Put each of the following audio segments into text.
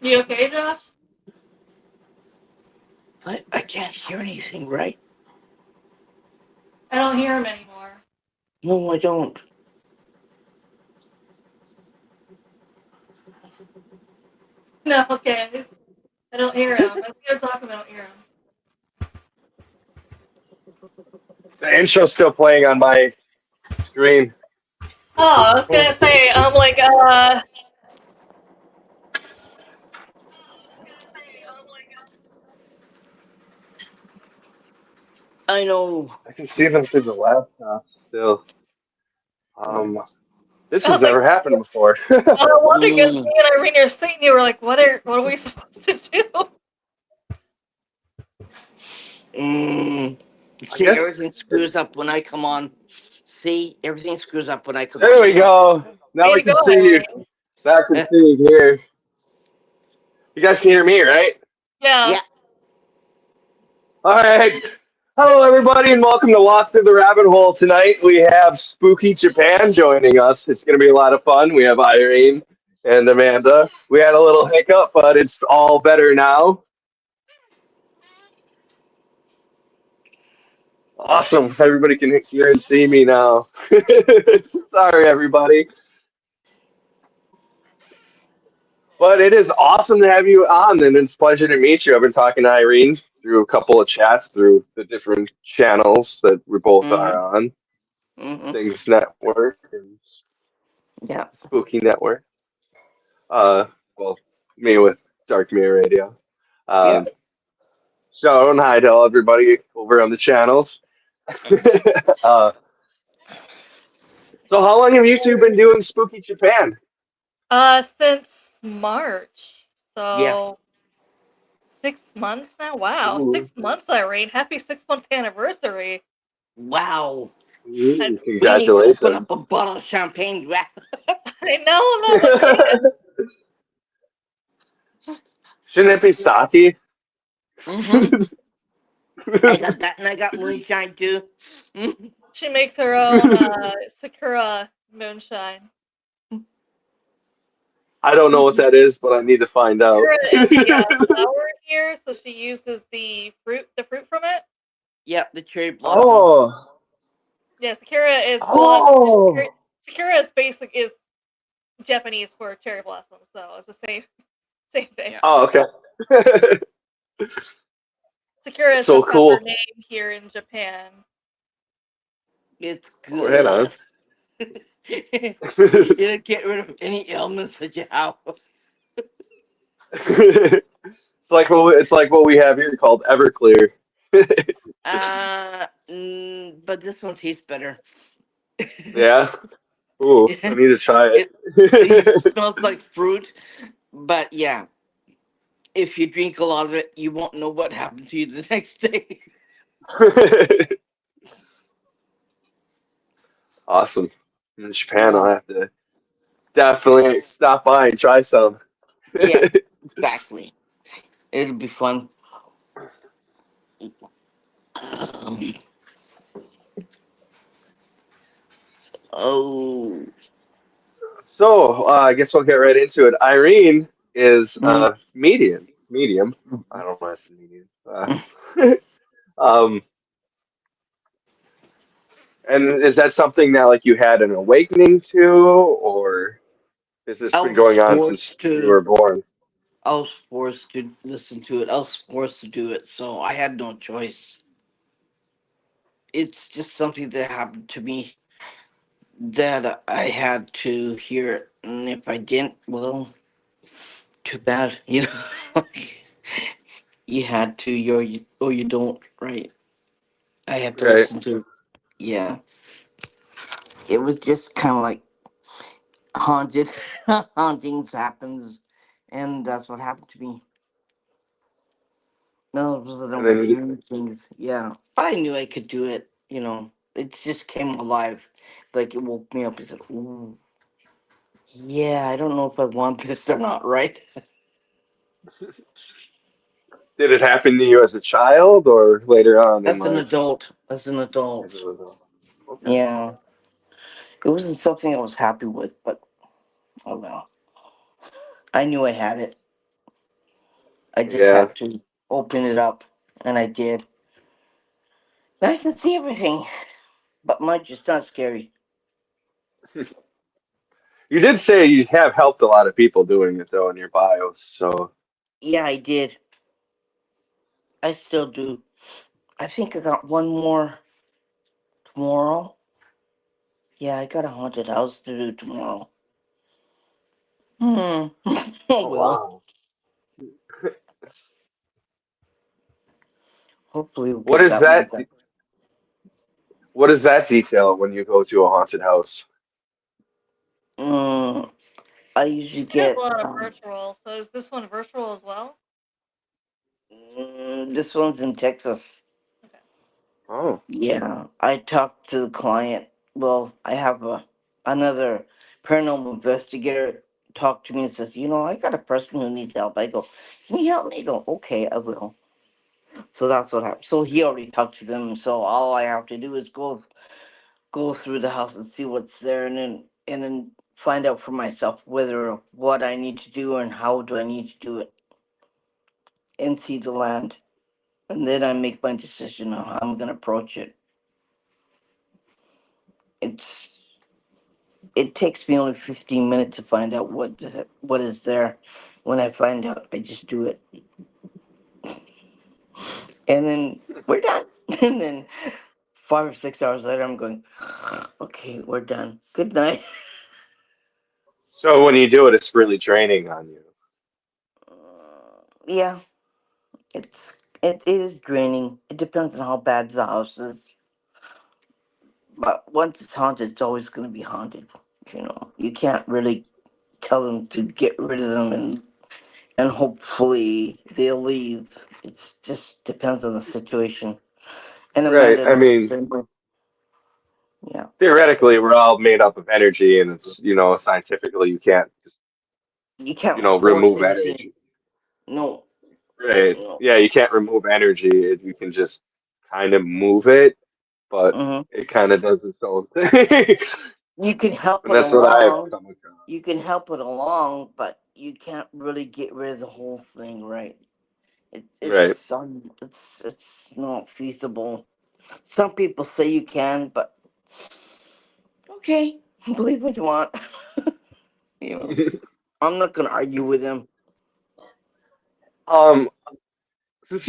You okay, Josh? I can't hear anything, right? I don't hear him anymore. No, I don't. No, okay. I don't hear him. I see him talking, I don't hear him. The intro's still playing on my screen. Oh, I was gonna say, I know. I can see them through the laptop still. Um, this I has was like, never happened before. oh, I wonder because Mm, me and Irene are sitting here, we're like, what are we supposed to do? mm. I See, guess. everything screws up when I come on. See, everything screws up when I come There on. we go. Now Way we to can go, see you. Irene. Now I can see you here. You guys can hear me, right? Yeah. Yeah. All right. Hello, everybody, and welcome to Lost in the Rabbit Hole. Tonight we have Spooky Japan joining us. It's going to be a lot of fun. We have Irene and Amanda. We had a little hiccup, but it's all better now. Awesome. Everybody can hear and see me now. Sorry, everybody. But it is awesome to have you on, and it's a pleasure to meet you. I've been talking to Irene through a couple of chats through the different channels that we both Mm-hmm. are on. Mm-hmm. Things Network and Yeah. Spooky Network. Uh, well, me with Dark Mirror Radio. Yeah. Um, so, and hi to all everybody over on the channels. uh, so, how long have you two been doing Spooky Japan? Since March. Yeah. So 6 months now? Wow. Ooh, 6 months, Irene. Happy 6 month anniversary. Wow. I, We need to open up congratulations. a bottle of champagne. I know, I'm not looking at Shouldn't it be sake? Mm-hmm. I got that, and I got moonshine too. Mhm. She makes her own Sakura moonshine. I don't know what that is, but I need to find out. Sakura is the flower here, so she uses the fruit from it. Yeah, the cherry blossom. Oh, Yeah, Sakura is oh, Sakura is Japanese for cherry blossom, so it's the same thing. Yeah. oh, okay. Sakura is the So proper cool. name here in Japan. It's Oh, right on. good. It'll get rid of any ailments that you have. It's like what we have here called Everclear. But this one tastes better. Yeah. Ooh, I need to try it it smells like fruit, but yeah, if you drink a lot of it, you won't know what happened to you the next day. it. Awesome. In Japan, I'll Mm, have to definitely stop by and try some. yeah, exactly. It'll be fun. Um, oh, So, I guess we'll get right into it. Irene is mm, medium. I don't know why I said medium. Um, and is that something that like you had an awakening to, or has this I been was going on since forced you to. were born? I was forced to listen to it. I was forced to do it, so I had no choice. It's just something that happened to me that I had to hear it, and if I didn't, well, too bad. You know, you had to, or you don't, right? I had to Right. listen to it. Yeah, it was just kind of like haunted. Hauntings happens, and that's what happened to me. No, it was that I And was then hearing things. Yeah, but I knew I could do it. You know, it just came alive. Like it woke me up and said, "Ooh, yeah, I don't know if I want this or not." Right? did it happen to you as a child or later on in As an life? adult, as an As adult, an adult. Okay. yeah, it wasn't something I was happy with, but oh well. I knew I had it. I just Yeah. have to open it up, and I did. I can see everything, but much it's not scary. You did say you have helped a lot of people doing it though in your bio, so Yeah, I did. I still do. I think I got one more tomorrow. Yeah, I got a haunted house to do tomorrow. Hmm. Oh oh well. wow. Hopefully we'll What get is that one that? done. What is that detail when you go to a haunted house? Mm, I usually He does a get lot of virtual. So is this one virtual as well? this one's in Texas. Okay. Oh, Yeah, I talked to the client. Well, I have another paranormal investigator talk to me and says, I got a person who needs help. I go, can you help me? I go, okay, I will. So that's what happened. So he already talked to them. So all I have to do is go through the house and see what's there, and then find out for myself whether what I need to do and how do I need to do it, and see the land, and then I make my decision on how I'm gonna approach it. It's it takes me only 15 minutes to find out what is there. When I find out, I just do it, and then we're done. And then 5 or 6 hours later, I'm going, okay, we're done. Good night. so when you do it, it's really draining on you. Yeah, it is draining. It depends on how bad the house is. But once it's haunted, it's always going to be haunted. You can't really tell them to get rid of them, and hopefully they'll leave. It just depends on the situation. And Right. Amanda I knows the mean, same way. Yeah, theoretically, we're all made up of energy, and it's scientifically you can't just you can't force remove anything. energy. No, Right. no. Yeah, you can't remove energy. You can just kind of move it, but Hmm. it kind of does its own thing. You can help And it that's what I've along. come across. You can help it along, but you can't really get rid of the whole thing, right? Right. It's not feasible. Some people say you can, but okay, believe what you want. you know, I'm not gonna argue with them. Um, since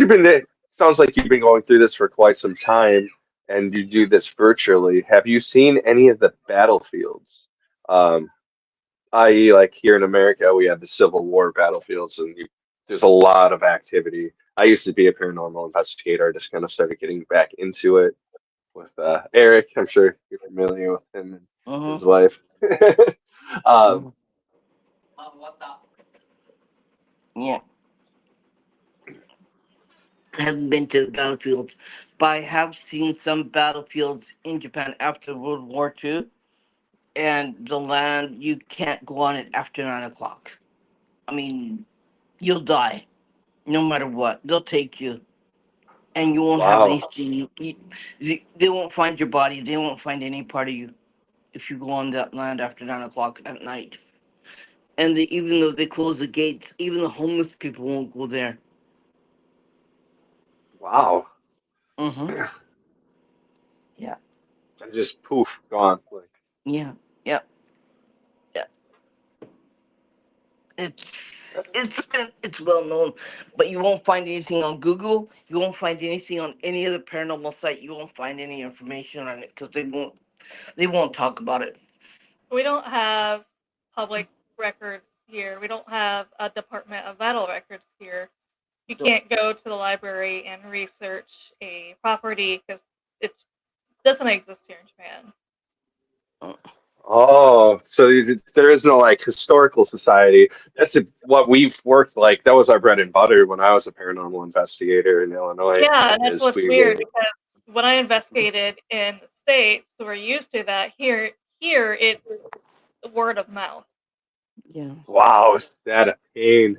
sounds like you've been going through this for quite some time, and you do this virtually. Have you seen any of the battlefields? Um, i.e., like here in America, we have the Civil War battlefields, and there's a lot of activity. I used to be a paranormal investigator. I just kind of started getting back into it with Eric. I'm sure you're familiar with him and his Mm-hmm. wife. um, Mm-hmm. Yeah, I haven't been to the battlefields, but I have seen some battlefields in Japan after World War II, and the land you can't go on it after 9 o'clock. I mean, you'll die no matter what. They'll take you, and you won't have wow, anything. They won't find your body. They won't find any part of you if you go on that land after 9 o'clock at night. And even though they close the gates, even the homeless people won't go there. wow, Mm-hmm. and Yeah. just poof, gone. Like, Yeah. Yeah. Yeah. It's it's well known, but you won't find anything on Google. You won't find anything on any other paranormal site. You won't find any information on it because they won't talk about it. We don't have public records here. We don't have a Department of Vital Records here. You So, can't go to the library and research a property because it doesn't exist here in Japan. uh, oh, so there is no like historical society. What we've worked like. That was our bread and butter when I was a paranormal investigator in Illinois. Yeah, and that's Is what's we weird would. because when I investigated in the States, we're used to that. Here it's word of mouth. yeah. Wow, is that a pain?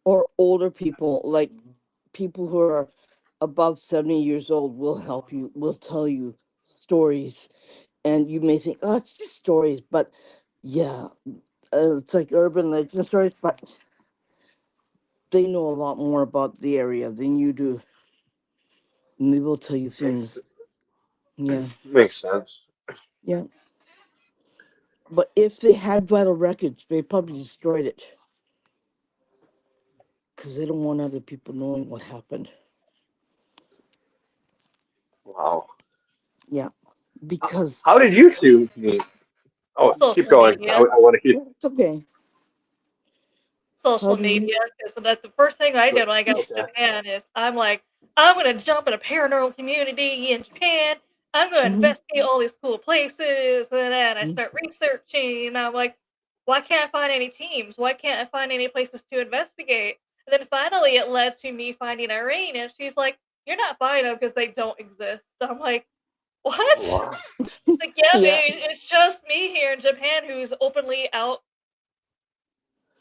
Or older people, like people who are above 70 years old, will help you. Will tell you stories, and you may think, oh, it's just stories, but yeah, it's like urban legend stories. But they know a lot more about the area than you do. And they will tell you things. Yeah, Makes sense. yeah. But if they had vital records, they probably destroyed it because they don't want other people knowing what happened. Wow. Yeah, because How did you two meet? Oh, keep Social going. I media. want to keep. it's okay. How Social do you? media, because that the first thing I did when I got to Okay. Japan is I'm like, I'm gonna jump in a paranormal community in Japan. I'm gonna Mm-hmm, investigate all these cool places, and then I start researching. And I'm like, why can't I find any teams? Why can't I find any places to investigate? And then finally, it led to me finding Irene, and she's like, "You're not finding them because they don't exist." I'm like, "What?" Wow. Like, yeah, yeah. baby, it's just me here in Japan who's openly out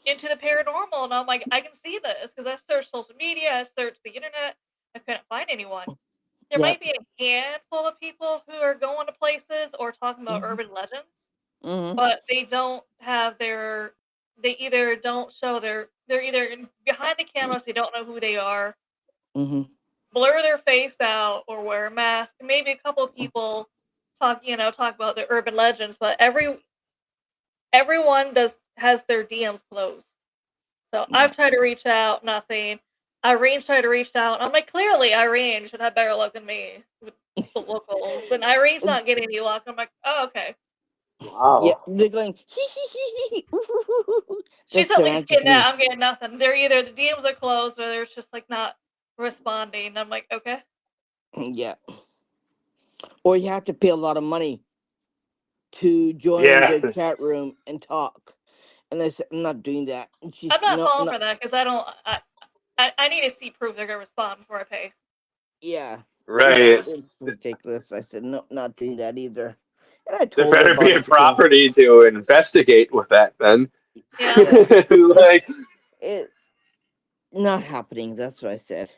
into the paranormal, and I'm like, I can see this because I searched social media, I searched the internet, I couldn't find anyone. There Yep. might be a handful of people who are going to places or talking about Mm-hmm. urban legends, Mm-hmm. but they don't have their. They either don't show their. They're either behind the cameras. They don't know who they are. Mm-hmm. Blur their face out or wear a mask. Maybe a couple of people talk about the urban legends, but everyone has their DMs closed. So Yeah. I've tried to reach out, nothing. Irene's tried to reach out. I'm like, clearly Irene should have better luck than me with the locals. And Irene's not getting any luck. I'm like, oh, okay. Yeah. Wow. They're going. Hee hee hee hee. Ooh, hoo, hoo, hoo, hoo. She's That's at their least answer to getting that. me. I'm getting nothing. They're either the DMs are closed or they're just like not responding. I'm like, okay. Yeah. Or you have to pay a lot of money to join Yeah. their chat room and talk. And I said, I'm not doing that. And she's I'm not no, falling no. for that because I don't. I need to see proof they're gonna respond before I pay. Yeah, Right. it's ridiculous. I said, no, not doing that either. And I There told her better be about a it too. property to investigate with that then. Yeah. Yeah, Like, it not happening. That's what I said.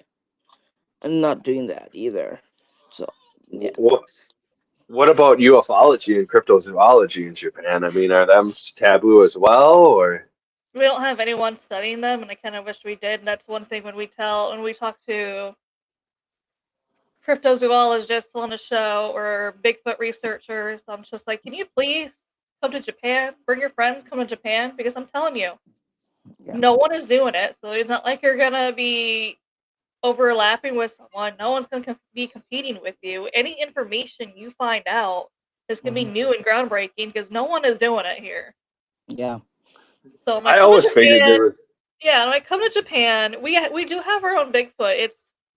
I'm not doing that either. So yeah, what what about ufology and cryptozoology in Japan? I mean, are them taboo as well, or? We don't have anyone studying them, and I kind of wish we did. And that's one thing when we talk to cryptozoologists on the show or Bigfoot researchers. I'm just like, can you please come to Japan? Bring your friends, come to Japan because I'm telling you, yeah, no one is doing it. So it's not like you're gonna be overlapping with someone. No one's gonna be competing with you. Any information you find out is gonna be hmm new and groundbreaking because no one is doing it here. yeah, So I'm like, I come to always figured Japan. there was. Yeah, and I come to Japan. We do have our own Bigfoot.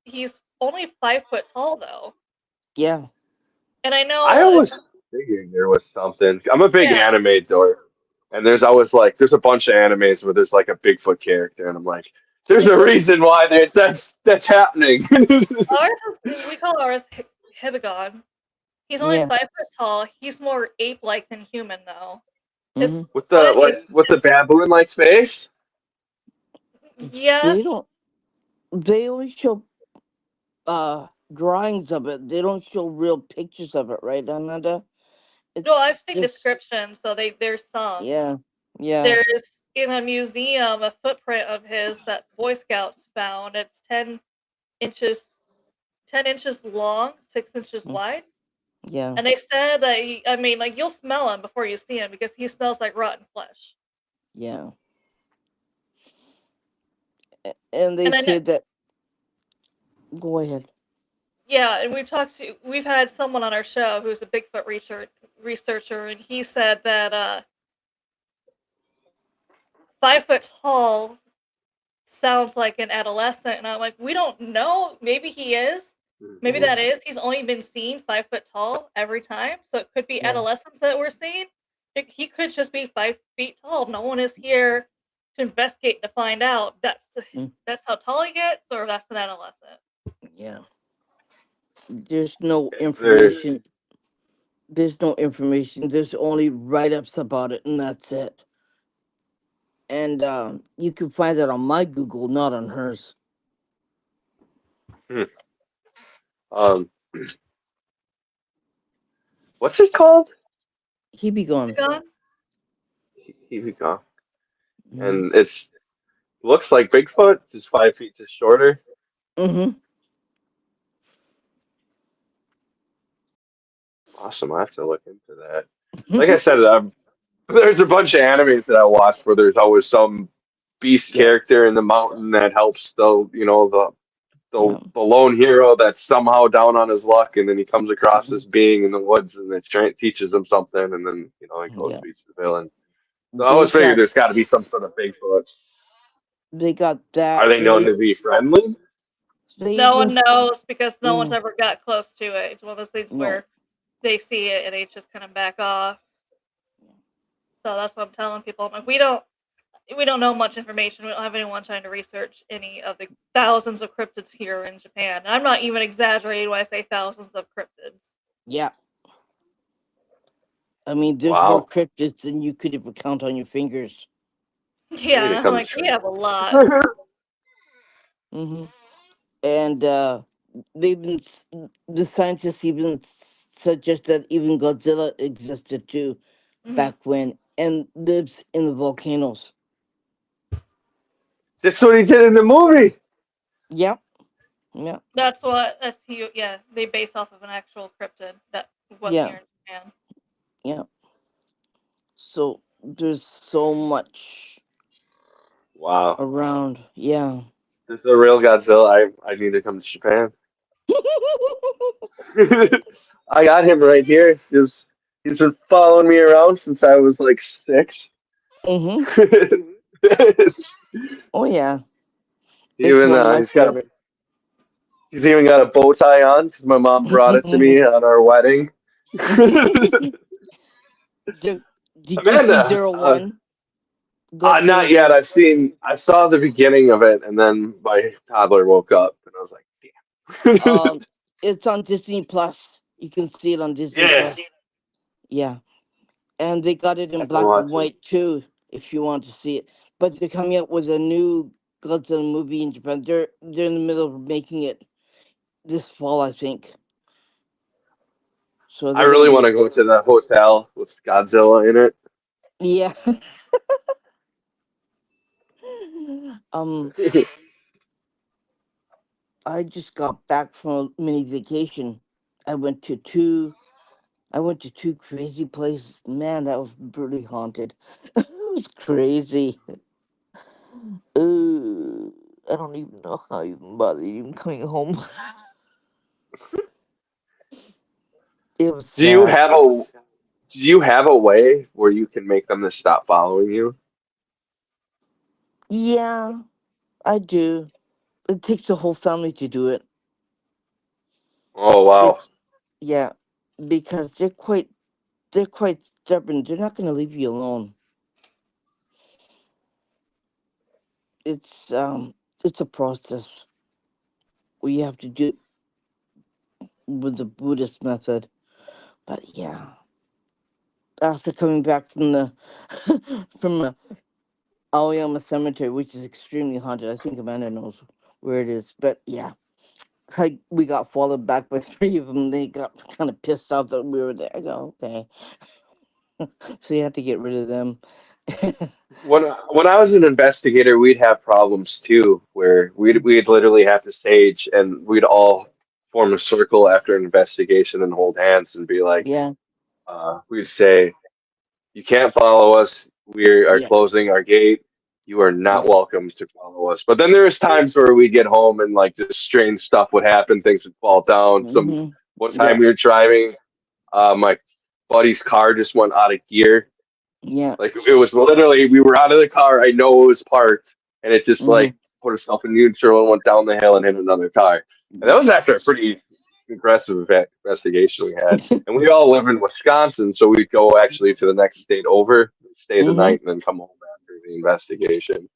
He's only 5 foot tall though, yeah. and I I know. always figured there was something. I'm a big Yeah, anime dork, and there's always like there's a bunch of animes where there's like a Bigfoot character, and I'm like, there's a reason why that's happening. ours is we call ours Hibagon. He's only Yeah. 5 foot tall. He's more ape-like than human though. His hmm With the foot is like with the baboon like face. They yes. don't. They only show drawings of it. They don't show real pictures of it, right, Amanda? No, I've It's seen just descriptions. So there's some. yeah, yeah, There's in a museum a footprint of his that Boy Scouts found. It's 10 inches 10 inches long, 6 inches mm, wide. yeah, And they said that I mean, like you'll smell him before you see him because he smells like rotten flesh. yeah. And they And then said that. Go ahead. yeah, and we've had someone on our show who's a Bigfoot researcher, and he said that 5 foot tall sounds like an adolescent, and I'm like, we don't know. Maybe he is. Maybe Mhm. that is. He's only been seen 5 foot tall every time, so it could be Yeah, adolescents that we're seeing. He could just be 5 feet tall. No one is here to investigate to find out mm, that's how tall he gets, or that's an adolescent. yeah. There's no Is there? information. There's no information. There's only write-ups about it, and that's it. And you can find that on my Google, not on hers. Hmm, um, what's it called? He be gone. Gone? Here we go. Mm-hmm. And it's looks like Bigfoot, just 5 feet just shorter. Mm-hmm. Awesome. I have to look into that. Like I said, there's a bunch of animes that I watch where there's always some beast Yeah. character in the mountain that helps Yeah. the lone hero that's somehow down on his luck, and then he comes across Mhm. this being in the woods, and teaches him something, and then he goes Yeah. beats the villain. So I They always figured got there's got to be some sort of Bigfoot. they got that. Are they known They to be friendly? they No even one knows because no one's mm, ever got close to it. It's one of those things no. where they see it and they just kind of back off. So that's what I'm telling people. I'm like, we don't know much information. We don't have anyone trying to research any of the thousands of cryptids here in Japan. And I'm not even exaggerating when I say thousands of cryptids. Yeah. I mean, there's more Wow. cryptids than you could ever count on your fingers. I need to Yeah, I'm come to like, we have a lot. Japan. Hmm. And they've been the scientists even suggest that even Godzilla existed too Hmm. back when and lives in the volcanoes. That's what he did in the movie. Yep. Yeah. That's he. Yeah, they base off of an actual cryptid that was Yeah. here in Japan. Yeah. So there's so much Wow. around. Yeah. This is a real Godzilla. I need to come to Japan. I got him right here. He's been following me around since I was like 6. Hmm. Oh yeah. It's Even one of my favorite. he's even got a bow tie on because my mom brought it to me on our wedding. Did you see Amanda, 01? not Godzilla yet. Zero. I saw the beginning of it, and then my toddler woke up, and I was like, damn. It's on Disney Plus. You can see it on Disney Yeah, Plus. Yeah. And they got it I in have to black and watch it. white too, if you want to see it. But they're coming out with a new Godzilla movie in Japan. They're in the middle of making it this fall, I think. So I they're gonna really want be to go to the hotel with Godzilla in yeah. um it. I just got back from a mini vacation. I went to two I went to two crazy places. Man, that was brutally haunted. It was crazy. I don't even know how I even bothered even coming home. It was Do you sad. have a Do you have a way where you can make them to stop following you? Yeah, I do. It takes the whole family to do it. Oh wow. It's yeah, because they're quite stubborn. They're not gonna leave you alone. It's a process we have to do with the Buddhist method. But yeah, after coming back from the from Aoyama Cemetery, which is extremely haunted, I think Amanda knows where it is. But yeah, we got followed back by three of them. They got kind of pissed off that we were there. I go, okay. So you have to get rid of them. When I was an investigator, we'd have problems too, where we'd literally have to stage, and we'd all form a circle after an investigation and hold hands and be like, Yeah, we'd say, "You can't follow us. We are yeah, closing our gate. You are not yeah. welcome to follow us." But then there was times where we'd get home and like just strange stuff would happen. Things would fall down. Hmm. One time Yeah, we were driving, my buddy's car just went out of gear. yeah. Like it was literally, we were out of the car. I know it was parked, and it just Hmm. like put itself in neutral and went down the hill and hit another car. And that Yeah. was after a pretty aggressive investigation we had. And we all live in Wisconsin, so we'd go actually to the next state over, stay the Hmm. night, and then come home after the investigation.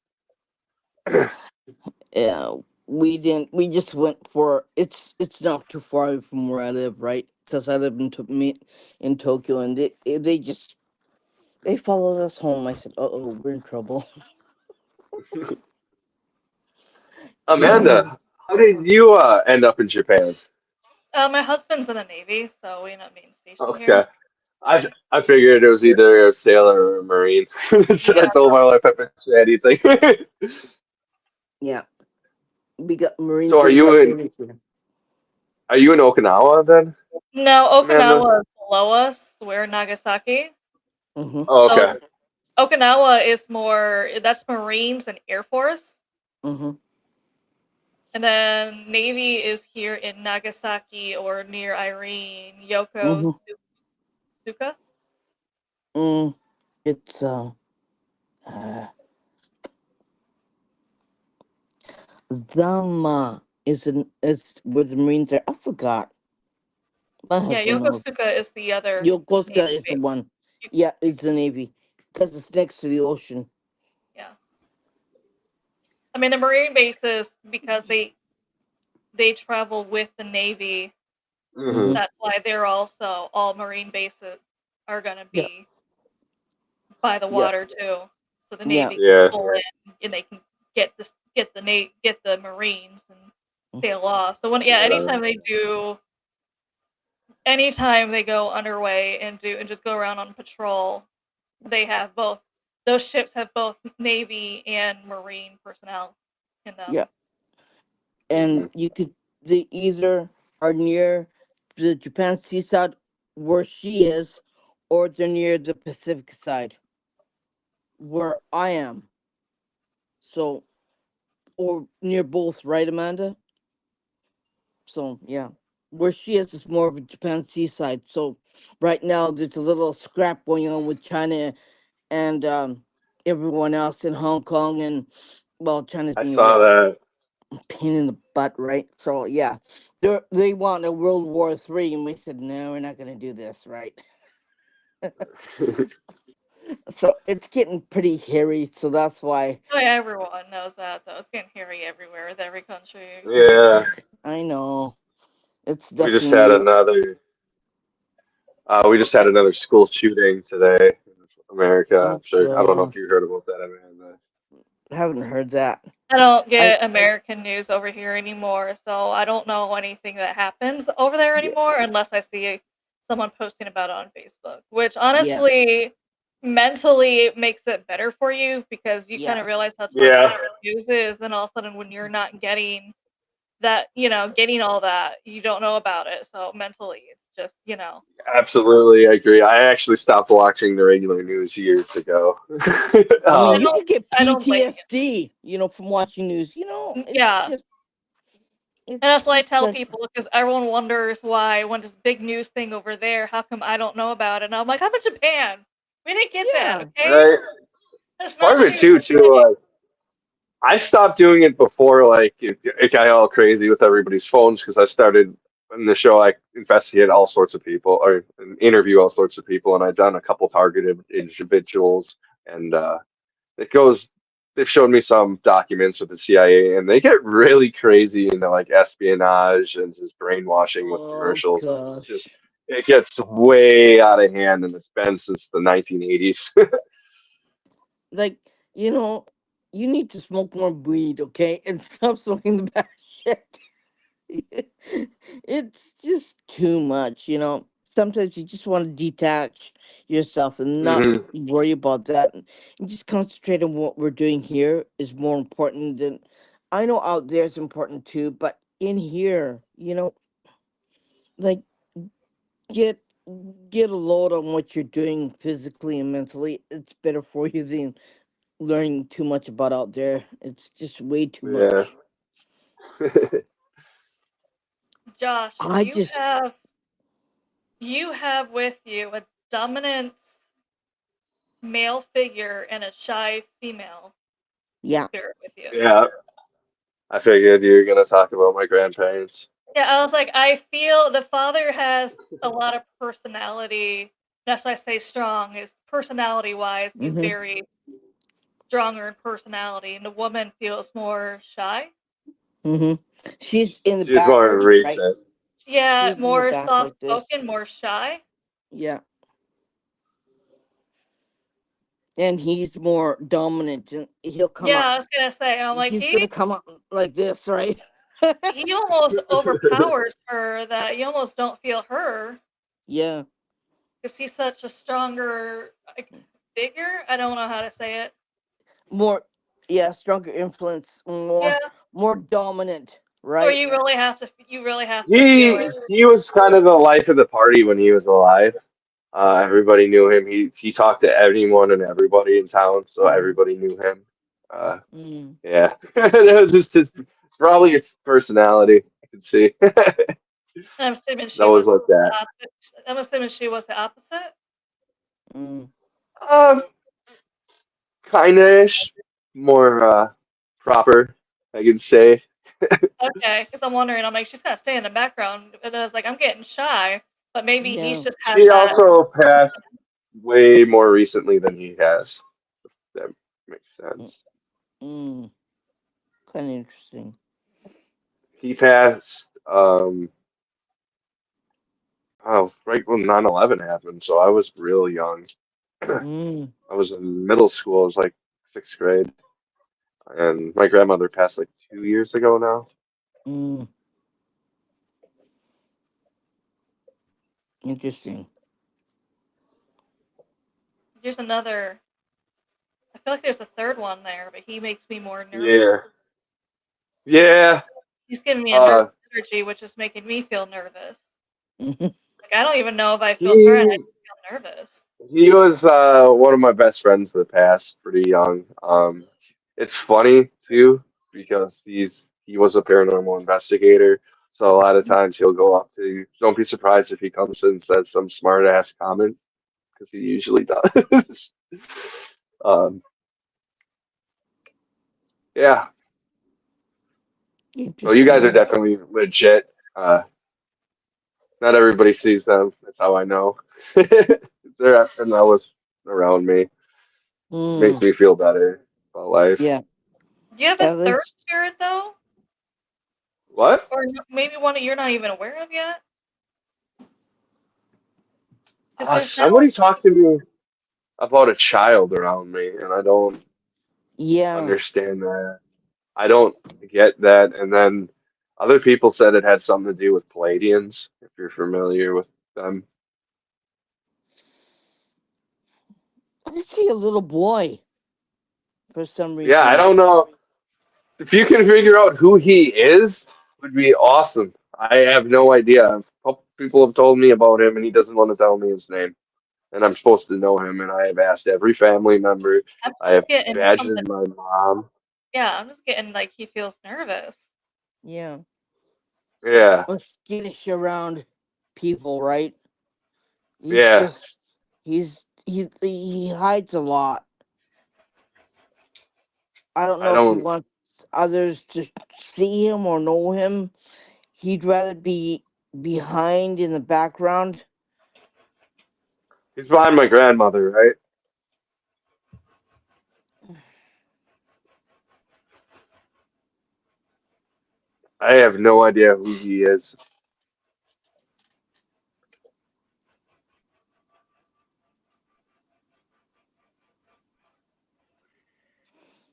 Yeah. We didn't. We just went for it's not too far from where I live, right? Because I live in Tokyo, and they followed us home. I said, "Uh oh, we're in trouble." Yeah. Amanda, how did you end up in Japan? My husband's in the Navy, so we end up being stationed here. Okay. I figured it was either a sailor or a marine. So Yeah, that's all my life I've been to anything. Yeah, we got So Marines and we got Navies here. are you in Okinawa then, No, Amanda? Okinawa is below us. We're in Nagasaki. Mm-hmm. Oh, So okay. Okinawa is more that's Marines and Air Force. Mm-hmm. And then Navy is here in Nagasaki or near Irene, Mm-hmm. Suka. Mm. It's uh Zama is where the Marines are. I forgot. My Yeah, husband knows. Yokosuka is the other Yokosuka Navy is the base. one. Yeah, it's the Navy because it's next to the ocean. Yeah. I mean the Marine bases because they travel with the Navy. Hmm. Mm-hmm. That's why they're also all Marine bases are gonna Yeah. be by the Yeah. water too. So the Yeah. Navy can Yeah. pull in and they can get the Marines and sail off. So when Yeah. anytime they go underway and do and just go around on patrol, they have both those ships have both Navy and Marine personnel in them. Yeah. And Hmm. you could they either are near the Japan seaside where she is, or they're near the Pacific side where I am. So or near both, right, Amanda? So yeah, where she is more of a Japan seaside. So right now there's a little scrap going on with China and everyone else in Hong Kong, and well, China's I being a saw real that. pain in the butt, right? So yeah, they want a World War III, and we said no, we're not gonna do this, right? So it's getting pretty hairy. So that's why Oh, yeah, everyone knows that though. It's getting hairy everywhere with every country. Yeah. I know it's We just definitely had new. another. We just had I, another school shooting today in America. I'm oh sure. I don't know if god, you heard about that, Amanda. haven't heard that. I don't I get American news over here anymore, so I don't know anything that happens over there Yeah, anymore unless I see someone posting about it on Facebook, which yeah, honestly, mentally, it makes it better for you because you kind yeah. of realize how toxic Yeah, the news is. Then all of a sudden, when you're not getting that, getting all that, you don't know about it. So mentally, it's just. absolutely. I agree. I actually stopped watching the regular news years ago. I mean, I you um, don't, could get I don't blame PTSD, from watching news. you. It's Yeah, just, and it's that's what I just tell like, people because everyone wonders why when this big news thing over there, how come I don't know about it? And I'm like, I'm in Japan. We didn't get that, yeah, okay? right. It's Part of nothing it to do too, with me. I stopped doing it before, like it got all crazy with everybody's phones because I started in the show. I investigated all sorts of people or interview all sorts of people, and I've done a couple targeted individuals, and it goes. They've showed me some documents with the CIA, and they get really crazy into like espionage and just brainwashing with oh commercials, and it's just gosh. it gets way out of hand, and it's been since the 1980s. Like, you know, you need to smoke more weed, okay? And stop smoking the bad shit. It's just too much. Sometimes you just want to detach yourself and not Hmm. worry about that and just concentrate on what we're doing here is more important than I know out there is important too, but in here, like get get a load on what you're doing physically and mentally. It's better for you than learning too much about out there. It's just way too Yeah. much. Josh, I just you have with you a dominant male figure and a shy female Yeah. spirit with you. Yeah. I figured you were gonna talk about my grandparents. Yeah, I was like, I feel the father has a lot of personality. That's why I say strong. Is personality wise, he's Mhm. very stronger in personality, and the woman feels more shy. Mhm. She's in the She's back, more right? recent. Yeah, She's in the more back soft like this. spoken, more shy. Yeah. And he's more dominant and he'll come Yeah, up I was gonna say, I'm like he's gonna come up like this, right? he almost overpowers her that you almost don't feel her Yeah. because he's such a stronger like, figure. I don't know how to say it. More Yeah, stronger influence, Yeah, more dominant, or right? you really have to feel He it. he was kind of the life of the party when he was alive. Everybody knew him. He talked to anyone and everybody in town, so Mm. everybody knew him. Uh, Mm. yeah, it was just his probably his personality. I could see that I'm assuming she was was like that. the opposite. I'm assuming she was the opposite. Mm. Um, Kinda-ish, more proper, I could say. Okay, because I'm wondering, I'm like, she's kind of staying in the background, and I was like, I'm getting shy, but maybe he's Yeah. just has She that. also passed way more recently than he has. If that makes Mm. sense. Mm. Kind of interesting. He passed right when 9/11 happened, so I was real young. Mm. I was in middle school, I was like sixth grade, and my grandmother passed like 2 years ago now. Mm. Interesting. There's another. I feel like there's a third one there, but he makes me more nervous. Yeah. Yeah. He's giving me a nervous Uh energy, which is making me feel nervous. Mm. Like I don't even know if I feel threatened. I he just feel nervous. he was one of my best friends that passed pretty young. It's funny too because he was a paranormal investigator, so a lot of times he'll go up to you. Don't be surprised if he comes in and says some smart ass comment because he usually does. um, yeah, so you guys are Interesting. definitely legit. Not everybody sees them. That's how I know. They're and that was around me. Makes Mm. me feel better about life. Yeah. Do you have a At third least. spirit though, What? or maybe one that you're not even aware of yet? Because there's now. Somebody talked to me about a child around me, and I don't Yeah. understand that. I don't get that. And then other people said it had something to do with Palladians, if you're familiar with them. I see a little boy for some Yeah, I reason. don't know. If you can figure out who he is, would be awesome. I have no idea. A couple people have told me about him, and he doesn't want to tell me his name. And I'm supposed to know him, and I have asked every family member. I'm I just have getting something. badgered my mom. Yeah, I'm just getting like he feels nervous. Yeah. Yeah, Or skittish around people, right? He's yeah. just he hides a lot. I don't I know if he don't. wants others to see him or know him. He'd rather be behind in the background. He's behind my grandmother, right? I have no idea who he is.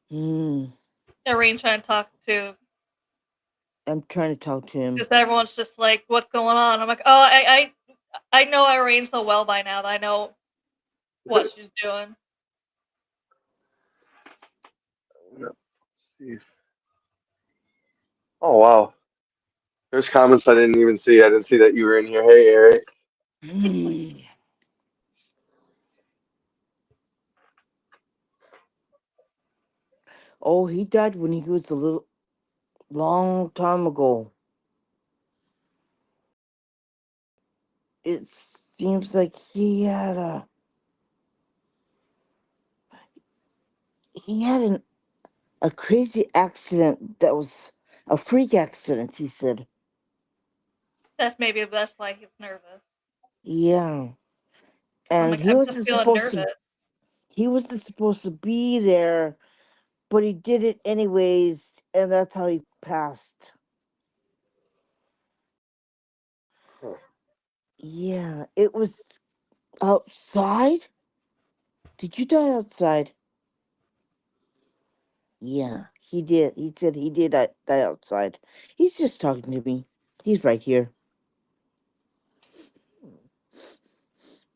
Hmm. Irene trying to talk to I'm trying to talk to him. because everyone's just like, "What's going on?" I'm like, "Oh, I know Irene so well by now that I know what she's doing." Let's see. Oh wow, there's comments I didn't even see. I didn't see that you were in here. Hey Eric. Hmm. Oh, he died when he was a little long time ago. It seems like he had a crazy accident that was a freak accident. He said, That's why he's nervous. yeah, I'm and like, I'm just feeling nervous. he wasn't supposed to be there, but he did it anyways, and that's how he passed. Huh. Yeah, it was outside. Did you die outside? Yeah, he did. He said he did die outside. He's just talking to me. He's right here.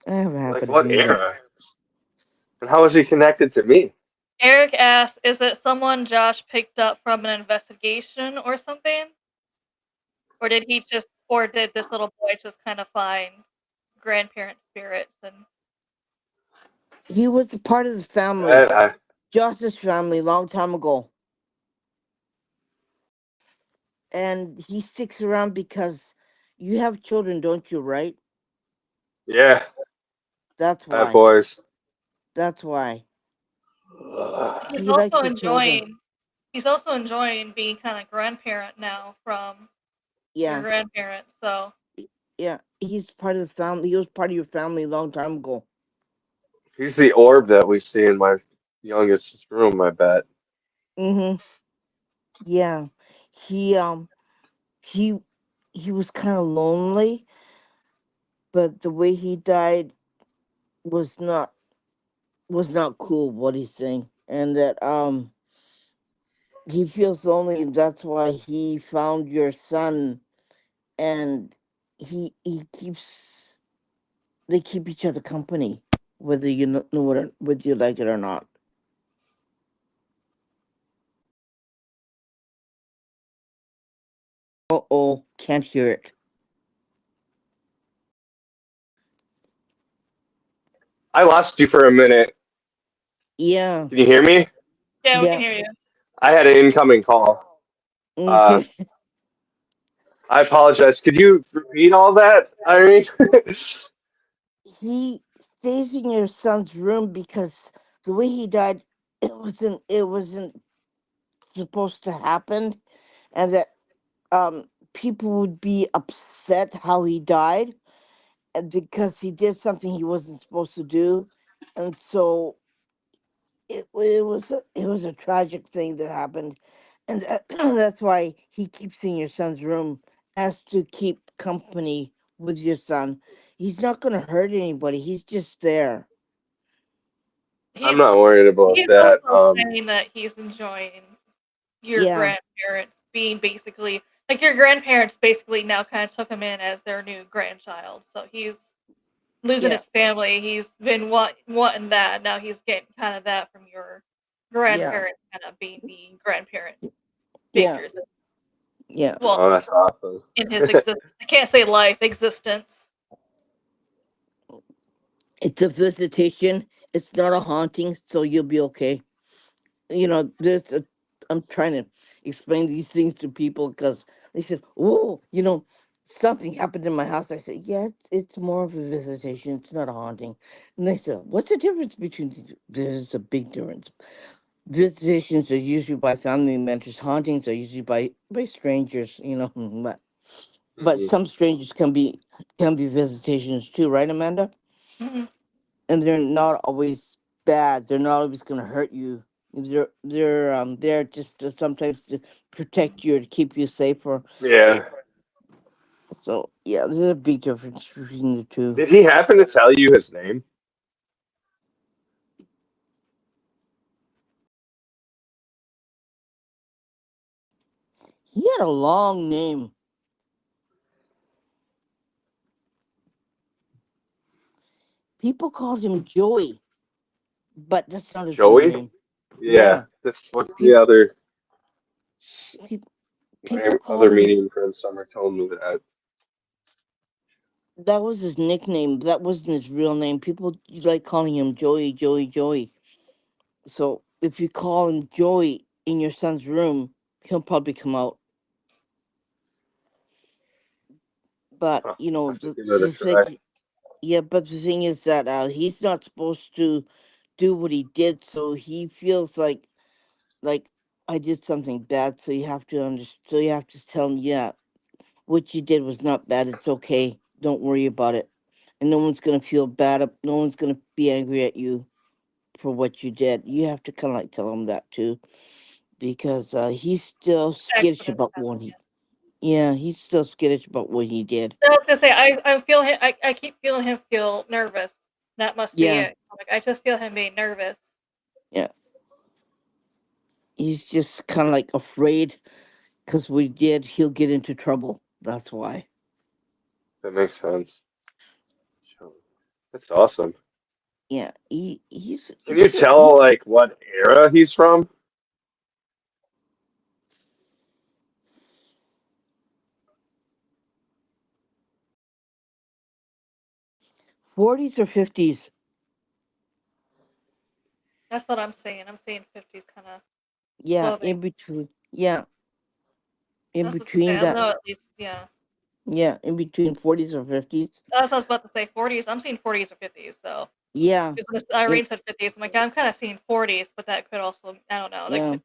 I have a Like habit of what doing that. era? And how is he connected to me? Eric asks, is it someone Josh picked up from an investigation or something? Or did this little boy just kind of find grandparent spirits and He was a part of the family, That I, Josh's family, long time ago, and he sticks around because you have children, don't you? Right? yeah, That's I have why. boys. That's why he's he also likes the children. enjoying he's also enjoying being kind of grandparent now from your Yeah, grandparents. So yeah. He's part of the family. He was part of your family a long time ago. He's the orb that we see in my youngest's room, I bet. Mm-hmm. Yeah. He he he was kind of lonely, but the way he died was not cool. What he's saying, and that he feels lonely, and that's why he found your son, and he keeps they keep each other company, whether you know it, whether you like it or not. Oh, can't hear it. I lost you for a minute. Yeah, Can you hear me? yeah, we can yeah. hear you. I had an incoming call. Uh, Okay. I apologize. Could you repeat all that, Irene? He stays in your son's room because the way he died, it wasn't supposed to happen, and that people would be upset how he died, and because he did something he wasn't supposed to do, and so it was a tragic thing that happened, and that's why he keeps in your son's room as to keep company with your son. He's not going to hurt anybody. He's just there. I'm He's not worried about he's that. also saying that he's enjoying your Yeah, grandparents being basically like your grandparents basically now kind of took him in as their new grandchild. So he's losing yeah, his family. He's been wanting that. Now he's getting kind of that from your yeah, grandparents kind of being the grandparent yeah, figures. yeah. Well, Oh, that's awesome. in his existence. I can't say life, existence. It's a visitation. It's not a haunting, so you'll be okay. There's a. I'm trying to explain these things to people because they said, "Oh, something happened in my house." I said, "Yeah, it's more of a visitation. It's not a haunting." And they said, "What's the difference between the two?" There's a big difference. Visitations are usually by family members. Hauntings are usually by strangers. But Mhm. some strangers can be visitations too, right, Amanda? Mhm. And they're not always bad. They're not always going to hurt you. They're just to sometimes to protect you or to keep you safer. Yeah. So yeah, there's a big difference between the two. Did he happen to tell you his name? He had a long name. People called him Joey, but that's not his real Joey? name. Yeah. Yeah, This was the people other pe- people my called other him. medium friend Summer told me that. That was his nickname. That wasn't his real name. People like calling him Joey, Joey, Joey. So if you call him Joey in your son's room, he'll probably come out. But Huh. I have to the give it a the try. thing, yeah. But the thing is that he's not supposed to do what he did. So he feels like I did something bad. So you have to understand. So you have to tell him, yeah, what you did was not bad. It's okay. Don't worry about it. And no one's gonna feel bad. No one's gonna be angry at you for what you did. You have to kind of like tell him that too, because he's still skittish Excellent. about what he. Yeah, he's still skittish about what he did. I was gonna say I feel him. I keep feeling him feel nervous. That must be Yeah, it. Like I just feel him being nervous. yeah. He's just kind of like afraid because we did. He'll get into trouble. That's why. That makes sense. That's awesome. Yeah, Can you tell like what era he's from? 40s or 50s. That's what I'm saying. I'm saying 50s kind of Yeah, clothing. in between. Yeah, in That's what I'm between saying. I that. know at least, yeah. Yeah, in between 40s or 50s. That's what I was about to say. 40s. I'm seeing 40s or 50s. So Yeah, because Miss in Irene said 50s, I'm like, I'm kind of seeing 40s, but that could also, I don't know, that yeah, could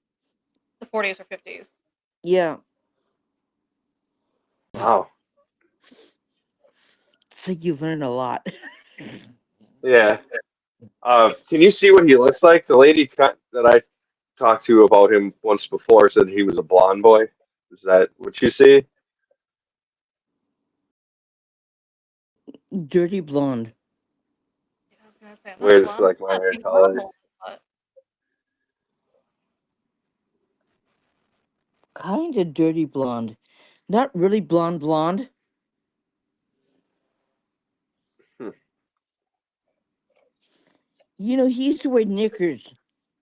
the 40s or 50s. yeah. Wow. So you learn a lot. Yeah. Can you see what he looks like? The lady that I talked to about him once before said he was a blonde boy. Is that what you see? Dirty blonde. Yeah, I was gonna say I'm not With blonde. like my I'm not hair seeing blonde, color. blonde, but Kind of dirty blonde. Not really blonde blonde. Hmm. You know, he used to wear knickers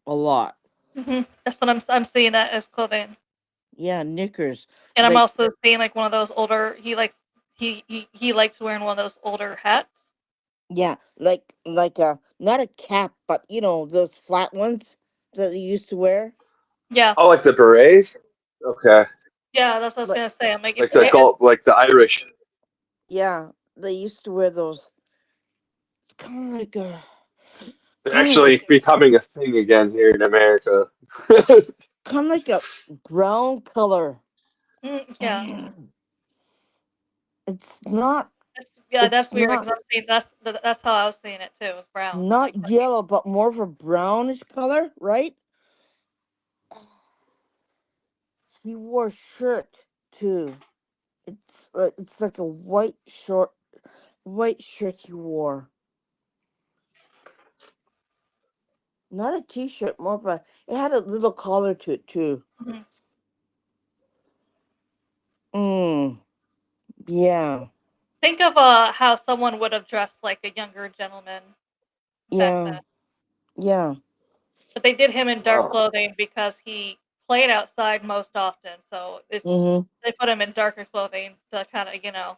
a lot. that's what I'm seeing that as clothing. Yeah, knickers. And I'm Like, also seeing like one of those older. He likes wearing one of those older hats. yeah, like not a cap, but you know, those flat ones that they used to wear. Yeah, Oh, like the berets? Okay. yeah, that's what I was Like, gonna say. I'm like, Like the yeah, gold, like the Irish. yeah, they used to wear those. It's They're kind of like a, actually becoming a thing again here in America. kind of like a brown color. yeah, It's not. yeah, It's that's weird because not I'm seeing that's how I was seeing it too. It was brown, not like green. yellow, but more of a brownish color, right? He wore a shirt too. It's like a white shirt he wore. Not a t-shirt, more of a. It had a little collar to it too. Mhm. Mm, yeah, Think of how someone would have dressed like a younger gentleman back yeah, then. yeah. But they did him in dark Wow. clothing because he played outside most often. Mm-hmm. They put him in darker clothing to kind of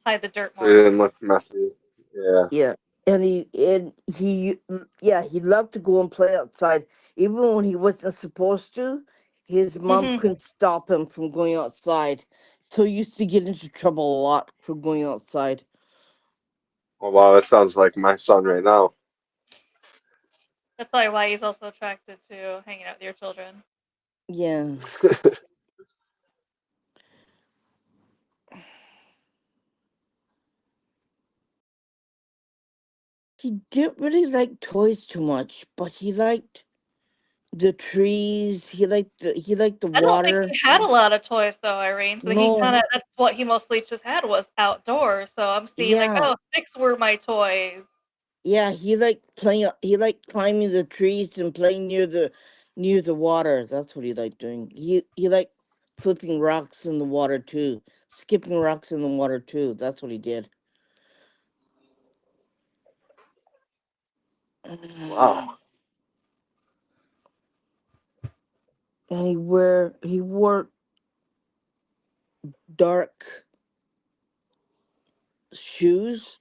hide the dirt So he more. didn't look messy. Yeah. Yeah, yeah, he loved to go and play outside, even when he wasn't supposed to. His mom Hmm. couldn't stop him from going outside, so he used to get into trouble a lot for going outside. Oh wow, that sounds like my son right now. That's probably why he's also attracted to hanging out with your children. Yeah, he didn't really like toys too much, but he liked the trees. He liked the I don't think water. he had a lot of toys though, Irene. So he No, kind of that's what he mostly just had was outdoors. So I'm seeing like, yeah, oh, sticks were my toys. yeah, he liked playing. He liked climbing the trees and playing near the water. That's what he liked doing. He liked flipping rocks in the water too, skipping rocks in the water too. That's what he did. Wow. And he wore dark shoes,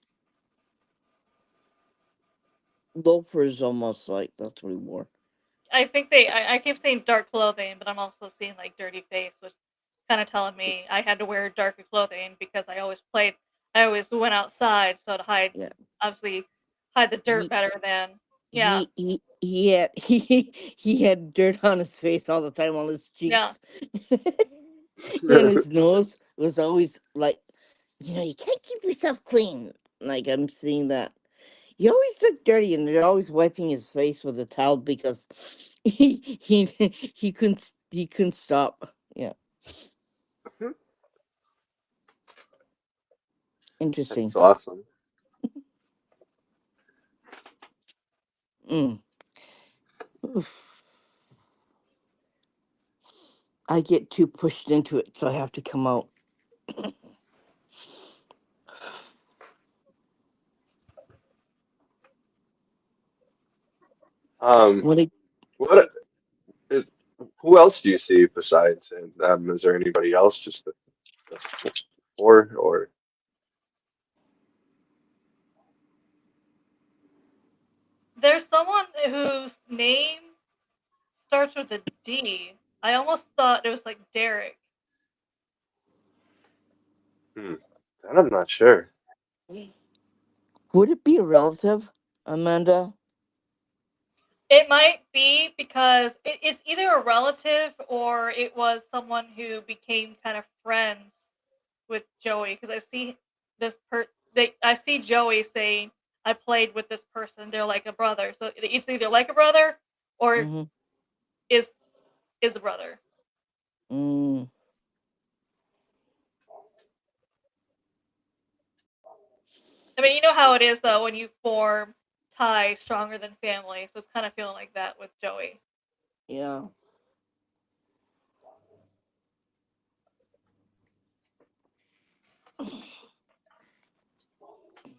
loafers almost like that's what he wore. I think I keep saying dark clothing, but I'm also seeing like dirty face, which kind of telling me I had to wear darker clothing because I always went outside, so to Yeah, obviously, hide the dirt he better than, yeah, he had he had dirt on his face all the time on his yeah. cheeks. And his nose was always like, you can't keep yourself clean. Like I'm seeing that. He always looked dirty, and they're always wiping his face with a towel because he couldn't stop. Yeah, That's interesting. awesome. Mm. Oof. I get too pushed into it, so I have to come out. Um, When it, what? It, who else do you see besides him? Is there anybody else? Just the four, or There's someone whose name starts with a D. I almost thought it was like Derek. hmm, that I'm not sure. would it be a relative, Amanda? It might be because it's either a relative or it was someone who became kind of friends with Joey. Because I see I see Joey saying, "I played with this person. They're like a brother." So it's either like a brother or Mm-hmm. is is a brother. Mm, I mean, you know how it is though when you form ties stronger than family. So it's kind of feeling like that with Joey. yeah.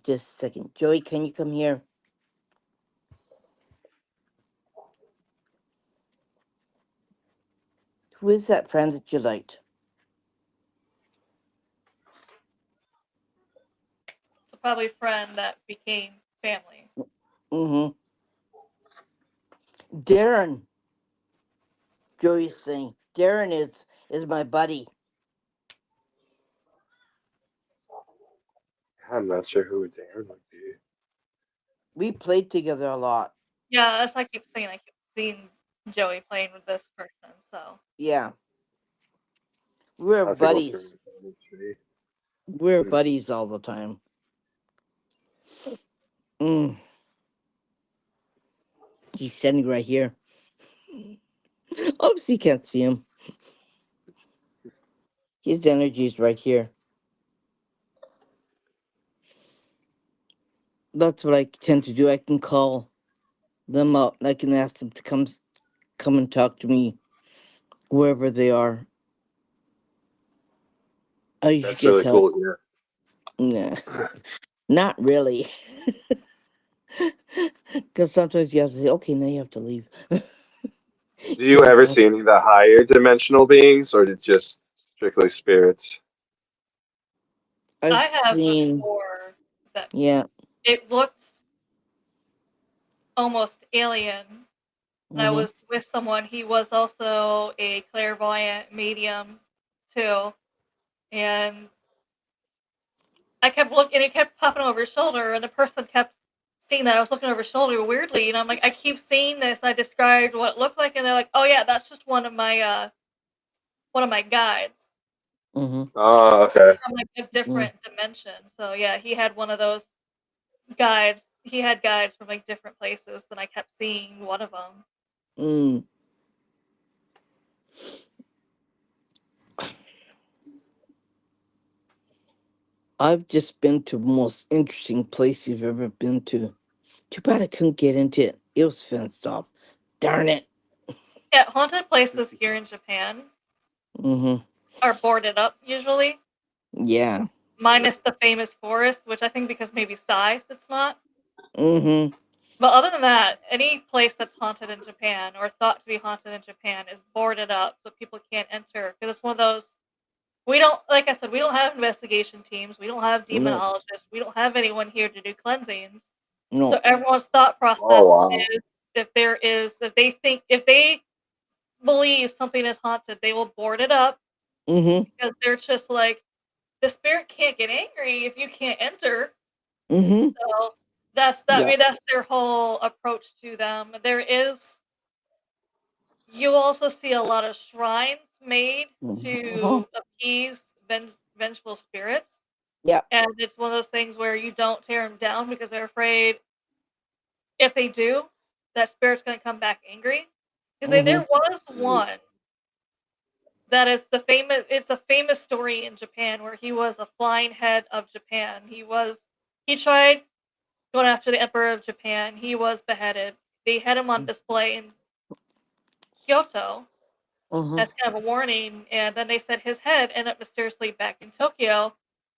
Just a second. Joey, can you come here? Who is that friend that you liked? So probably friend that became family. Mm-hmm. Darren. Joey's saying Darren is my buddy. I'm not sure who Darren would be. We played together a lot. Yeah, that's I keep saying. I keep seeing Joey playing with this person. So Yeah. We were I have to go through buddies. the family tree. We were Hmm. buddies all the time. Mm. He's standing right here. Oops, you can't see him. His energy is right here. That's what I tend to do. I can call them out and I can ask them to come and talk to me wherever they are. I usually That's get really help. cool. Nah, Yeah. not really. Because sometimes you have to say, okay, now you have to leave. Do you Can't ever help. see any of the higher dimensional beings, or is it just strictly spirits? I've I have seen, before that yeah. it looked almost alien. And I Mm-hmm. was with someone. He was also a clairvoyant medium too, and I kept looking, and it kept popping over his shoulder, and the person kept seeing that I was looking over his shoulder weirdly, and I'm like, I keep seeing this. I described what it looked like, and they're like, oh yeah, that's just one of my guides Mm-hmm. Oh, okay. from like a Mm, different dimension. So yeah, he had one of those guides. He had guides from like different places, and I kept seeing one of them. mm. I've just been to the most interesting place you've ever been to. Too bad I couldn't get into it. It was fenced off. Darn it. Yeah, haunted places here in Japan Mm-hmm. are boarded up usually, Yeah. minus the famous forest, which I think because maybe size it's not. Mm-hmm. But other than that, any place that's haunted in Japan or thought to be haunted in Japan is boarded up so people can't enter because it's one of those. We don't, like I said, we don't have investigation teams. We don't have No. demonologists. We don't have anyone here to do cleansings. So No. everyone's thought Oh, process wow. is if they believe something is haunted, they will board it up Mm-hmm. because they're just like the spirit can't get angry if you can't enter. Mm-hmm. So that's that. I Yeah. mean, that's their whole approach to them. You also see a lot of shrines made Uh-huh. to appease vengeful spirits, Yeah. and it's one of those things where you don't tear them down because they're afraid if they do, that spirit's going to come back angry. Because Mm-hmm. there was Mm. one that is the famous. It's a famous story in Japan where he was a flying head of Japan. He tried going after the emperor of Japan. He was beheaded. They had him on display in Kyoto Uh-huh. as kind of a warning, and then they said his head ended up mysteriously back in Tokyo.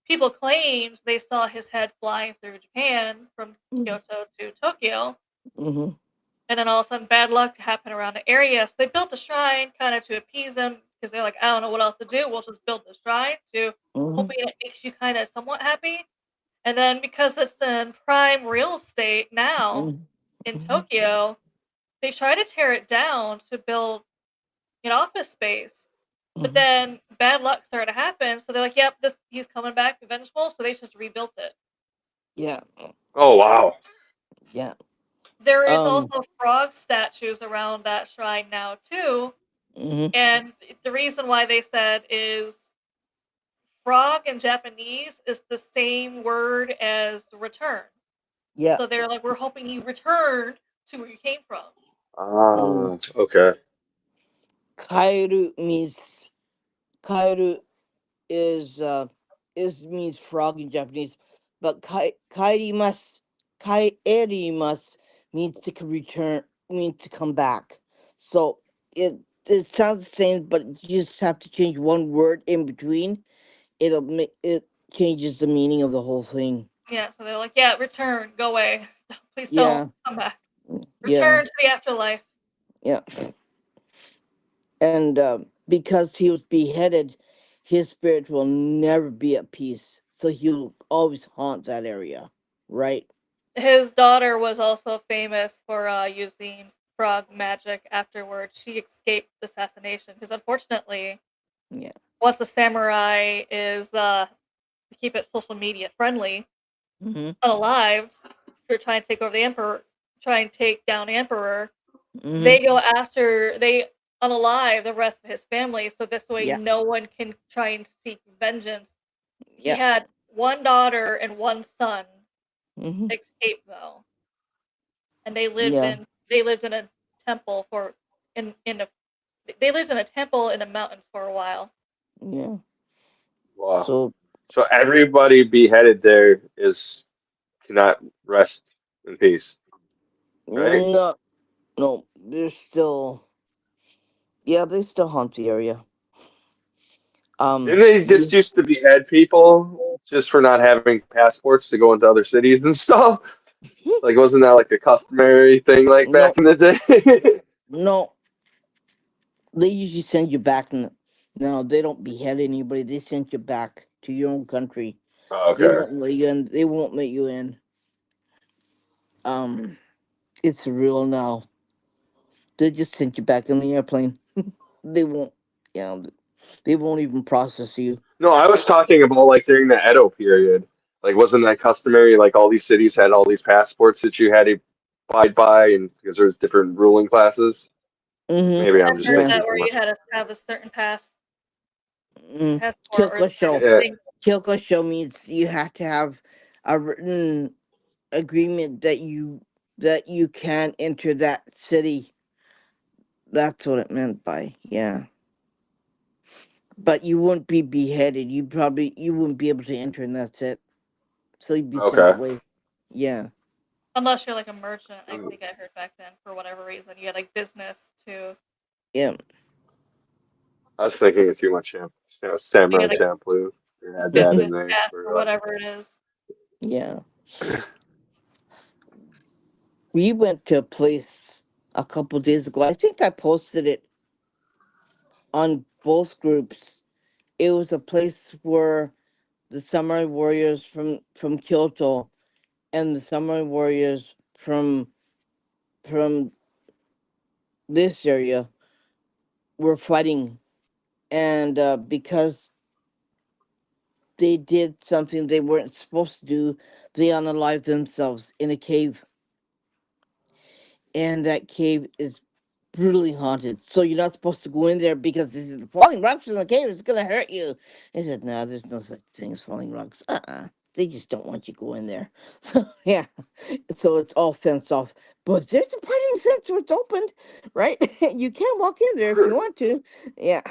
People claimed they saw his head flying through Japan from Kyoto to Tokyo, Mm-hmm. And then all of a sudden, bad luck happened around the area. So they built a shrine kind of to appease them because they're like, I don't know what else to do. We'll just build the shrine to Mm-hmm. hoping it makes you kind of somewhat happy. And then because it's in prime real estate now in Mm-hmm. Tokyo, they try to tear it down to build an office space. But Mm-hmm. then bad luck started to happen. So they're like, yep, he's coming back vengeful. So they just rebuilt it. Yeah. Oh wow. Yeah. There is Um. also frog statues around that shrine now too. Mm-hmm. And the reason why they said is frog in Japanese is the same word as return. Yeah. So they're like, we're hoping you return to where you came from. Mm. Okay. Kaeru is means frog in Japanese, but kaerimas means to return, means to come back. So it sounds the same, but you just have to change one word in between. It changes the meaning of the whole thing. Yeah, so they're like, yeah, return, go away. Please don't Yeah. come back. Yeah. Return to the afterlife. Yeah. And because he was beheaded, his spirit will never be at peace. So he'll always haunt that area, right? His daughter was also famous for using frog magic afterwards. She escaped assassination because unfortunately, Yeah. once a samurai is to keep it social media friendly, Mm-hmm. unalived, for trying to take over the emperor, try and take down the emperor, Mm-hmm. they go after they unalive the rest of his family, so this way Yeah. no one can try and seek vengeance. He Yeah. had one daughter and one son Mm-hmm. escape though, and Yeah. they lived in a temple for in a they lived in a temple in the mountains for a while. Yeah. Wow. So So everybody beheaded there is cannot rest in peace, right? no, no, they're still, yeah, they still haunt the area. Didn't they just You, used to behead people just for not having passports to go into other cities and stuff? Like, wasn't that like a customary thing like back no, in the day? no, they usually send you back. No, they don't behead anybody. They send you back to your own country. They Okay. won't let you in. They won't let you in. Um, it's real now. They just send you back in the airplane. They won't. Yeah, they won't even process you. No, I was talking about like during the Edo period. Like, wasn't that customary? Like, all these cities had all these passports that you had to abide by, and because there was different ruling classes. Mm-hmm. Maybe I'm I've just heard Yeah. thinking that too where you much. had to have a certain passport or Kyokusho. Yeah. thing. Kyokusho means you have to have a written agreement that you can enter that city. That's what it meant by, yeah. But you wouldn't be beheaded. You wouldn't be able to enter, and that's it. So you'd be sent Okay. away. Yeah. Unless you're like a merchant, I think I heard back then for whatever reason. You had like business to Yeah. I was thinking of too much you Samurai had like Champloo. You had that in business there pass or for whatever it is. Yeah. We went to a place a couple days ago. I think I posted it on both groups. It was a place where the samurai warriors from Kyoto and the samurai warriors from this area were fighting, and because they did something they weren't supposed to do, they unalived themselves in a cave, and that cave is brutally haunted. So you're not supposed to go in there because this is falling rocks in the cave. It's gonna hurt you. I said, no, there's no such thing as falling rocks. They just don't want you to go in there. So yeah, so it's all fenced off. But there's a part of the fence where it's opened, right? You can walk in there if you want to. Yeah,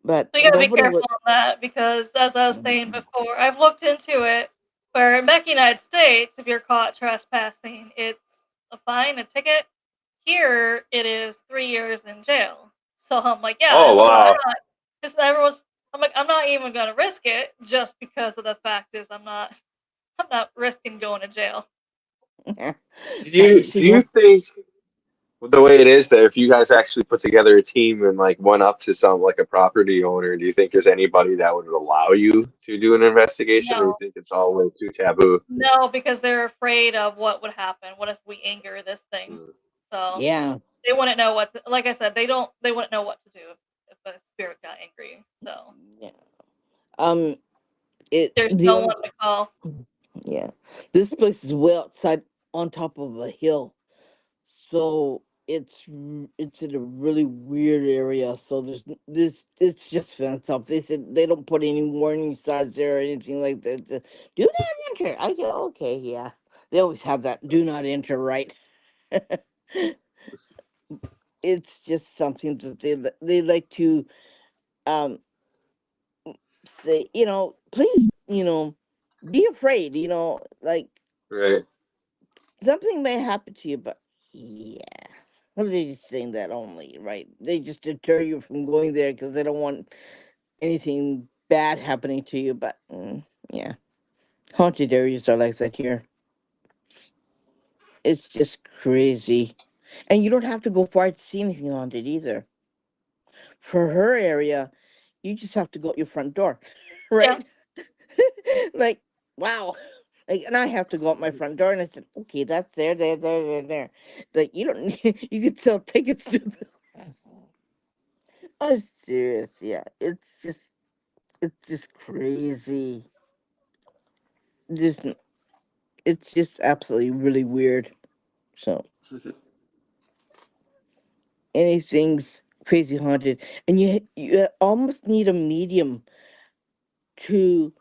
but So you gotta be nobody would. careful on that because, as I was saying before, I've looked into it. Where back in the United States, if you're caught trespassing, it's a fine, a ticket. Here, it is 3 years in jail. So I'm like, yeah, Oh this is why I'm wow. not. This everyone's. I'm like, I'm not even gonna risk it just because of the fact is I'm not. I'm not risking going to jail. Do Have you you do seen you one? think? the way it is that if you guys actually put together a team and like went up to some like a property owner, do you think there's anybody that would allow you to do an investigation, or do you No, think it's all way too taboo? no, because they're afraid of what would happen. What if we anger this thing? Mm, So Yeah, they wouldn't know what. Like I said, they wouldn't know what to do if a spirit got angry. So yeah. Um, it there's the no only one to call. yeah, this place is way outside on top of a hill, so it's in a really weird area. So there's it's just fenced up. They said they don't put any warning signs there or anything like that. Do not enter. I go okay, yeah. They always have that do not enter, right? It's just something that they like to um say, please, be afraid, like right. something may happen to you, but yeah. They're just saying that only, right? They just deter you from going there because they don't want anything bad happening to you. But yeah, haunted areas are like that here. It's just crazy, and you don't have to go far to see anything haunted either. For her area, you just have to go out your front door, Yeah, right? Like, wow. Like, and I have to go out my front door, and I said, okay, that's there. Like, you don't need, you could sell tickets to the. I'm serious, yeah. It's just crazy. Just, it's just absolutely really weird. So, anything's crazy haunted. And you almost need a medium to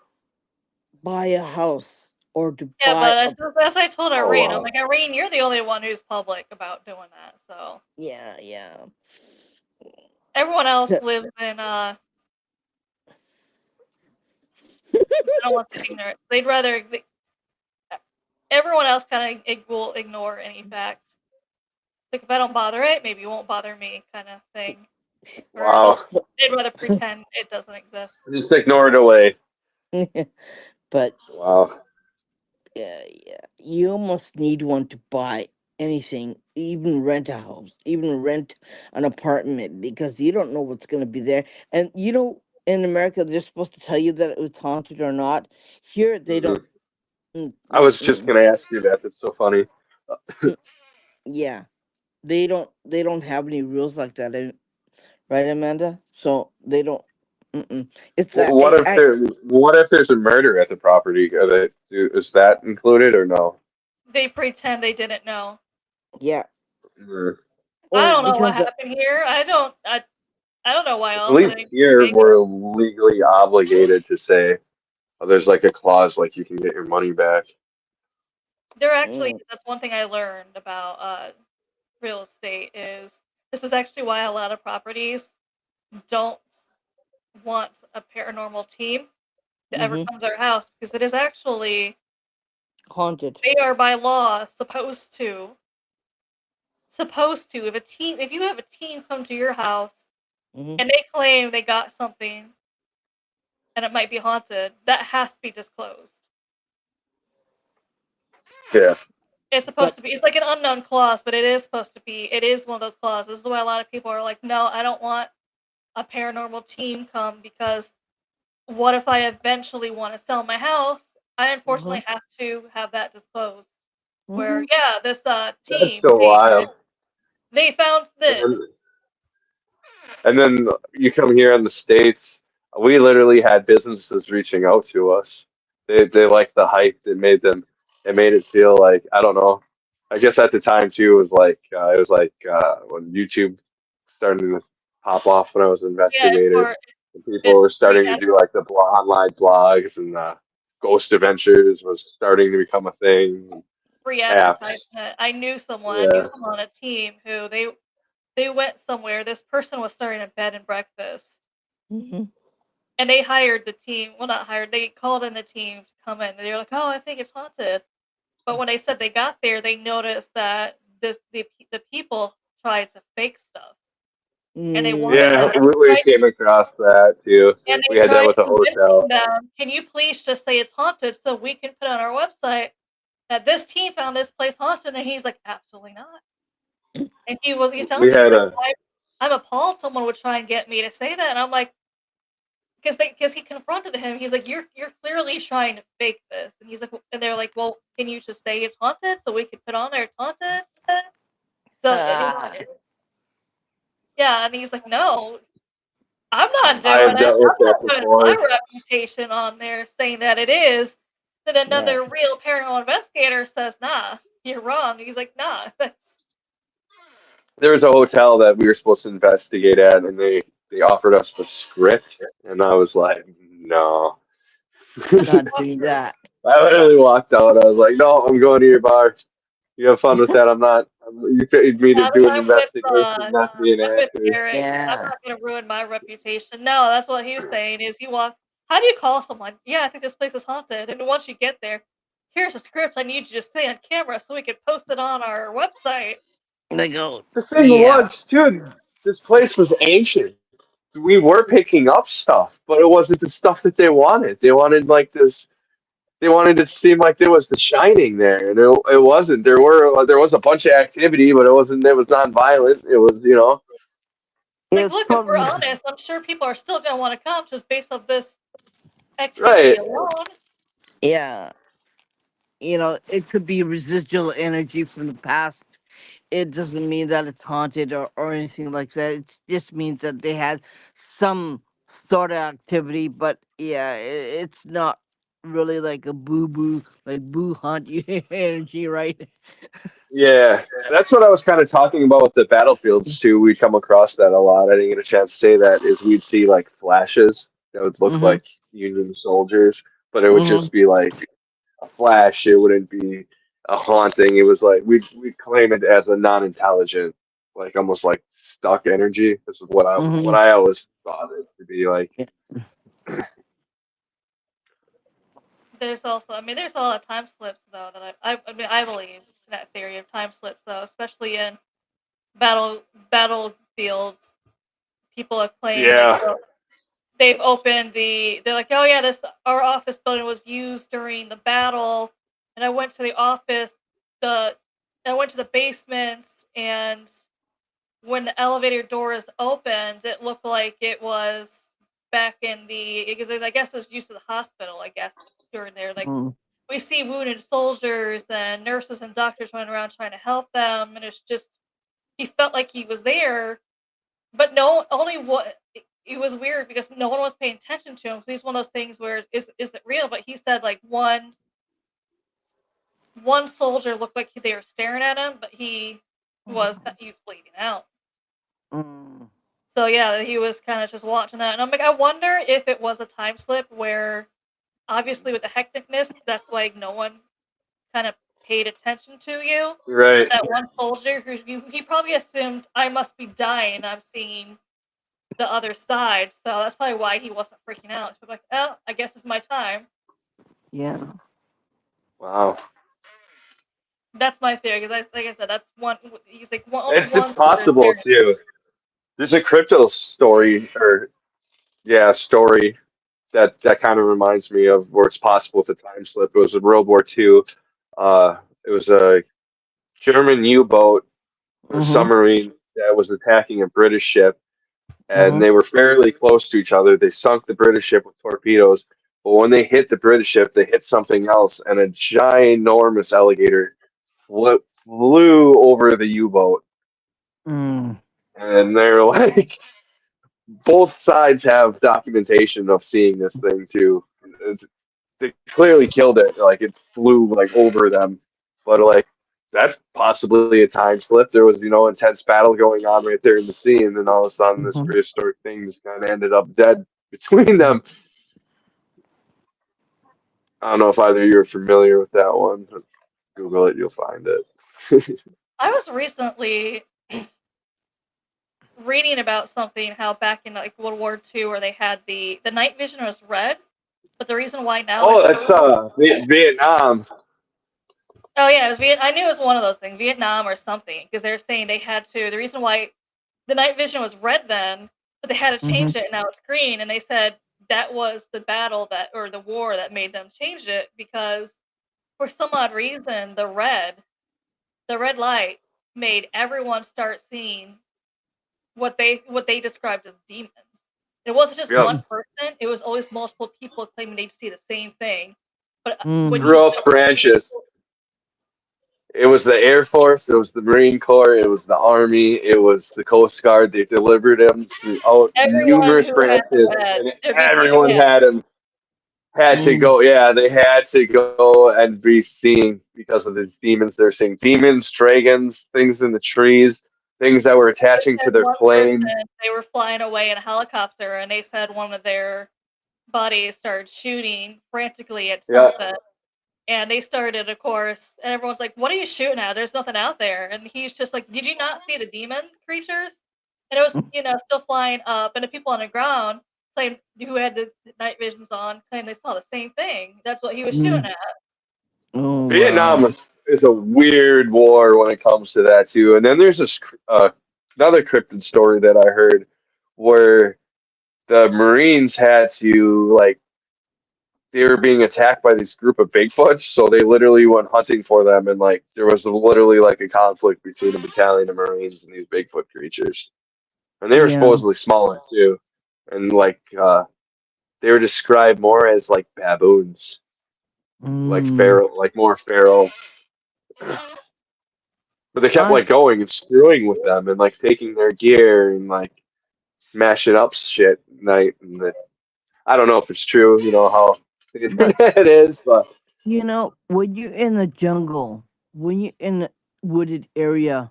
buy a house or to yeah. buy But a. as I told Oh Irene, I'm wow. like, Irene, you're the only one who's public about doing that. So Yeah, yeah. everyone else lives in I don't want to say ignorance. They'd rather everyone else kind of will ignore any fact. Like if I don't bother it, maybe it won't bother me, kind of thing. Or Wow. they'd rather pretend it doesn't exist. Just ignore it away. But Wow. yeah, you almost need one to buy anything, even rent a house, even rent an apartment, because you don't know what's going to be there. And in America, they're supposed to tell you that it was haunted or not. Here, they don't. Hmm. Mm, I mm, was just mm, gonna ask you that. That's so funny. mm, yeah, they don't. They don't have any rules like that, right, Amanda? So they don't. Mm-mm. It's that. What if there's a murder at the property? Is that included or no? They pretend they didn't know. Yeah. Mm. I Well, don't know what because happened here. I don't know why I all of a believe sudden it here big. we're legally obligated to say there's like a clause like you can get your money back. There actually mm, that's one thing I learned about real estate is this is actually why a lot of properties don't want a paranormal team to ever mm-hmm, come to their house because it is actually haunted. they are by law supposed to if you have a team come to your house Mm-hmm. and they claim they got something and it might be haunted, that has to be disclosed. Yeah. It's supposed But to be. It's like an unknown clause, but it is supposed to be. It is one of those clauses. This is why a lot of people are like, "No, I don't want a paranormal team come because what if I eventually want to sell my house? I mm-hmm, unfortunately have to have that disclosed. Where mm-hmm, yeah, this That's team so wild. they found And this. then And then you come here in the States, we literally had businesses reaching out to us. They liked the hype. It made it feel like, I don't know. I guess at the time too, it was like when YouTube started to pop off when I was Yeah, it's investigated. for And people it's were free starting to do like the online blogs, and Ghost Adventures was starting to become a thing. free Apps. advertisement. I knew someone. I knew Yeah. someone on a team who they went somewhere. This person was starting a bed and breakfast. mm-hmm, And they hired the team well, not hired, they called in the team to come in, and they were like, "Oh, I think it's haunted." But when they said they got there, they noticed that the people tried to fake stuff, and they wanted Yeah, them we came across that too. and We they had that tried with a convincing hotel. them, "Can you please just say it's haunted so we can put on our website that this team found this place haunted?" And he's like, "Absolutely not." And he's telling We me, he's had like, a I'm appalled someone would try and get me to say that, and I'm like, because he confronted him, he's like, "You're clearly trying to fake this," and he's like, and they're like, "Well, can you just say it's haunted so we can put on there it's haunted?" So yeah, and he's like, "No, I'm not I doing have it. dealt with I'm that not putting my before. reputation on there saying that it is." Then Yeah. another real paranormal investigator says, "Nah, you're wrong." He's like, "Nah, that's." There was a hotel that we were supposed to investigate at, and they offered us the script, and I was like, no. I'm not doing that. I literally walked out. I was like, no, I'm going to your bar. You have fun with that. I'm not. You paid me to do an I'm with investigation, not be an I'm with actor. Eric. I'm Yeah. not gonna ruin my reputation. No, that's what he was saying. Is he walk? How do you call someone? Yeah, I think this place is haunted. And once you get there, here's a script I need you to say on camera so we can post it on our website. They go, The thing yeah. was, dude, this place was ancient. We were picking up stuff, but it wasn't the stuff that they wanted. They wanted like this. They wanted it to seem like there was the shining there, and it wasn't. There was a bunch of activity, but it wasn't. It was non-violent. It was, Like, It's look, if we're probably, honest, I'm sure people are still gonna want to come just based off this activity right. alone. yeah. It could be residual energy from the past. It doesn't mean that it's haunted or anything like that. It just means that they had some sort of activity, but yeah, it's not really like a boo boo, like boo haunt energy, right? Yeah, that's what I was kind of talking about with the battlefields too. We come across that a lot. I didn't get a chance to say that. Is we'd see like flashes that would look Mm like Union soldiers, but it would hmm. Mm just be like a flash. It wouldn't be a haunting. It was like we'd claim it as a non-intelligent, like almost like stuck energy. This is what I hmm. Mm what hmm. I always thought it to be like. Yeah. There's also, I mean, there's a lot of time slips though that I mean, I believe in that theory of time slips though, especially in battlefields. People have claimed like, Yeah, well, they've opened they're like, oh yeah, this our office building was used during the battle, and I went to the office, the I went to the basement, and when the elevator doors opened, it looked like it was back in because I guess it was used to the hospital. I guess during there, like Mm we see wounded soldiers and nurses and doctors running around trying to help them, and it's just he felt like he was there, but no, only what it was weird because no one was paying attention to him. So he's one of those things where is it real? But he said like one soldier looked like they were staring at him, but he was bleeding out. mm. So yeah, he was kind of just watching that, and I'm like, I wonder if it was a time slip where obviously with the hecticness, that's why no one kind of paid attention to you. right. That one soldier he probably assumed I must be dying. I'm seeing the other side, so that's probably why he wasn't freaking out. He's like, "Oh, I guess it's my time." Yeah. Wow. That's my theory because, like I said, that's one. He's like only It's one soldier possible staring. too. There's a crypto story, or yeah, story that kind of reminds me of where it's possible it's a time slip. It was in World War II. It was a German U-boat or Mm submarine that was attacking a British ship, hmm. and Mm they were fairly close to each other. They sunk the British ship with torpedoes, but when they hit the British ship, they hit something else, and a ginormous alligator flew over the U-boat. hmm. And they're like, both sides have documentation of seeing this thing too. It's, they clearly killed it. Like it flew like over them, but like that's possibly a time slip. There was intense battle going on right there in the sea, and then all of a sudden Mm this hmm. prehistoric thing just kind of ended up dead between them. I don't know if either of you are familiar with that one. Google it, you'll find it. I was recently reading about something how back in like World War II, where they had the night vision was red, but the reason why now Oh, it's that's green. Vietnam. Oh yeah, it was I knew it was one of those things, Vietnam or something, because they're saying they had to. The reason why the night vision was red then, but they had to Mm hmm. change it, and now it's green. And they said that was the battle that or the war that made them change it because for some odd reason the red light made everyone start seeing what they described as demons. It wasn't just Yep. one person; it was always multiple people claiming they'd see the same thing. But when Grew you up branches. It was the Air Force, it was the Marine Corps, it was the Army, it was the Coast Guard. They delivered them throughout everyone numerous who had branches, read and everything, everyone yeah, had them. Had to Mm. go, yeah, they had to go and be seen because of these demons. They're seeing demons, dragons, things in the trees, things that were they attaching to said their one person planes. they were flying away in a helicopter, and they said one of their buddies started shooting frantically at Yeah. something. And they started, of course, and everyone's like, "What are you shooting at? There's nothing out there." And he's just like, "Did you not see the demon creatures?" And it was, still flying up, and the people on the ground claimed who had the night visions on claimed they saw the same thing. That's what he was shooting Mm. at. Oh Vietnam wow. is a weird war when it comes to that too. And then there's this another cryptid story that I heard where the Marines had to like they were being attacked by this group of Bigfoots, so they literally went hunting for them, and like there was literally like a conflict between a battalion of Marines and these Bigfoot creatures, and they were Yeah. supposedly smaller too, and like they were described more as like baboons, like Mm. feral, like more feral, but they kept I like going and screwing with them and like taking their gear and like smashing up shit at night, and I don't know if it's true, you know how but it is, but. when you're in the jungle, when you're in a wooded area,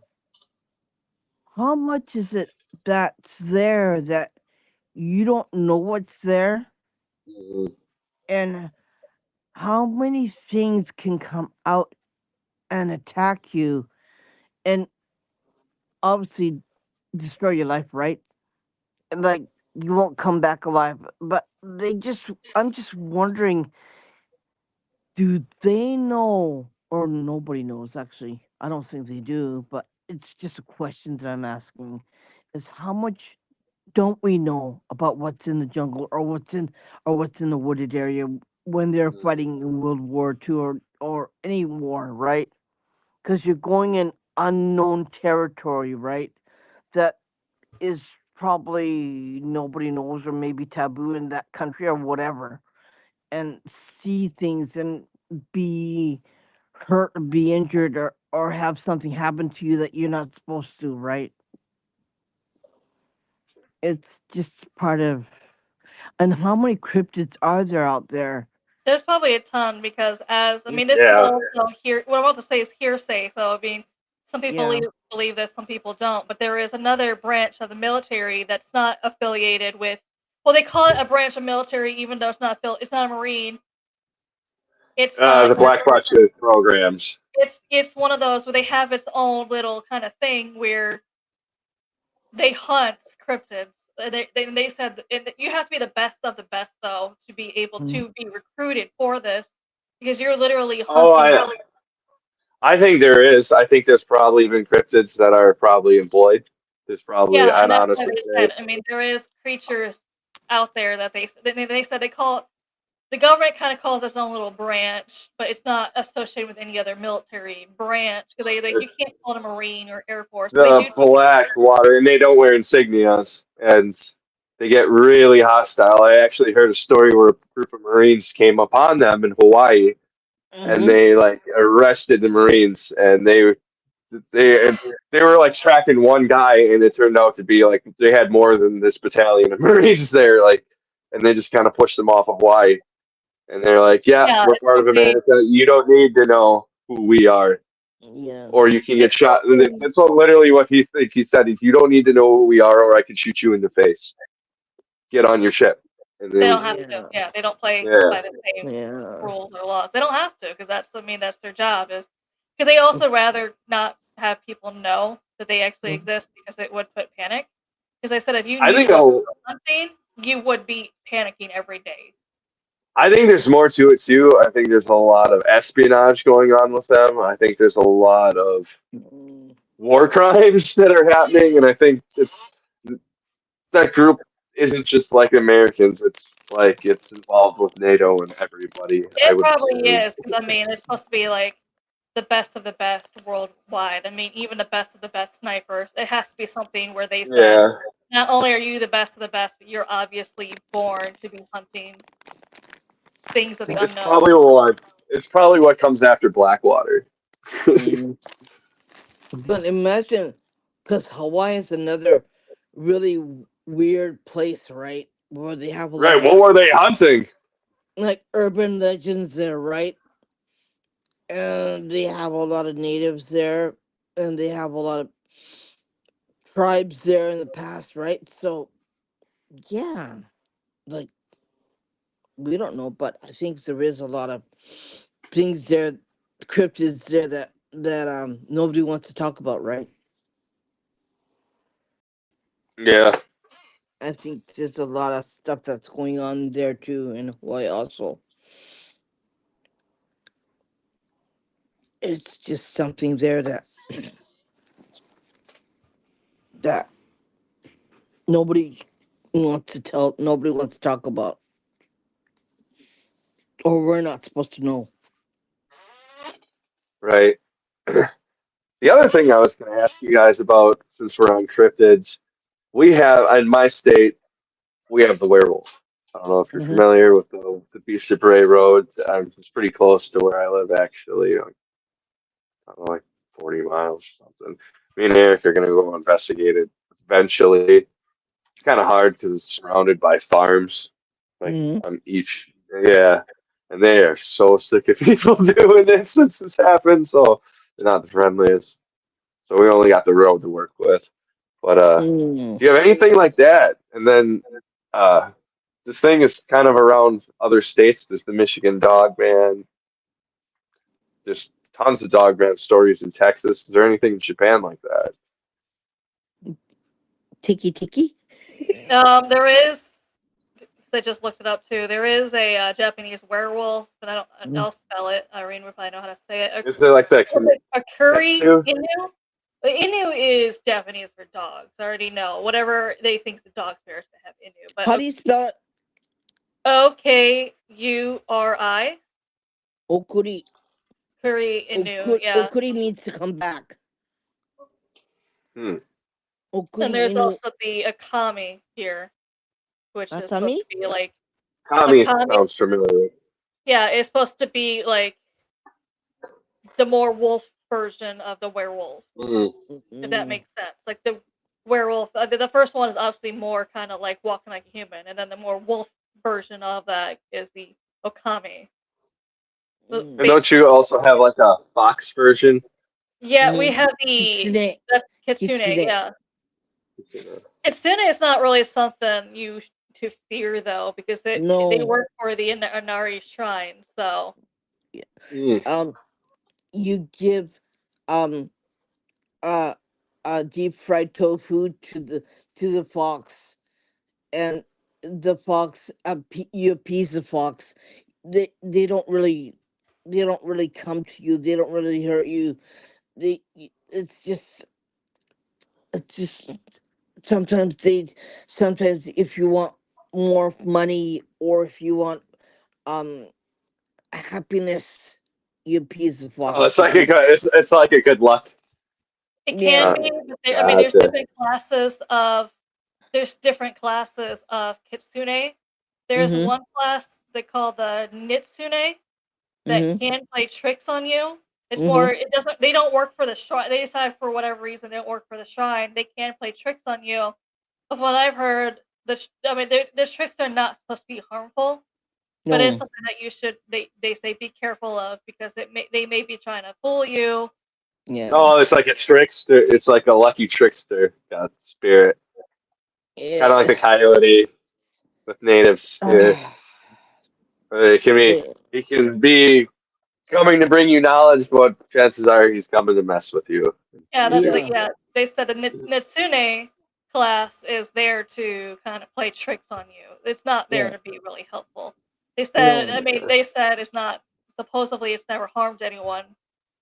how much is it that's there that you don't know what's there? Mhm. And how many things can come out and attack you and obviously destroy your life, right? And like you won't come back alive. But I'm just wondering, do they know or nobody knows actually? I don't think they do, but it's just a question that I'm asking is how much don't we know about what's in the jungle or what's in the wooded area when they're fighting in World War II or any war, right? Because you're going in unknown territory, right? That is probably nobody knows or maybe taboo in that country or whatever, and see things and be hurt, be injured, or have something happen to you that you're not supposed to, right? It's just part of. And how many cryptids are there out there? There's probably a ton because this is Yeah. also here. What I'm about to say is hearsay. So some people Yeah. believe this, some people don't. But there is another branch of the military that's not affiliated with. Well, they call it a branch of military, even though it's not a marine. It's The Black Budget programs. it's one of those where they have its own little kind of thing where they hunt cryptids. They said you have to be the best of the best though to be able Mm. to be recruited for this because you're literally Oh, hunting. I think there is. I think there's probably even cryptids that are probably employed. There's probably, Yeah, and I'd that's why honestly they say, said. I mean, there is creatures out there that they said they call it. The government kind of calls its own little branch, but it's not associated with any other military branch because you it's can't call it a Marine or Air Force, but they the do. black water, and they don't wear insignias, and they get really hostile. I actually heard a story where a group of Marines came upon them in Hawaii, and Hmm. they like arrested the Marines, and they they were like tracking one guy, and it turned out to be like they had more than this battalion of Marines there, like, and they just kind of pushed them off of Hawaii, and they're like, "Yeah, Yeah, we're it's part of probably America. You don't need to know who we are, Yeah. or you can get it's shot." And probably that's what literally what he said. You don't need to know who we are, or I can shoot you in the face. Get on your ship. And it they don't was, have to. Yeah. Yeah, they don't play yeah, by the same Yeah. rules or laws. They don't have to because that's their job is because they also rather not have people know that they actually exist because it would put panic. Because I said if you I knew think what I'll, you were hunting, you would be panicking every day. I think there's more to it too. I think there's a lot of espionage going on with them. I think there's a lot of Mm. war crimes that are happening, and I think that group isn't just like Americans. It's like it's involved with NATO and everybody. I It would probably say. is because it's supposed to be like the best of the best worldwide. I mean, even the best of the best snipers. It has to be something where they said, Yeah, not only are you the best of the best, but you're obviously born to be hunting things of the it's unknown. probably what comes after Blackwater. Mm. But imagine, because Hawaii is another really weird place, right? Where they have a lot Right, of what were they hunting? like urban legends there, right? And they have a lot of natives there, and they have a lot of tribes there in the past, right? So yeah, like we don't know, but I think there is a lot of things there, cryptids there that nobody wants to talk about, right? Yeah, I think there's a lot of stuff that's going on there too in Hawaii also. It's just something there that nobody wants to tell, nobody wants to talk about, or we're not supposed to know. right. The other thing I was going to ask you guys about, since we're on cryptids, we have in my state we have the werewolf. I don't know if you're Hmm. familiar with the Beast of Bray Road. It's pretty close to where I live, actually. I don't know, like 40 miles or something. Me and Eric are going to go investigate it eventually. It's kind of hard because it's surrounded by farms, like Hmm. on each. Yeah, and they are so sick of people doing this since this happened. So they're not the friendliest. So we only got the road to work with. But Mm. do you have anything like that? And then uh, this thing is kind of around other states. There's the Michigan dog ban. There's tons of dog ban stories in Texas. Is there anything in Japan like that? Tiki tiki. There is. 'Cause I just looked it up too. There is a Japanese werewolf, but I don't. Mm. I'll spell it. Irene would probably know how to say it. Is there like that Was it a curry Ketsu? Inu? But Inu is Japanese for dogs. I already know. Whatever they think the dog bears to have Inu. How But do you spell it? Okuri. Okuri. Curry Inu, yeah. Okuri means to come back. Hmm. And Okuri there's inu. also the Akami here, which is supposed Atami. to be like Kami Akami. sounds familiar. Yeah, it's supposed to be like the more wolf version of the werewolf, Hmm. if that Mm. makes sense. Like the werewolf, the first one is obviously more kind of like walking like a human, and then the more wolf version of that is the Okami. Mm. And don't Basically, you also have like a fox version? yeah, we Mm. have the Kitsune. that's Kitsune. Kitsune. Yeah, Kitsune is not really something to fear though, because they No. work for the Inari Shrine. So Yeah. Hmm. Um. You give um uh deep fried tofu to the fox, and the fox you appease the fox. They don't really, they don't really come to you. They don't really hurt you. They it's just, it's just sometimes they, sometimes if you want more money, or if you want um happiness, you appease the Oh, fox. it's like a good. It's like a good luck. it can Uh, be, but I mean, gotcha. there's different classes of Kitsune. There's Mm-hmm. one class they call the Nitsune that Mm-hmm. can play tricks on you. It's more, Mm-hmm. it doesn't, they don't work for the shrine. They decide for whatever reason they don't work for the shrine. They can play tricks on you. Of what I've heard, I mean, the tricks are not supposed to be harmful, but it's No. something that you should, they say be careful of, because they may be trying to fool you. Yeah. Oh, it's like a trickster. It's like a lucky trickster. Got spirit. Kind of like Yeah. the coyote with natives here. It can be. Eh, He can be coming to bring you knowledge, but chances are he's coming to mess with you. Yeah, Use that's you. like, yeah. yeah. They said the Nitsune class is there to kind of play tricks on you. It's not there Yeah. to be really helpful. They said, I No. mean, they said it's not, supposedly it's never harmed anyone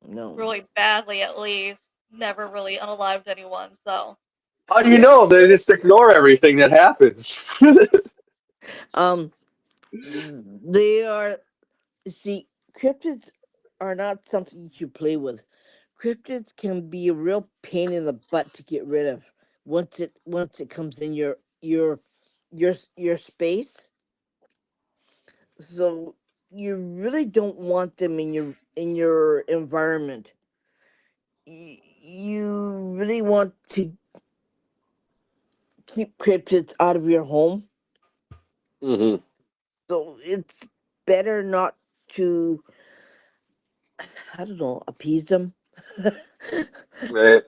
No. really badly, at least. Never really unalived anyone, so. How do you Yeah. know? They just ignore everything that happens. Um. They are, see, cryptids. are not something you should play with. Cryptids can be a real pain in the butt to get rid of once it comes in your space. So you really don't want them in your environment. You really want to keep cryptids out of your home. Hmm. So it's better not to, I don't know, appease them. Right.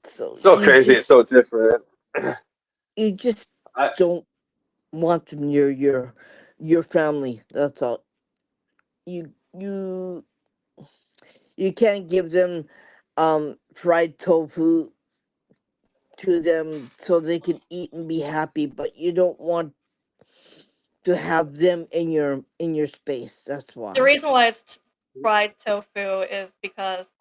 So So crazy. It's so different. you just I, don't want them near your family. That's all. You you you can't give them fried tofu to them so they can eat and be happy, but you don't want to have them in your space. That's The why. reason why it's fried tofu is because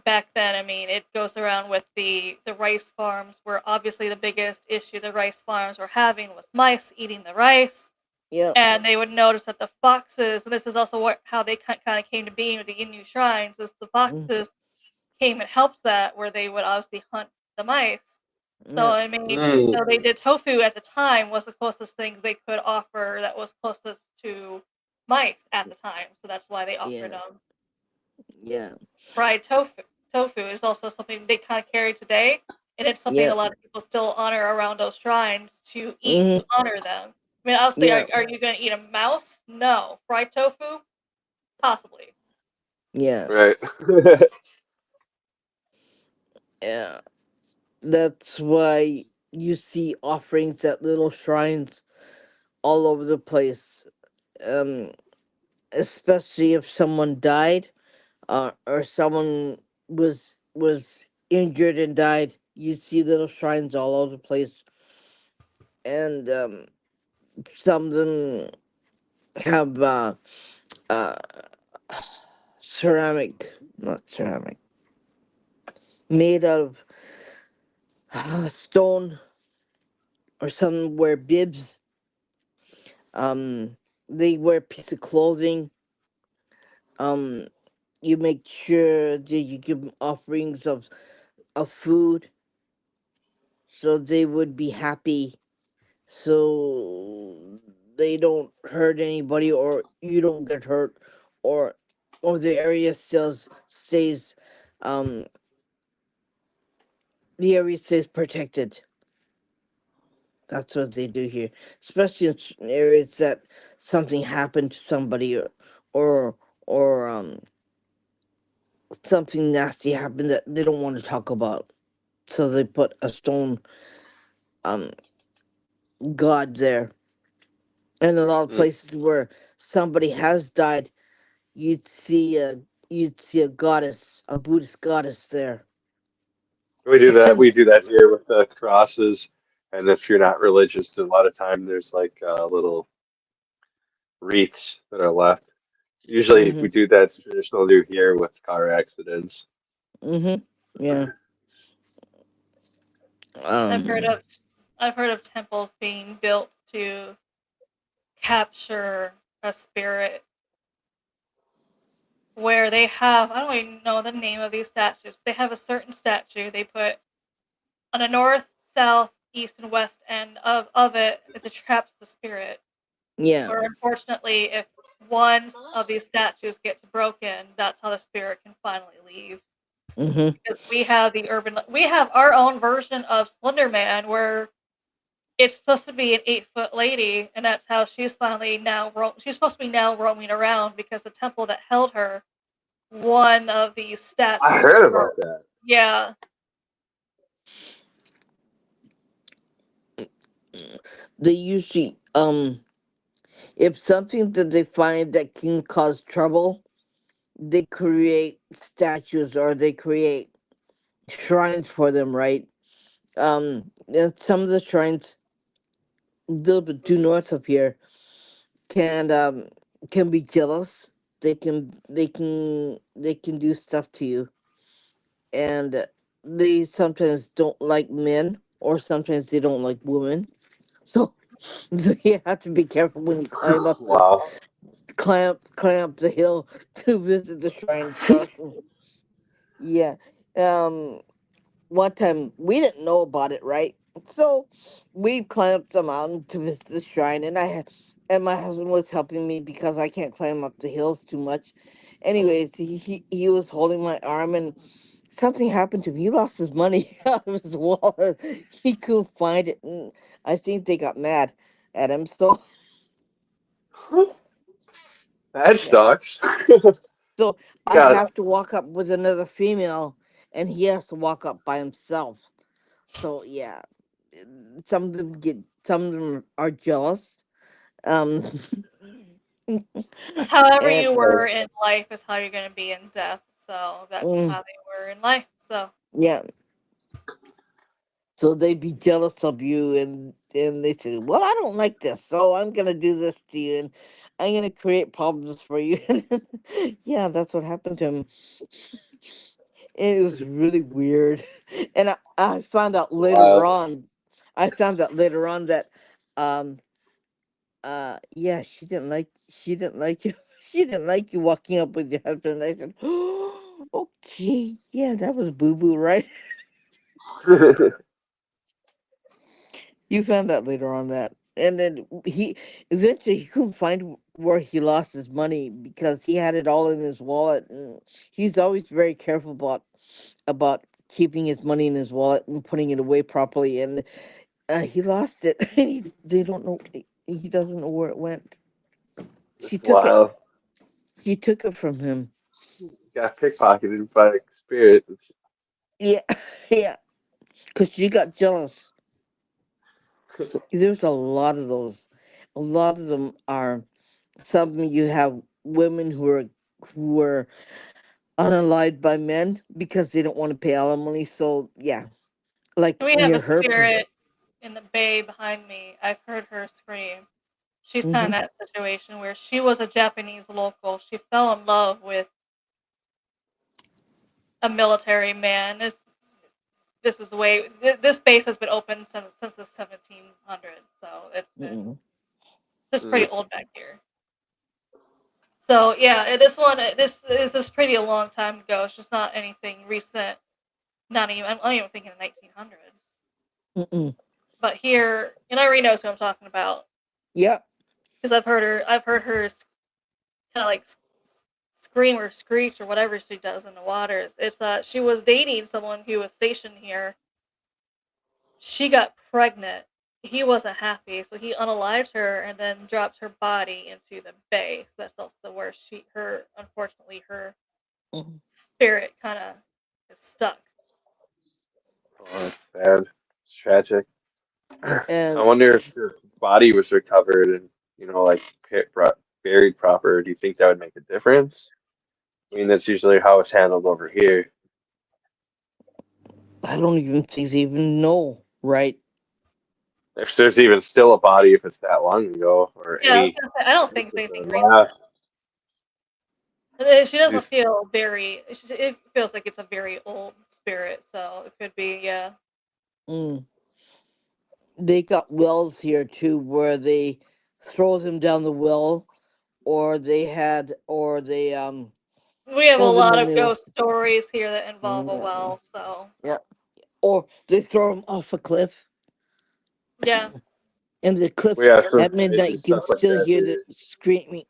back then, I mean, it goes around with the rice farms, where obviously the biggest issue the rice farms were having was mice eating the rice, Yeah. and they would notice that the foxes. And this is also how they kind of came to being with the Innu shrines. Is the Mm, foxes came and helps that, where they would obviously hunt the mice. So yeah. I mean, mm, so they did tofu at the time was the closest things they could offer that was closest to mice at the time. So that's why they offered Yeah. them Yeah. fried tofu. Tofu is also something they kind of carry today, and it's something a Yeah. lot of people still honor around those shrines to eat Hmm. to honor them. I mean, obviously, Yeah. are you going to eat a mouse? No. Fried tofu? Possibly. Yeah. right. Yeah. That's why you see offerings at little shrines all over the place. Um, Especially if someone died, or someone was injured and died. You see little shrines all over the place, and some of them have uh, ceramic, not ceramic, made out of stone, or some wear bibs. They wear a piece of clothing. Um, you make sure that you give them offerings of food, so they would be happy, so they don't hurt anybody, or you don't get hurt, or the area still stays, um the area stays protected. That's what they do here, especially in certain areas that something happened to somebody, or or something nasty happened that they don't want to talk about, so they put a stone um god there. And a lot of Mm. places where somebody has died, you'd see a goddess, a Buddhist goddess there. We do that. And We do that here with the crosses. And if you're not religious, a lot of time there's like little wreaths that are left. Usually we mhm, do that. It's traditional to do here with car accidents. mhm, yeah, I've heard um, of I've heard of temples being built to capture a spirit, where they have, I don't even know the name of these statues. They have a certain statue they put on the north, south, east, and west end of it. It traps the spirit. yeah, Or unfortunately, if one of these statues gets broken, that's how the spirit can finally leave. mhm, Because we have our own version of Slender Man, where it's supposed to be an 8 foot lady, and that's how she's finally she's supposed to be now roaming around because the temple that held her, one of these I statues heard broke. about that. Yeah, they usually, if something that they find that can cause trouble, they create statues, or they create shrines for them, right? And some of the shrines a little bit due north of here can can be jealous. They can do stuff to you, and they sometimes don't like men, or sometimes they don't like women. So, so you have to be careful when you climb up them. Wow. climb up the hill to visit the shrine. Trust me. Yeah. Um. One time we didn't know about it, right? So we climbed up the mountain to visit the shrine, and my husband was helping me because I can't climb up the hills too much. Anyways, he was holding my arm, and something happened to him. He lost his money out of his wallet. He couldn't find it, and I think they got mad at him. So That yeah. sucks. So I God, have to walk up with another female, and he has to walk up by himself. So yeah, some of them are jealous. Um, However and you uh, were in life is how you're gonna be in death. So that's mm, how they were in life. So yeah, so they'd be jealous of you, and they say, "Well, I don't like this, so I'm gonna do this to you, and I'm gonna create problems for you." Yeah, that's what happened to him. It was really weird, and I found out later wild. on. I found out later on that, um, yeah, she didn't like you. She didn't like you walking up with your husband. I said, "Oh, okay, yeah, that was boo boo, right?" You found out later on that. And then he eventually he couldn't find where he lost his money because he had it all in his wallet. And he's always very careful about keeping his money in his wallet and putting it away properly. And he lost it. And they don't know. He doesn't know where it went. That's She took it. wild. She took it from him. Got pickpocketed by a spirit. Yeah, yeah. Because she got jealous. There's a lot of those. A lot of them are. Some you have women who are unallied by men because they don't want to pay alimony. So yeah, like we have a near her. spirit in the bay behind me. I've heard her scream. She's kind Mm-hmm, of that situation where she was a Japanese local. She fell in love with a military man. This is the way this base has been open since the 1700s, so it's been mm-hmm, just pretty Mm, old back here. So yeah, this one this pretty a long time ago. It's just not anything recent. Not even I'm not even thinking the 1900s. mm-mm. But here, and Irene knows who I'm talking about Yep. because I've heard her kind of like scream or screech or whatever she does in the waters. It's she was dating someone who was stationed here. She got pregnant. He wasn't happy, so he unalived her and then dropped her body into the bay. So that's also where unfortunately her Mhm. spirit kind of is stuck. oh, that's sad. It's tragic. I And wonder if the body was recovered and, like buried proper. Do you think that would make a difference? I mean, that's usually how it's handled over here. I don't even think they even know, right? If there's even still a body, if it's that long ago, or Yeah, I was any, gonna say I don't if think it's it's a anything recent. last, She doesn't these, feel very. It feels like it's a very old spirit, so it could be. Yeah, Mm. They got wells here too, where they throw them down the well, or they we have a throw them lot in of the ghost stories here that involve a yeah, well. So yeah, or they throw them off a cliff. yeah, And the we cliffs have some at midnight, crazy you can stuff like still that hear the here. screaming.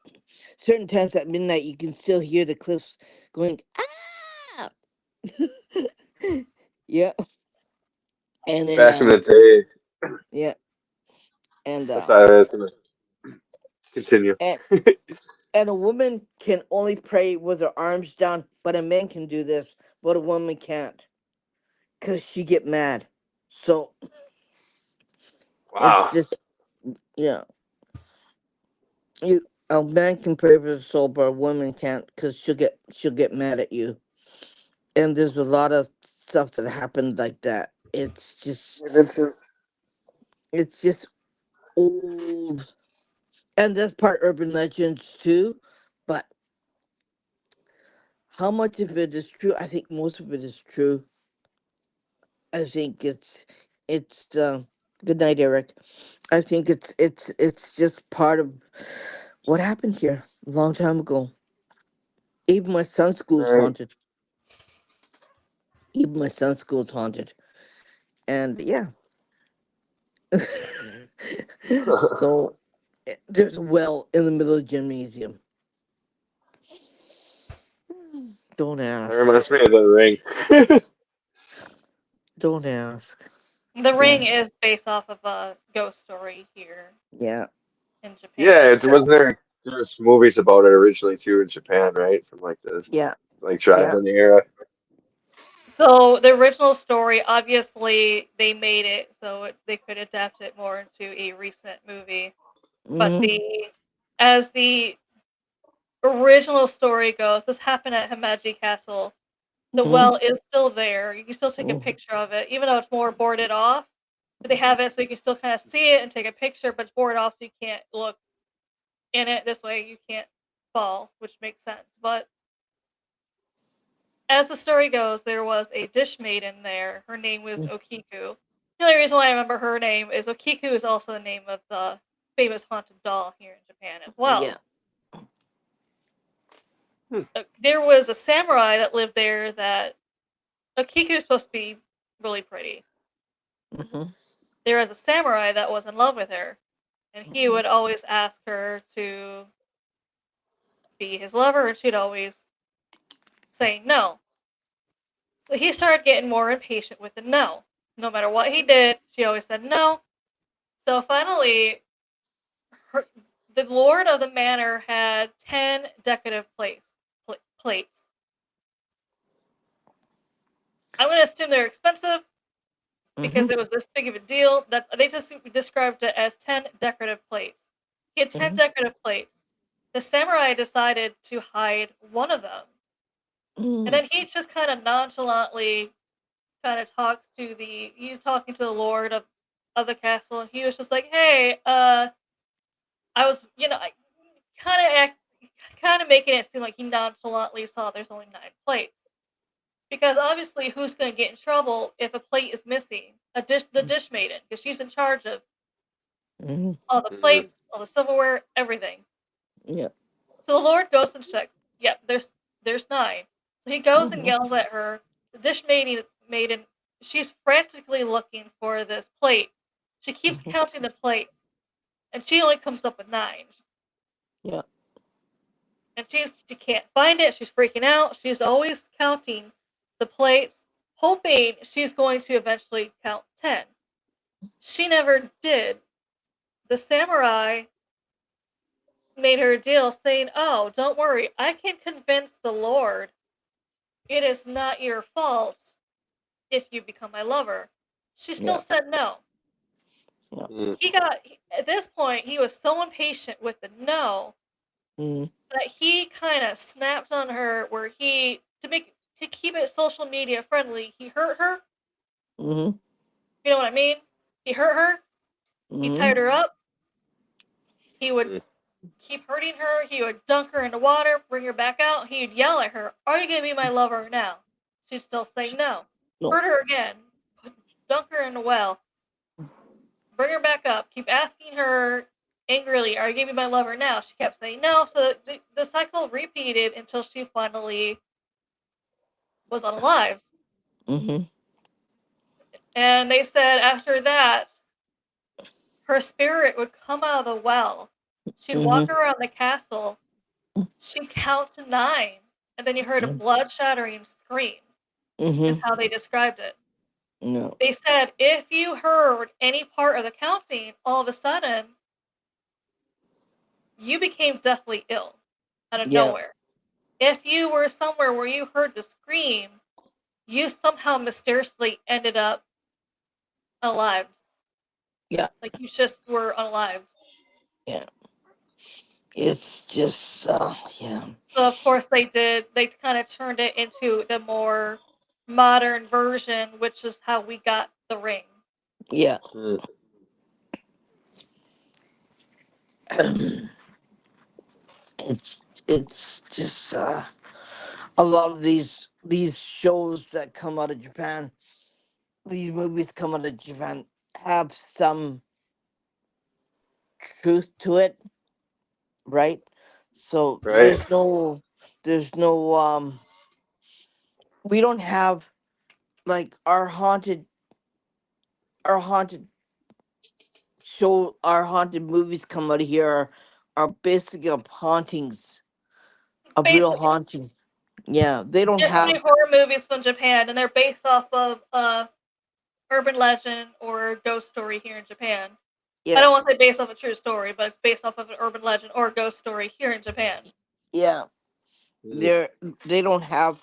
Certain times at midnight, you can still hear the cliffs going ah. Yeah, and then Back in the day, yeah, and I thought I was gonna continue. and and a woman can only pray with her arms down, but a man can do this, but a woman can't, cause she get mad. So it's Wow. just yeah, you a man can pray for the soul, but a woman can't, cause she'll get mad at you. And there's a lot of stuff that happened like that. It's just old, and that's part urban legends too. But how much of it is true? I think most of it is true. I think it's good night, Eric. I think it's just part of What happened here a long time ago? Even my son's school's Right. haunted. Even my son's school's haunted. And yeah. So there's a well in the middle of the gymnasium. Don't That ask. reminds me of the ring. Don't ask. The Yeah. Ring is based off of a ghost story here Yeah. in Japan. Yeah, wasn't there's movies about it originally too in Japan, right? From like the Yeah. like Yeah. Dragon era. So the original story, obviously, they made it so they could adapt it more into a recent movie. But Mm-hmm. as the original story goes, this happened at Himeji Castle. The Mm-hmm. well is still there. You can still take a picture of it, even though it's more boarded off. But they have it so you can still kind of see it and take a picture, but it's boarded off so you can't look in it. This way you can't fall, which makes sense. But as the story goes, there was a dish maiden there. Her name was Okiku. The only reason why I remember her name is Okiku is also the name of the famous haunted doll here in Japan as well. Yeah. Hmm. There was a samurai that lived there that Okiku is supposed to be really pretty. Mm-hmm. There was a samurai that was in love with her, and he would always ask her to be his lover, and she'd always say no. So he started getting more impatient with the no. No matter what he did, she always said no. So finally, her, the lord of the manor had 10 decorative plates. I'm going to assume they're expensive Mm-hmm. because it was this big of a deal that they just described it as 10 decorative plates. He had 10 Mm-hmm. decorative plates. The samurai decided to hide one of them. And Mm-hmm. then he just kind of nonchalantly kind of he's talking to the lord of the castle, and he was just like, hey, I was, I kind of act, kind of making it seem like he nonchalantly saw there's only 9 plates. Because obviously, who's going to get in trouble if a plate is missing? The dish maiden, because she's in charge of Mm-hmm. all the Mm. plates, all the silverware, everything. Yeah. So the Lord goes and checks. Yep, there's 9. So he goes and Mm-hmm. yells at her. The maiden, she's frantically looking for this plate. She keeps Mm-hmm. counting the plates, and she only comes up with 9. Yeah. And she can't find it. She's freaking out. She's always counting the plates, hoping she's going to eventually count 10. She never did. The samurai made her a deal saying, "Oh, don't worry. I can convince the Lord it is not your fault if you become my lover." She still Yeah. said no. Yeah. Mm. At this point, he was so impatient with the no Mm-hmm. that he kind of snapped on her where to keep it social media friendly, he hurt her. Mm-hmm. You know what I mean? He hurt her. He Mm-hmm. tied her up. He would Mm. keep hurting her. He would dunk her in the water, bring her back out. He would yell at her, "Are you going to be my lover now?" She'd still say no. No. Hurt her again. Dunk her in the well. Bring her back up. Keep asking her angrily, "Are you going to be my lover now?" She kept saying no. So the cycle repeated until she finally was unalive. Mm-hmm. And they said after that, her spirit would come out of the well. She'd walk Mm-hmm. around the castle. She'd count to 9. And then you heard a blood shattering scream, is Mm-hmm. how they described it. No. They said if you heard any part of the counting, all of a sudden, you became deathly ill out of Yeah. nowhere. If you were somewhere where you heard the scream, you somehow mysteriously ended up alive. Yeah. Like you just were unalived. Yeah. It's just yeah. So of course they kind of turned it into the more modern version, which is how we got the ring. Yeah. Mm. It's just a lot of these shows that come out of Japan, these movies come out of Japan have some truth to it, right? So Right. there's no we don't have like our haunted our haunted movies come out of here are basically of hauntings, of real Basically, hauntings. Yeah, they don't Disney have. horror movies from Japan, and they're based off of urban legend or ghost story here in Japan. I Yeah, don't want to say based off a true story, but it's based off of an urban legend or ghost story here in Japan. yeah. Mm. They're they don't have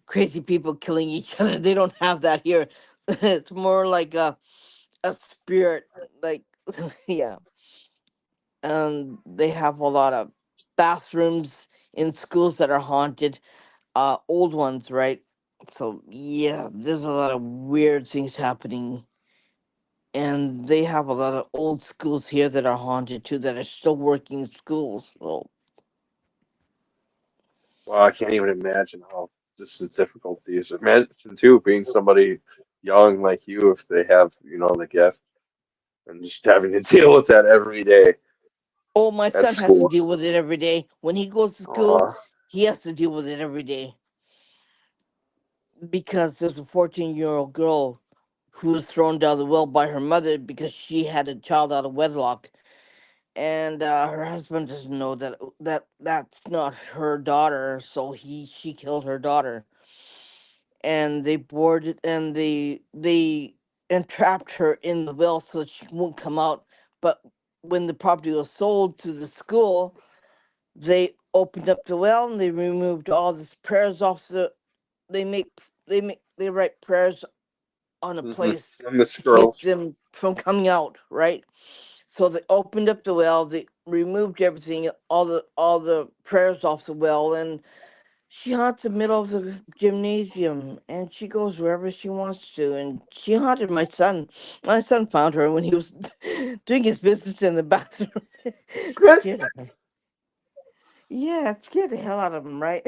crazy people killing each other. They don't have that here. It's more like a spirit, like yeah. And they have a lot of bathrooms in schools that are haunted, old ones, right? So yeah, there's a lot of weird things happening, and they have a lot of old schools here that are haunted too, that are still working schools. So Well, I can't even imagine how just the difficulties. Imagine too being somebody young like you if they have, the gift and just having to deal with that every day oh, my at son has to school. deal with it every day when he goes to school. Uh, He has to deal with it every day because there's a 14-year-old girl who was thrown down the well by her mother because she had a child out of wedlock, and her husband doesn't know that's not her daughter, so she killed her daughter, and they boarded and they entrapped her in the well so that she won't come out. But when the property was sold to the school, they opened up the well and they removed all the prayers off they make they write prayers on a place and the to keep scrolls. them from coming out, right? So they opened up the well, they removed everything, all the prayers off the well, and she haunts the middle of the gymnasium, and she goes wherever she wants to. And she haunted my son. My son found her when he was doing his business in the bathroom. It scared him. Yeah, it scared the hell out of him, right?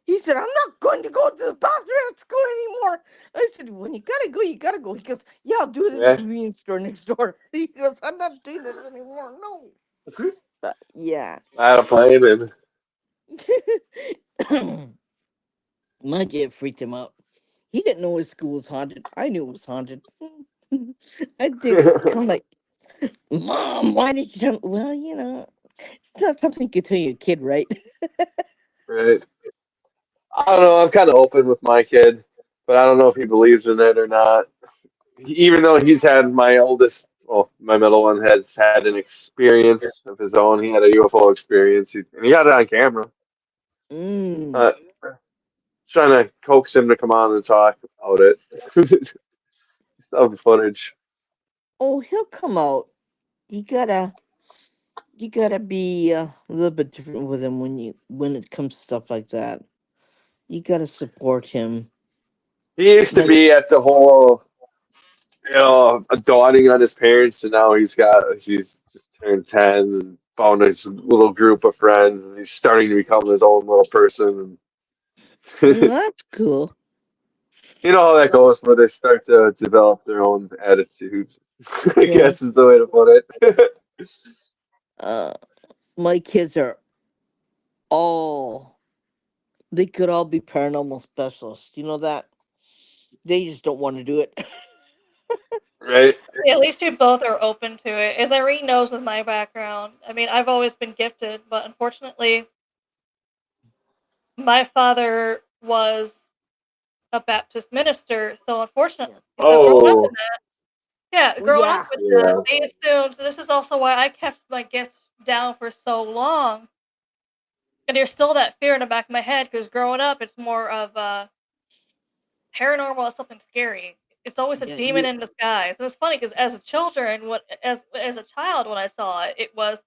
He said, "I'm not going to go to the bathroom at school anymore." I said, "When you gotta go, you gotta go." He goes, "Yeah, I'll do it at the Yeah. convenience store next door." He goes, "I'm not doing this anymore. No." But yeah. I had a plan and My kid freaked him out. He didn't know his school was haunted. I knew it was haunted. I did kind of like, "Mom, why did you tell me?" Well, it's not something you can tell your kid, right? right. I don't know. I'm kind of open with my kid, but I don't know if he believes in it or not. Even though he's had my oldest, well, my middle one has had an experience of his own. He had a UFO experience, and he got it on camera. Mm. Uh, Trying to coax him to come on and talk about it. Some footage. Oh, he'll come out. You gotta you gotta be a little bit different with him when it comes to stuff like that. You gotta support him. He used to Like, be at the whole, dawning on his parents, and now he's just turned 10 and found his little group of friends, and he's starting to become his own little person. That's cool. You know how that goes, where they start to develop their own attitudes. I Yeah. guess is the way to put it. Uh, my kids are all they could all be paranormal specialists. You know that? They just don't want to do it. Right? Yeah, at least you both are open to it. As Irene knows with my background, I mean, I've always been gifted, but unfortunately, my father was a Baptist minister, so unfortunately, Yeah. so growing up in Oh, that, yeah, Well, growing up yeah. with that, yeah. they assumed. So this is also why I kept my gifts down for so long, and there's still that fear in the back of my head because growing up, it's more of paranormal is something scary. It's always a Yeah. demon in disguise. And it's funny because as a children, what as a child when I saw it, it was,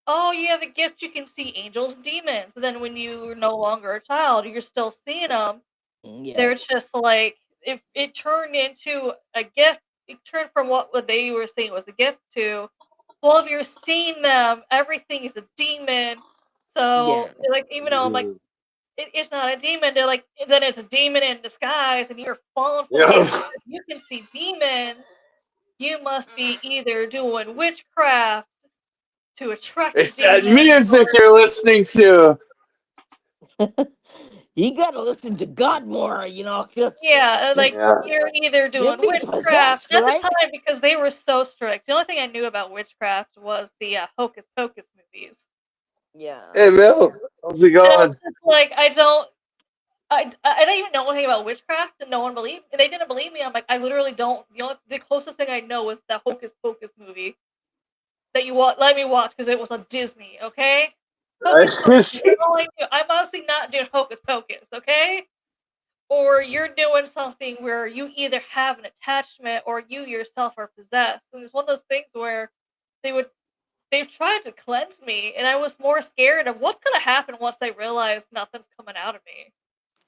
oh, you have a gift, you can see angels, demons. And then when you're no longer a child, you're still seeing them. Yeah. They're just like if it turned into a gift, it turned from what they were saying was a gift to, well, if you're seeing them, everything is a demon. So Yeah. like even though I'm like Mhm. it's not a demon. They're like, then it's a demon in disguise, and you're falling for it. Yeah. You can see demons. You must be either doing witchcraft to attract the It's that demon, music or you're listening to. You gotta listen to God more, you know. yeah, like Yeah. you're either You'll doing be witchcraft. possessed, At the right? time, because they were so strict, the only thing I knew about witchcraft was the Hocus Pocus movies, Yeah. Hey, Bill, how's it and I was going? just like, I don't even know anything about witchcraft, and no one believed. They didn't believe me. I'm like, I literally don't. The closest thing I know is the Hocus Pocus movie that let me watch because it was on Disney. Okay, Hocus Pocus. Right? That's all I knew. I'm obviously not doing Hocus Pocus. Okay, or you're doing something where you either have an attachment or you yourself are possessed. And it's one of those things where they would they've tried to cleanse me, and I was more scared of what's gonna happen once they realize nothing's coming out of me.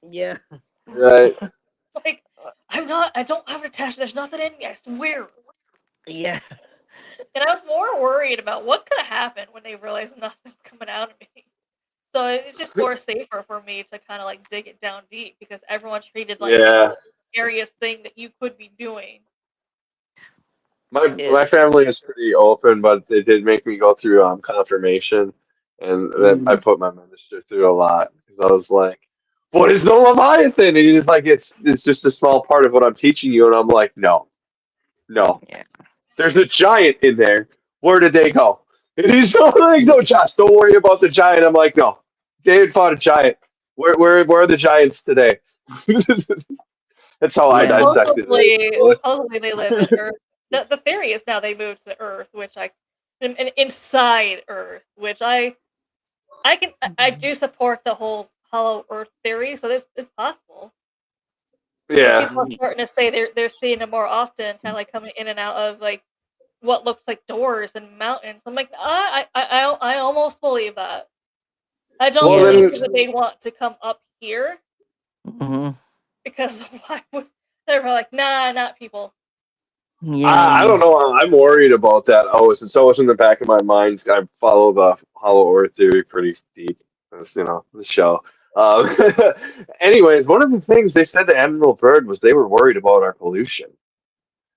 Yeah. Right. Like, I don't have an attachment. There's nothing in me. I swear. Yeah. And I was more worried about what's gonna happen when they realize nothing's coming out of me. So it's just more safer for me to kind of like dig it down deep because everyone treated like it's Yeah. the scariest thing that you could be doing. My It. family is pretty open, but they did make me go through confirmation, and then I Mm, put my minister through a lot because I was like, "What is the Leviathan?" And he's like, "It's just a small part of what I'm teaching you," and I'm like, "No, no, yeah. there's a giant in there. Where did they go?" And he's like, "No, Josh, don't worry about the giant." I'm like, "No, David fought a giant. Where are the giants today?" That's how I Yeah. dissected it. Supposedly they live in Earth. The theory is now they moved to Earth, which inside Earth, which I do support the whole hollow Earth theory. So it's possible because Yeah. people are starting to say they're seeing it more often, kind of like coming in and out of like what looks like doors and mountains. I'm like, I almost believe that. I don't Well, Yeah. believe then that they want to come up here Hmm. because why would they're like, nah, not people. I Yeah. don't know. I'm worried about that always. It's always in the back of my mind. I follow the Hollow Earth theory pretty deep. As you know, the show. Um, anyways, one of the things they said to Admiral Byrd was they were worried about our pollution,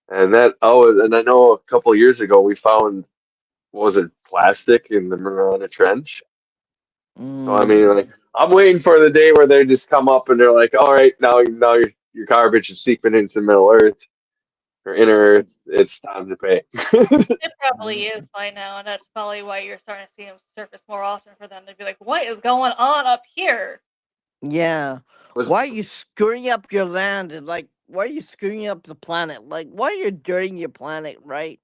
and I know a couple of years ago we found what was it, plastic in the Mariana Trench. So I mean, like, Mm, I'm waiting for the day where they just come up and they're like, "All right, now your garbage is seeping into Middle Earth or inner Earth. It's time to pay." It probably is by now, and that's probably why you're starting to see them surface more often for them to be like, what is going on up here? yeah. But Why are you screwing up your land and like why are you screwing up the planet? Like why are you dirtying your planet, right?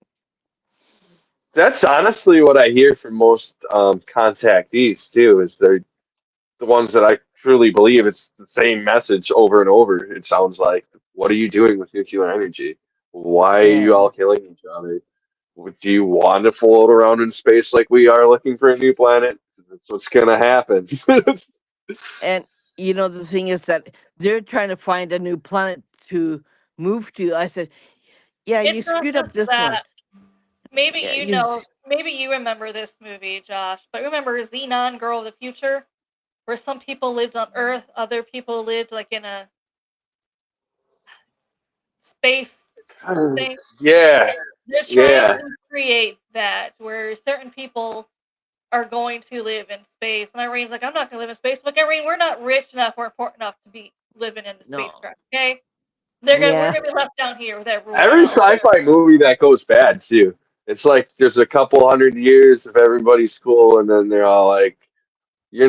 that's honestly what I hear from most contactees too. Is they're the ones that I truly believe it's the same message over and over. It sounds like, "What are you doing with nuclear energy? Why are you Yeah. all killing each other? Do you want to float around in space like we are looking for a new planet? That's what's gonna happen." And you know the thing is that they're trying to find a new planet to move to. I said, "Yeah, you It's not screwed up just this one." that. Maybe Yeah, you you know, maybe you remember this movie, Josh, but remember Xenon Girl of the Future, where some people lived on Earth, other people lived like in a space thing. Yeah, They're trying yeah, to create that where certain people are going to live in space. And Irene's like, I'm not gonna live in space. Like, Irene, we're not rich enough or important enough to be living in the no. spacecraft, okay? We're Yeah. gonna be left down here with everyone every else. sci-fi movie that goes bad too. It's like there's a couple hundred years of everybody's cool, and then they're all like, you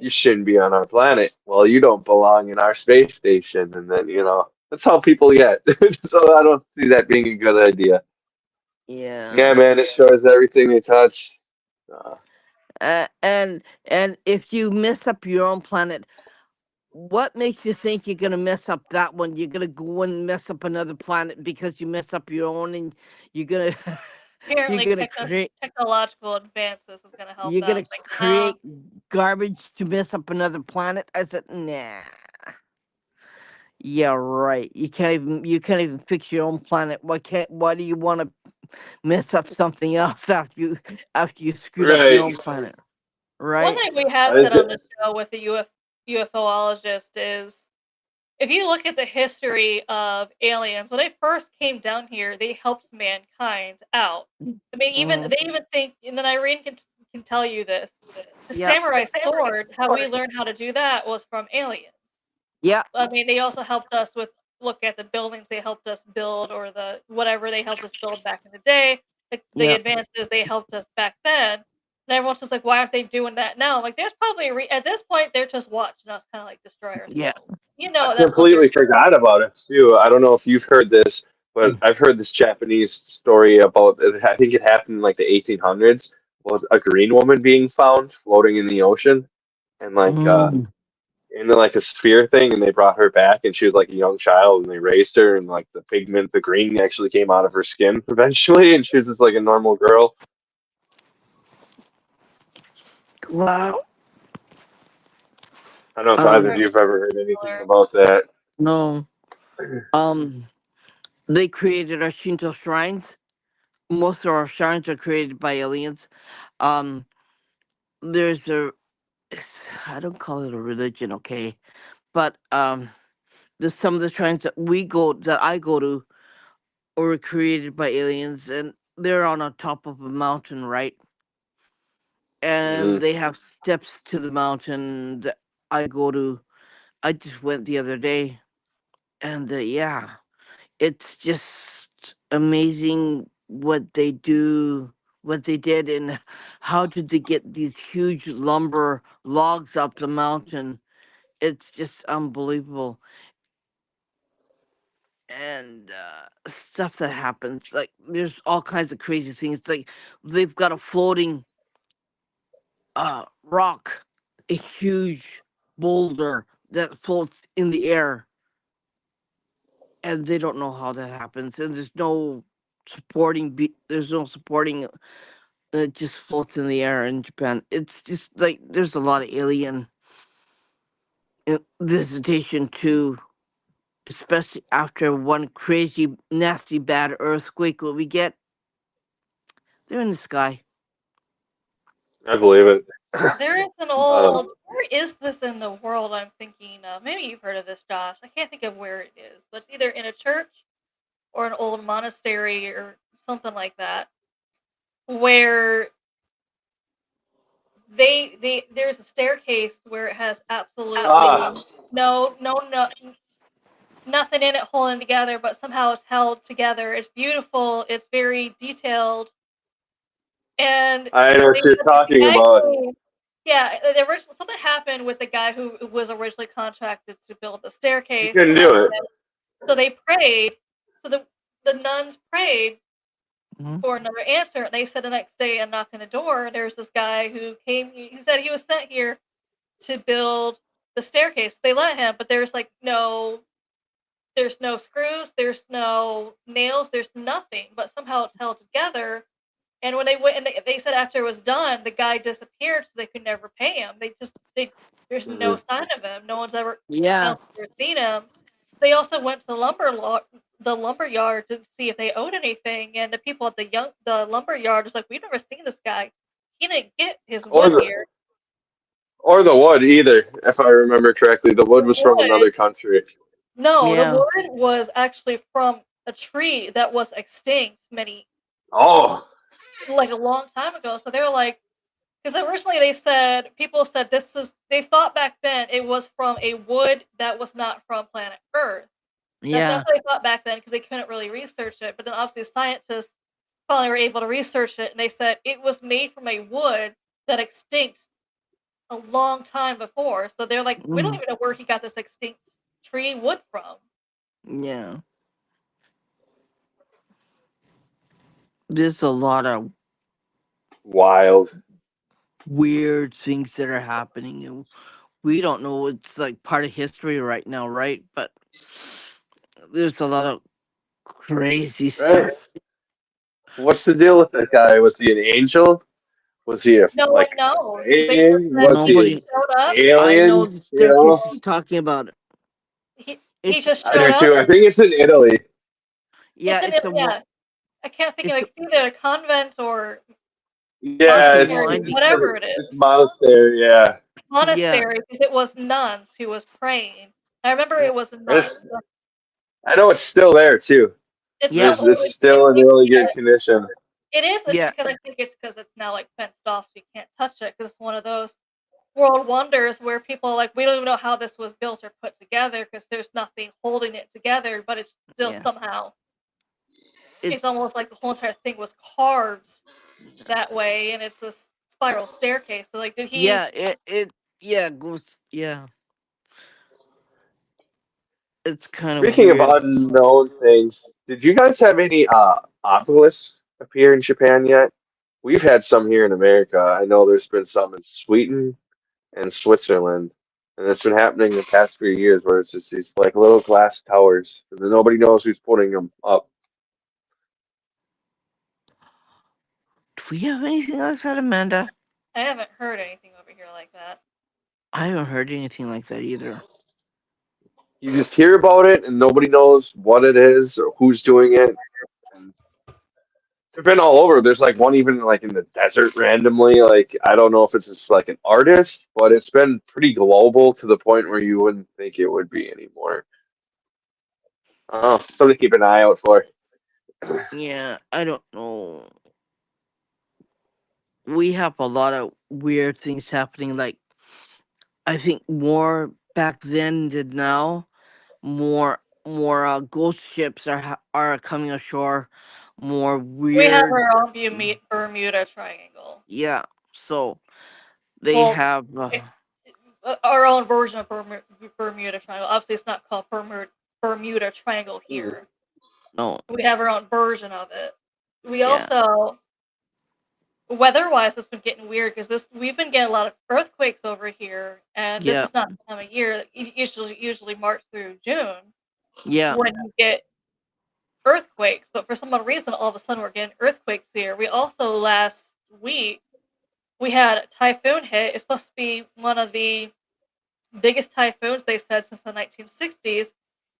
shouldn't be on our planet. Well, you don't belong in our space station." And then, that's how people get. So I don't see that being a good idea. Yeah. Yeah, man, it shows everything they touch. Uh, And if you mess up your own planet, what makes you think you're gonna mess up that one? You're gonna go and mess up another planet because you mess up your own, and you're gonna you're Apparently, gonna create technological advances is gonna help you're them. gonna Like, no, create garbage to mess up another planet. I said, nah. Yeah, right. You can't even fix your own planet. Why do you want to mess up something else after you screwed up your right. own planet? one Right? thing we have I said on th- the show with the UFOologist is if you look at the history of aliens, when they first came down here, they helped mankind out. I mean, Mm. they even think, and then Irene can tell you this. The Yeah. samurai swords, how we learned how to do that was from aliens. Yeah. I mean, they also helped us with look at the buildings they helped us build, or the whatever they helped us build back in the day. The Yeah. advances they helped us back then. And everyone's just like, why aren't they doing that now? Like, there's probably at this point they're just watching us kind of like destroy Yeah. ourselves. You I know, that's what they're completely forgot about it too. I don't know if you've heard this, but Mm. I've heard this Japanese story about. I think it happened in like the 1800s. Was a green woman being found floating in the ocean, and like Mm. into like a sphere thing, and they brought her back, and she was like a young child, and they raised her, and like the pigment, the green actually came out of her skin eventually, and she was just like a normal girl. Wow. I don't know if either of very you have ever heard anything similar. about that. No. Um. They created our Shinto shrines. Most of our shrines are created by aliens. Um. There's a. I don't call it a religion, okay, but there's some of the shrines that I go to were created by aliens, and they're on top of a mountain, right? Hmm. And they have steps to the mountain that I go to. I just went the other day, and yeah, it's just amazing what they do, what they did, and how did they get these huge lumber logs up the mountain. It's just unbelievable. And stuff that happens, like there's all kinds of crazy things. Like they've got a floating rock, a huge boulder that floats in the air, and they don't know how that happens, and there's no supporting. It just floats in the air in Japan. It's just like there's a lot of alien visitation too, especially after one crazy nasty bad earthquake what we get. They're in the sky. I believe it. There is an Um, old. Where is this in the world? I'm thinking of. Maybe you've heard of this, Josh. I can't think of where it is, but it's either in a church or an old monastery or something like that, where they there's a staircase where it has ah, absolutely no nothing in it holding together, but somehow it's held together. It's beautiful. It's very detailed, and I know they what you're said that the talking guy about. who, yeah, the original something happened with the guy who was originally contracted to build the You staircase, couldn't and then do it. so they prayed. So the nuns prayed Mhm. for another answer. And they said the next day, and knocking the door, there's this guy who came. He said he was sent here to build the staircase. They let him, but there's no screws, there's no nails, there's nothing. But somehow it's held together. And when they went, and they said after it was done, the guy disappeared, so they could never pay him. There's no Hmm. sign of him. No one's ever Yeah. else ever seen him. They also went to the lumber yard to see if they owed anything, and the people at the lumber yard was like, "We've never seen this guy. He didn't get his Or wood the here." or the wood either, if I remember correctly. The The wood was from wood, another country. no, the Yeah. wood was actually from a tree that was extinct Oh, like a long time ago. So they were like, because originally people said they thought back then it was from a wood that was not from planet Earth. That's Yeah. what they thought back then because they couldn't really research it. But then obviously scientists finally were able to research it, and they said it was made from a wood that extinct a long time before. So they're like, we don't Mm. even know where he got this extinct tree wood from. Yeah. There's a lot of wild. weird things that are happening, and we don't know. It's like part of history right now, right? But there's a lot of crazy Right? stuff. What's the deal with that guy? Was he an angel? Was he a No one like a knows because they just saying? said Was he he an Nobody. showed up. I know alien? the You staircase know? is talking about it. He It's just I showed do up. too. I think it's in Italy. yeah. Yeah. I can't think of It's like it's either a convent or it's a Yeah, monastery, wine. whatever it it's is. monastery. Yeah. Yeah. Monastery, because it was nuns who was praying. I remember Yeah. it was not. I know it's still there too. It's Yeah. still It's still in you really can't. good condition. It is. It's Yeah. because I think it's because it's now like fenced off, so you can't touch it. Because it's one of those world wonders where people are like, we don't even know how this was built or put together because there's nothing holding it together, but it's still Yeah. somehow. It's It's almost like the whole entire thing was carved that way, and it's this spiral staircase. So like, did he? yeah. It yeah goes yeah. It's kind of Speaking of weird. unknown things, did you guys have any obelisks appear in Japan yet? We've had some here in America. I know there's been some in Sweden and Switzerland, and it's been happening the past few years where it's just these like little glass towers, and then nobody knows who's putting them up. Do we have anything like that, Amanda? I haven't heard anything over here like that. I haven't heard anything like that either. You just hear about it, and nobody knows what it is or who's doing it. And they've been all over. There's like one even like in the desert randomly. Like I don't know if it's just like an artist, but it's been pretty global to the point where you wouldn't think it would be anymore. Oh, something to keep an eye out for. Yeah, I don't know. We have a lot of weird things happening. Like I think more back then than now. More ghost ships are coming ashore. More We have weird. our own Bermuda Triangle. Yeah. So they Well, have. it, our own version of Bermuda Triangle. Obviously, it's not called Bermuda Triangle Hmm. here. No. We have our own version of it. We Yeah. also, weather-wise, it's been getting weird because we've been getting a lot of earthquakes over here, and this Yeah. is not the time of year. Usually March through June Yeah. when you get earthquakes, but for some odd reason, all of a sudden we're getting earthquakes here. We also last week we had a typhoon hit. It's supposed to be one of the biggest typhoons they said since the 1960s.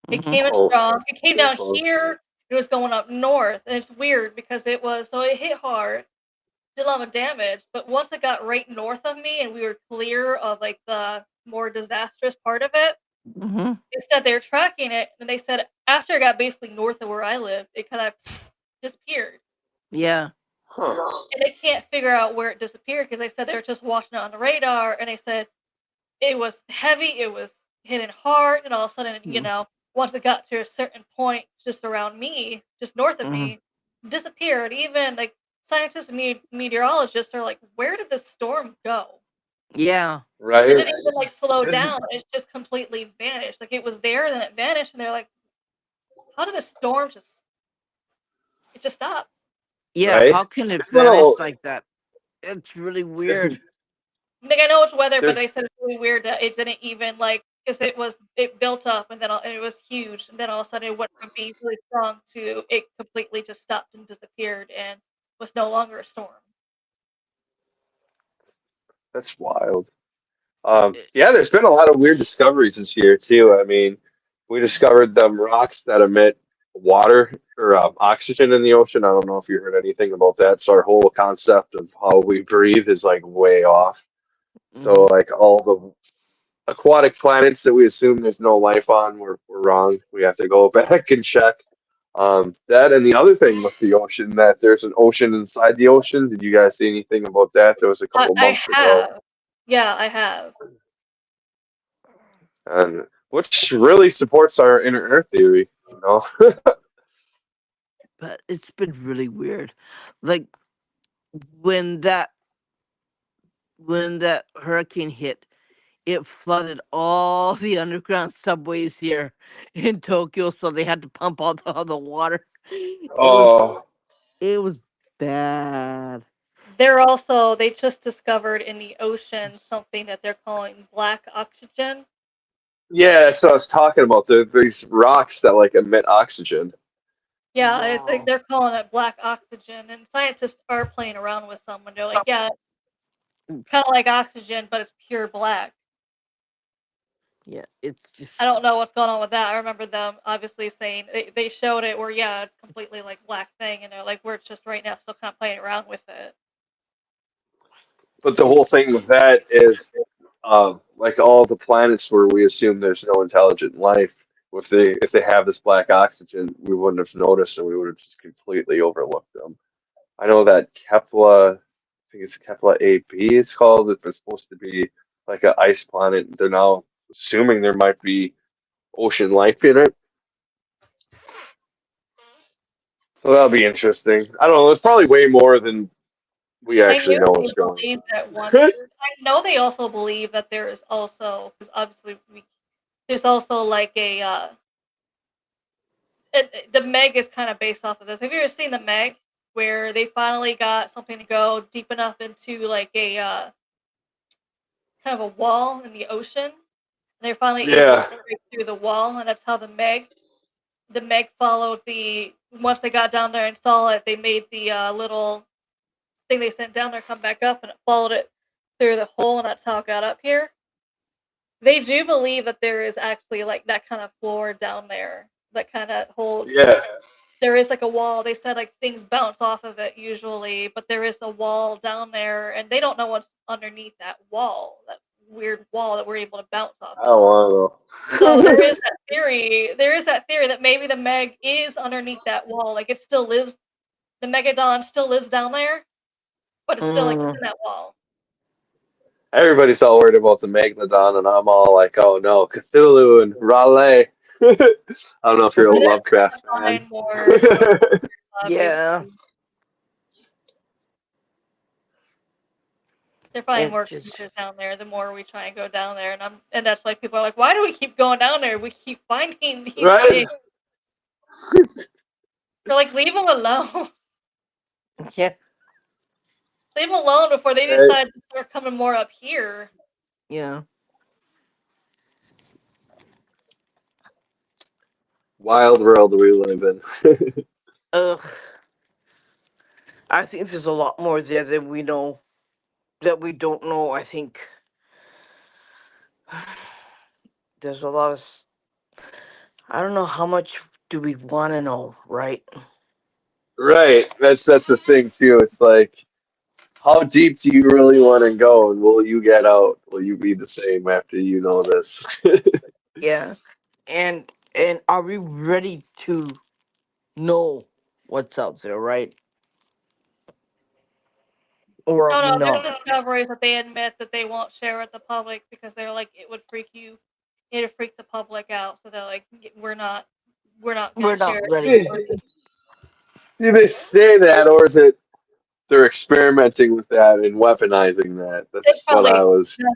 It Hmm. came in Oh, strong. It came down careful. here. It was going up north, and it's weird because it hit hard, did a lot of damage. But once it got right north of me, and we were clear of like the more disastrous part of it, Hmm. they said they were tracking it, and they said after it got basically north of where I lived, it kind of disappeared, Yeah. Huh. and they can't figure out where it disappeared because they said they were just watching it on the radar, and they said it was heavy, it was hitting hard, and all of a sudden, once it got to a certain point just around me, just north of Hmm. me, disappeared. Even like scientists and meteorologists are like, where did this storm go? Yeah. It Right? didn't even like slow Didn't- down. It just completely vanished. Like it was there, then it vanished, and they're like, how did a storm just stops? Yeah. Right? How can it There's been vanish a, like that? It's really weird. Like I know it's weather, but there's, they said it's really weird that it didn't even like because it built up and and it was huge, and then all of a sudden it went from being really strong to it completely just stopped and disappeared and was no longer a storm. that's wild. It- Yeah, there's been a lot of weird discoveries this year too. I mean, we discovered them rocks that emit water or oxygen in the ocean. I don't know if you heard anything about that. So our whole concept of how we breathe is like way off. So mhm. like all the aquatic planets that we assume there's no life on, we're wrong. We have to go back and check. That and the other thing with the ocean, that there's an ocean inside the ocean. Did you guys see anything about that? There was a couple I months ago. have, yeah, I have. And which really supports our inner Earth theory, you know. But it's been really weird. Like when that when that hurricane hit, it flooded all the underground subways here in Tokyo, so they had to pump all the water. Oh, It was bad. They just discovered in the ocean something that they're calling black oxygen. yeah, that's what I was talking about. These rocks that like emit oxygen. Yeah, it's like Wow. they're calling it black oxygen, and scientists are playing around with some, and they're like, yeah, it's kind of like oxygen, but it's pure black. Yeah, it's I just don't know what's going on with that. I remember them obviously saying they showed it where yeah, it's completely like black thing, and they're like we're just right now still kind of playing around with it. But the whole it's thing just with that is like all the planets where we assume there's no intelligent life. If they have this black oxygen, we wouldn't have noticed and we would have just completely overlooked them. I know that Kepler, I think it's Kepler AB, it's called. It's supposed to be like an ice planet. They're now assuming there might be ocean life in it. So that'll be interesting. I don't know. It's probably way more than we I actually knew know they is going believed that one. on. I know they also believe that there is also, because obviously there's also like the Meg is kind of based off of this. Have you ever seen the Meg, where they finally got something to go deep enough into like a kind of a wall in the ocean, and they're finally able to Yeah, break through the wall, and that's how the Meg followed the once they got down there and saw it, they made the little thing they sent down there come back up, and it followed it through the hole, and that's how it got up here. They do believe that there is actually like that kind of floor down there that kind of holds. yeah. There is like a wall. They said like things bounce off of it usually, but there is a wall down there, and they don't know what's underneath that wall, that weird wall that we're able to bounce off I don't of. want So to know. there is that theory that maybe the Meg is underneath that wall. Like it still lives, the Megadon still lives down there, but it's still like Mm, in that wall. Everybody's all worried about the Megalodon, and I'm all like, oh no, Cthulhu and Raleigh. I don't know if you're a And they're starting Lovecraft to fan. find more yeah, obviously. They're finding it more just creatures down there the more we try and go down there, and that's why people are like, why do we keep going down there? We keep finding these Right? things. They're like, leave them alone. yeah, Leave them alone before they Right. decide to start coming more up here. yeah. Wild world we live in. Ugh, I think there's a lot more there than we know that we don't know. I think there's a lot of. I don't know how much do we want to know, right? Right. That's the thing too. It's like, how deep do you really want to go, and will you get out? Will you be the same after you know this? Yeah, and are we ready to know what's out there, right? Or are No, we no, there's not? discoveries that they admit that they won't share with the public because they're like, it would freak you, it'd freak the public out. So they're like, we're not We're gonna share not it. ready. Do they say that, or is it they're experimenting with that and weaponizing that? It's That's what probably I was. kind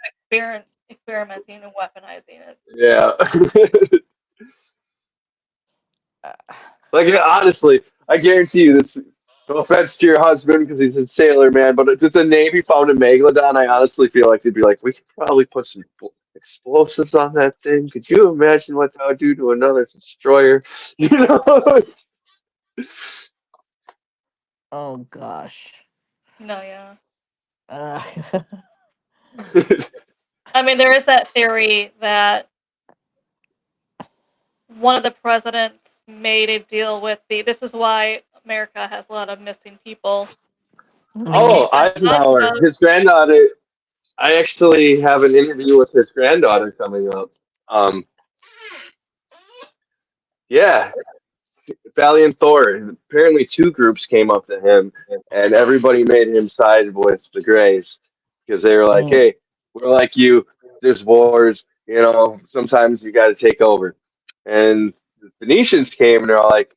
of experimenting and weaponizing it. Yeah. Uh, Like honestly, I guarantee you this. No offense to your husband because he's a sailor man, but if the Navy found a megalodon, I honestly feel like they'd be like, we could probably put some explosives on that thing. Could you imagine what that would do to another destroyer? You know? oh gosh. No, yeah. Uh, I mean, there is that theory that one of the presidents made a deal with the. This is why America has a lot of missing people. The Oh, the son Eisenhower, of his granddaughter. I actually have an interview with his granddaughter coming up. Um, yeah, Valiant Thor. Apparently, two groups came up to him, and everybody made him side with the Greys because they were like, mm, "Hey, we're like you. There's wars. You know, sometimes you got to take over." And the Phoenicians came and they're all like,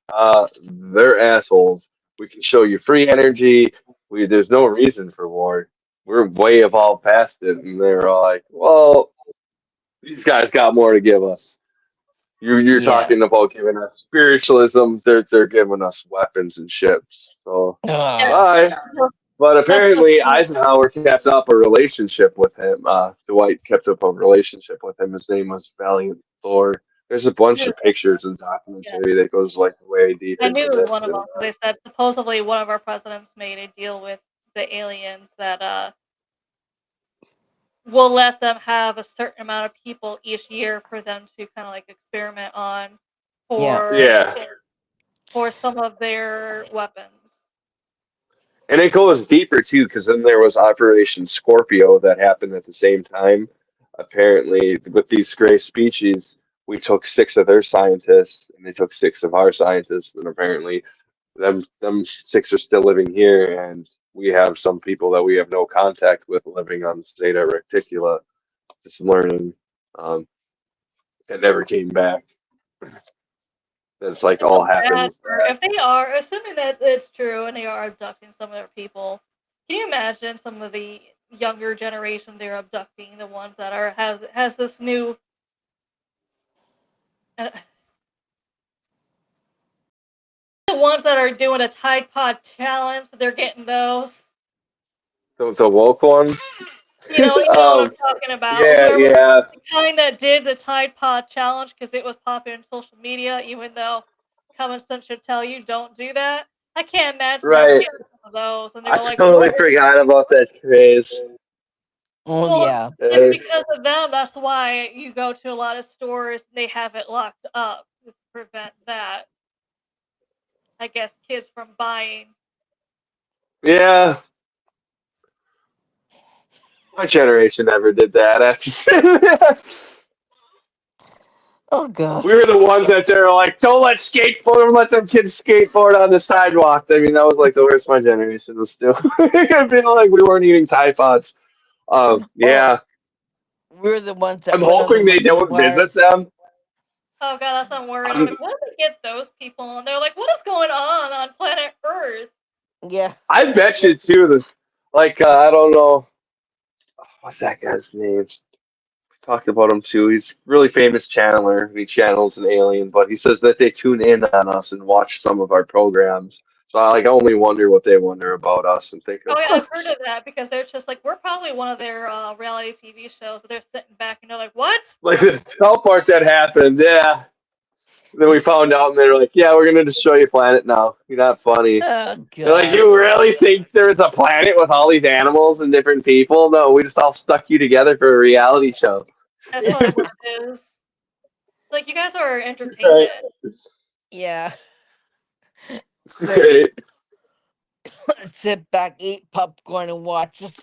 they're assholes. We can show you free energy. There's no reason for war. We're way evolved past it." And they were all like, "Well, these guys got more to give us. You're yeah. talking about giving us spiritualism. They're giving us weapons and ships. So yeah, bye." But that's the apparently point. Eisenhower kept up a relationship with him. Dwight kept up a relationship with him. His name was Valiant Thor. There's a bunch of pictures and Yeah, documentary that goes like way deep I into knew it was this. one of them And because they said supposedly one of our presidents made a deal with the aliens that will let them have a certain amount of people each year for them to kind of like experiment on Yeah. for yeah, for some of their weapons. and it goes deeper too, because then there was Operation Scorpio that happened at the same time. apparently with these gray species, we took six of their scientists and they took six of our scientists, and apparently them six are still living here, and we have some people that we have no contact with living on Zeta Reticula, just learning. Um, it never came back. That's like I all feel happened bad with for that. if they are assuming that it's true and they are abducting some of their people. Can you imagine some of the younger generation they're abducting, the ones that are has this new uh, the ones that are doing a Tide Pod challenge, they're getting those. The woke one. You know what I'm talking about. Yeah, Whoever yeah, kind of did the Tide Pod challenge because it was popular in social media, even though common sense should tell you don't do that. I can't imagine them right. getting some of those, and I they're like, totally "What?" forgot about that craze. Oh Well, yeah. it's Uh, because of them. That's why you go to a lot of stores and they have it locked up to prevent that. I guess kids from buying. yeah, my generation never did that. Oh We were the gosh. ones that they were like, don't let them kids skateboard on the sidewalk. I mean, that was like the worst my generation was doing. I feel like we weren't eating Tide Pods. Oh, Yeah, we're the ones I'm that went on the hoping they monkey don't visit bars. them. Oh god, that's what I'm worried. I'm I'm, like, what did they get those people? And they're like, what is going on planet Earth? Yeah. I bet you too. Like, I don't know, what's that guy's name? Talked about him too. He's a really famous channeler. He channels an alien, but he says that they tune in on us and watch some of our programs. So I like only wonder what they wonder about us and think Oh of yeah, I've heard us. of that because they're just like we're probably one of their reality TV shows. They're sitting back and they're like, "What?" Like the South Park that happened, yeah. Then we found out and they're like, yeah, we're gonna destroy your planet now. You're not funny. Oh They're like, god. you really think there's a planet with all these animals and different people? No, we just all stuck you together for a reality show. That's probably what it is. Like you guys are Right. entertainment. Yeah. So Right. sit back, eat popcorn, and watch us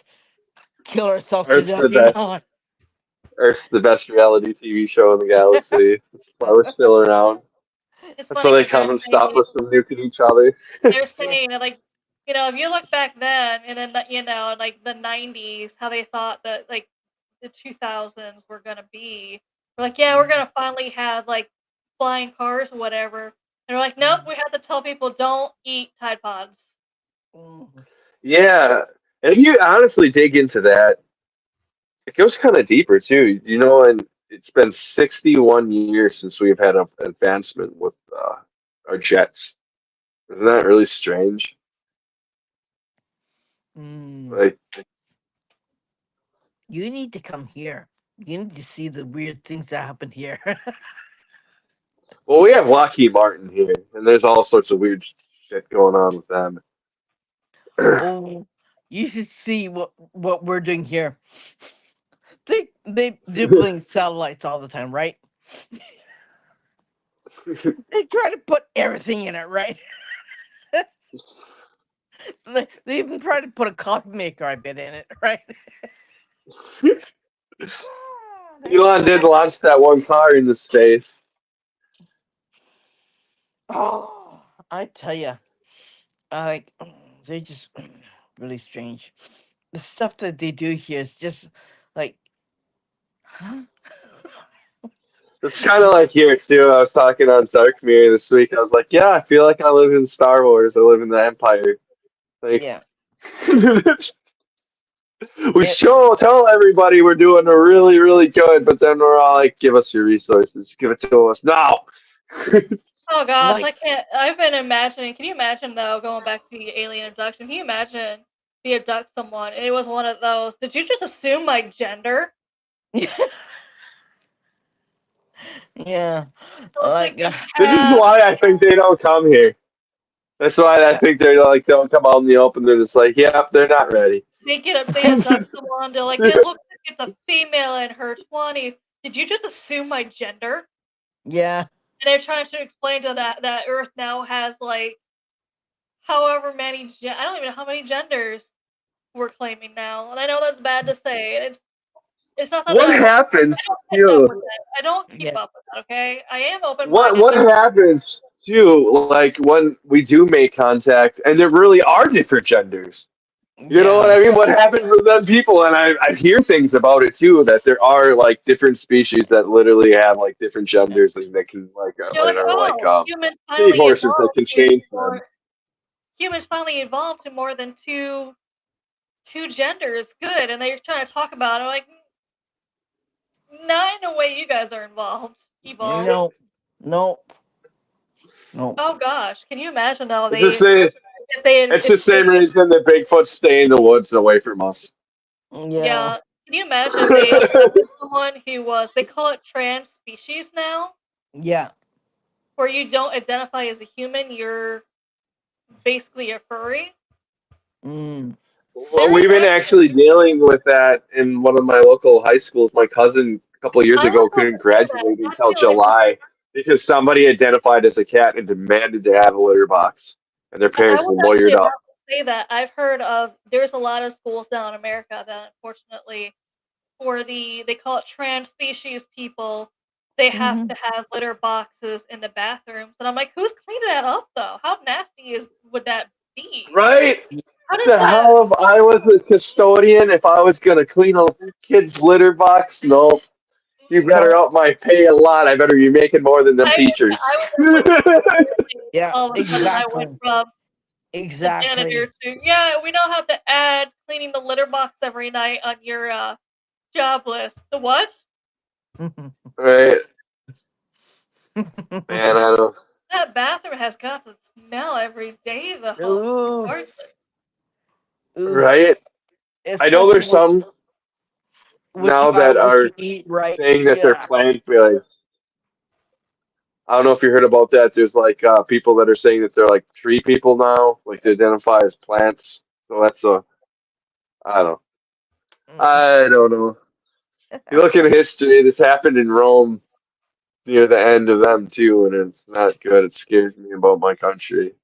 kill ourselves to Earth's the death. best. Earth's the best reality TV show in the galaxy. That's why we're still around. It's That's why funny they because come and stop us from nuking each other. they're saying that like if you look back then and then like the 90s, how they thought that like the 2000s were gonna be. We're like, yeah, we're gonna finally have like flying cars or whatever. And we're like, nope, we have to tell people don't eat Tide Pods. Yeah. And if you honestly dig into that, it goes kind of deeper too. And it's been 61 years since we've had an advancement with our jets. Isn't that really strange? Mm. Like, You need to come here. You need to see the weird things that happen here. well, we have Lockheed Martin here, and there's all sorts of weird shit going on with them. Oh, you should see what we're doing here. They do putting satellites all the time, right? They try to put everything in it, right? They even try to put a coffee maker, I bet, in it, right? Elon did launch that one car into space. Oh, I tell you, like they're just really strange. The stuff that they do here is just like, huh? It's kind of like here too. I was talking on Dark Mirror this week. I was like, "Yeah, I feel like I live in Star Wars. I live in the Empire." Like, Yeah. we It, tell everybody we're doing a really, really good, but then we're all like, "Give us your resources. Give it to us now." Oh gosh, like, I can't. I've been imagining. Can you imagine though, going back to the alien abduction? Can you imagine they abduct someone and it was one of those? Did you just assume my gender? yeah, So it's like like, you This is have why I think they don't come here. That's why I think they're like don't come out in the open. They're just like, "Yep, they're not ready." they abduct someone. They're like, it looks like it's a female in her 20s. Did you just assume my gender? yeah, And they're trying to explain to that Earth now has like however many I don't even know how many genders we're claiming now. And I know that's bad to say. And it's It's not that I What don't want happens I don't catch up with too? it. I don't keep Yeah. up with it, okay? I am What open-minded, what but happens too? Like when we do make contact, and there really are different genders. You know what Yeah. I mean? What happens with them people? And I hear things about it too, that there are like different species that literally have like different genders and that can you're like, are like "Oh, seahorses that can change them. humans finally evolved to more than 2 genders, good," and they're trying to talk about it, like, not in a way you guys are evolved. No. No. No. Oh gosh, can you imagine though It's the they same. if they It's if the they same reason that Bigfoot stay in the woods away from us. Yeah. yeah, can you imagine if they adopted someone who was they call it trans species now, Yeah. where you don't identify as a human, you're basically a furry? Mm. Well, There is we've been actually actually dealing with that in one of my local high schools. My cousin a couple of years I was ago about couldn't to say that, graduate until actually, like, July because somebody identified as a cat and demanded to have a litter box, and their I parents was actually lawyered about up. to say that. I've heard of there's a lot of schools now in America that unfortunately for they call it trans species people, they have Hmm. to have litter boxes in the bathrooms, and I'm like, "Who's cleaning that up, though? How nasty is would that be? Right? How does The that" hell if I was a custodian, if I was gonna clean a kid's litter box, no. You better No. up my pay a lot. I better be making more than them I teachers. would just look like Yeah. all of a sudden I went Exactly. from the janitor Exactly. to, "Yeah, we don't have to add cleaning the litter box every night on your, job list." The what? Right? Man, I don't. That bathroom has got to smell every day, though, Oof. regardless. Oof. Right? I know Especially there's some now that what are you eat, right? saying that they're Yeah. plant based. I don't know if you heard about that. There's like people that are saying that they're like tree people now, like they identify as plants. So that's a, I don't know. Mm. I don't know. You look in history, this happened in Rome near the end of them too, and it's not good. It scares me about my country.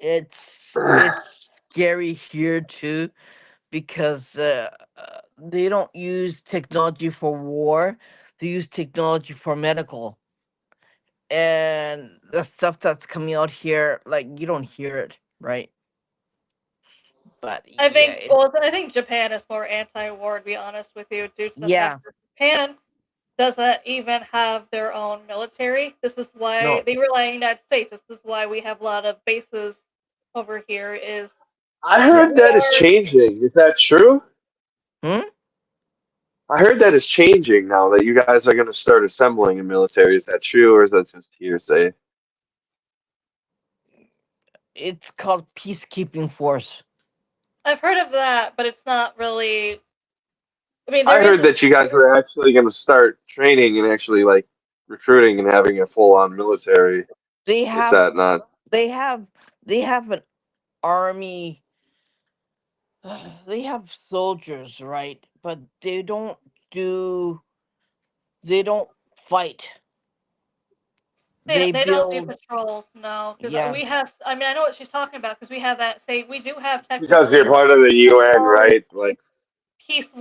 It's scary here too because they don't use technology for war; they use technology for medical, and the stuff that's coming out here, like you don't hear it, right? But yeah, I think Japan is more anti-war, to be honest with you, due to the fact yeah, that Japan doesn't even have their own military. This is why no, they rely on the United States. This is why we have a lot of bases over here is I yeah. heard that is changing. Is that true? Hmm? I heard that is changing now that you guys are going to start assembling a military. Is that true, or is that just hearsay? It's called peacekeeping force. I've heard of that, but it's not really I mean, I there is heard a that you guys were actually going to start training and actually like recruiting and having a full-on military. They Is have that not? they have they have an army. They have soldiers, right? But do they don't fight. They they don't do build. patrols, no, because Yeah. we have I mean, I know what she's talking about because we have that say we do have Because you're technically part of the a UN, small right? Like, peace,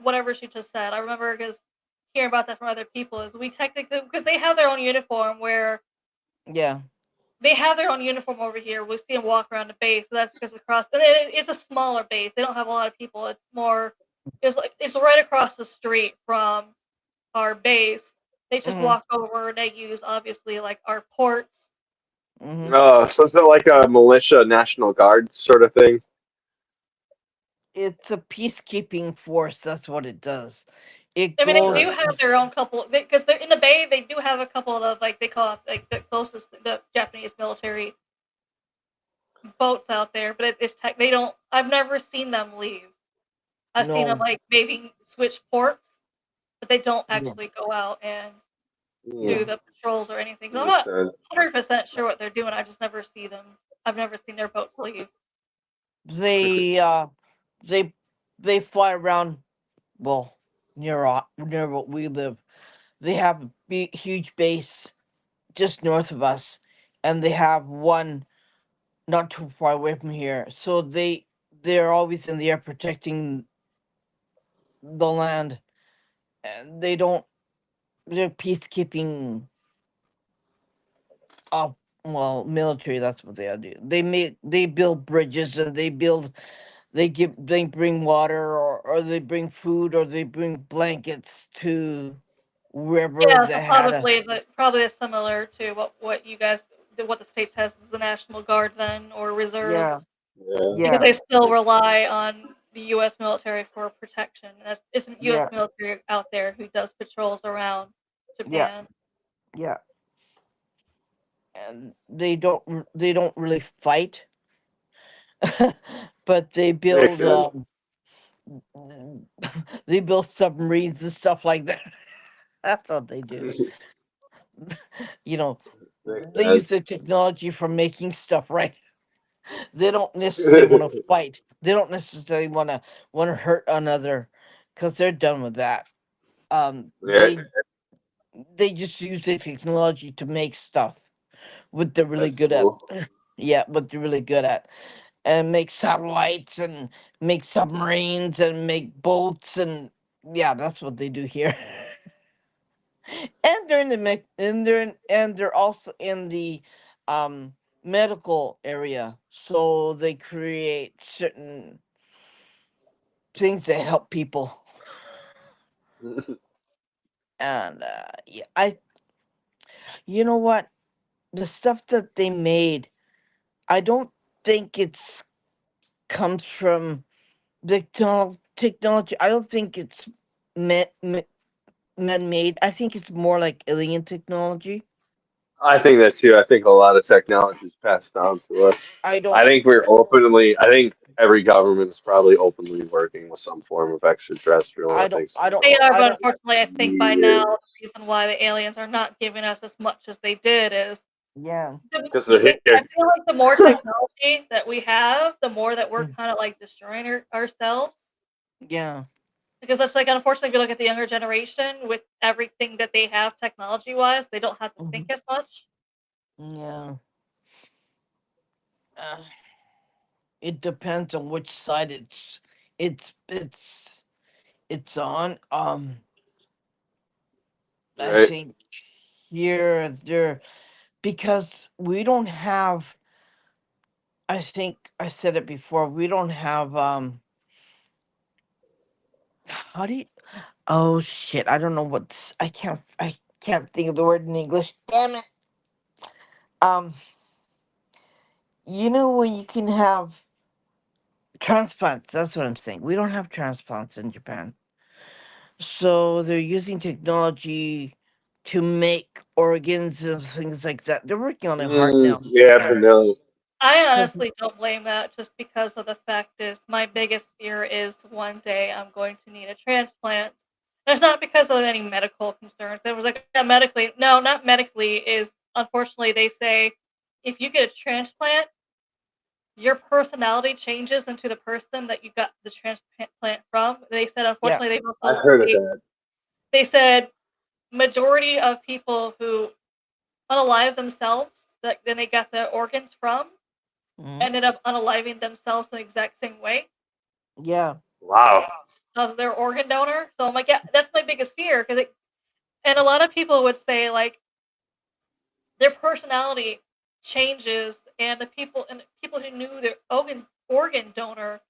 whatever she just said. I remember because hearing about that from other people is we technically because they have their own uniform where Yeah. they have their own uniform over here. We see them walk around the base. So that's because across it's a smaller base. They don't have a lot of people. It's more it's right across the street from our base. They just Mhm. walk over. They use obviously like our ports. Mhm. so is it like a militia, National Guard sort of thing? It's a peacekeeping force. That's what it does. It I mean, they goes. do have their own couple because they're in the bay. They do have a couple of like they call it like the closest the Japanese military boats out there, but it's tech. They don't. I've never seen them leave. I've seen them No. like maybe switch ports, but they don't Yeah. actually go out and Hmm, do Yeah. the patrols or anything. So I'm makes not sense. 100% sure what they're doing. I just never see them. I've never seen their boats leave. They they they fly around. Well, near what we live. They have a huge base just north of us, and they have one not too far away from here. So they're always in the air protecting the land, and they're peacekeeping up. Well, military, that's what they do. They build bridges, and they bring water, or they bring food, or they bring blankets to wherever Yeah, so they had a. probably is similar to what you guys what the states has as the National Guard then or Yeah, reserves Yeah. because yeah, they still rely on the U.S. military for protection. That's it's U.S. yeah, military out there who does patrols around yeah, Japan. yeah. And they don't really fight, but Makes sense. they build submarines and stuff like that. That's what they do. You know, Makes they use sense. the technology for making stuff, right? They don't necessarily want to fight. They don't necessarily want to hurt another, because they're done with that. Um, Yeah, they they just use the technology to make stuff what they're really that's good at. cool. Yeah, what they're really good at, and make satellites and make submarines and make boats, and yeah, that's what they do here. And they're in the and they're also in the um medical area, so they create certain things that help people. And yeah, you know what, the stuff that they made, I don't think it's comes from the technology. I don't think it's man, man-made. I think it's more like alien technology. I think that too. I think a lot of technology is passed down to us. I I don't. think we're openly. I think every government is probably openly working with some form of extraterrestrial. I I don't. think I some don't. They are, I but don't. unfortunately, I think by now years the reason why the aliens are not giving us as much as they did is Yeah. because they're I here. feel like the more technology that we have, the more that we're Mm, kind of like destroying ourselves. yeah. Because that's like, unfortunately, if you look at the younger generation with everything that they have technology wise, they don't have to think Mhm, as much. yeah. Uh, it depends on which side it's it's it's on. I Right. think here there, because we don't have. I think I said it before. We don't have. How do you? Oh shit! I don't know what's. I can't think of the word in English. Damn it. Um. You know when you can have transplants. That's what I'm saying. We don't have transplants in Japan. So they're using technology to make organs and things like that. They're working on it hard now in Yeah, Japan. vanilla. I Because honestly don't blame that just because of the fact is my biggest fear is one day I'm going to need a transplant. And it's not because of any medical concerns. It was like, yeah, medically, no, not medically, is unfortunately they say if you get a transplant, your personality changes into the person that you got the transplant from. They said yeah, unfortunately I've heard of they, that. they said majority of people who unalive themselves that then they got the organs from mhm, ended up unaliving themselves in the exact same way yeah, Wow. of their organ donor. So I'm like, yeah, that's my biggest fear because and a lot of people would say like their personality changes, and the people who knew their organ donor,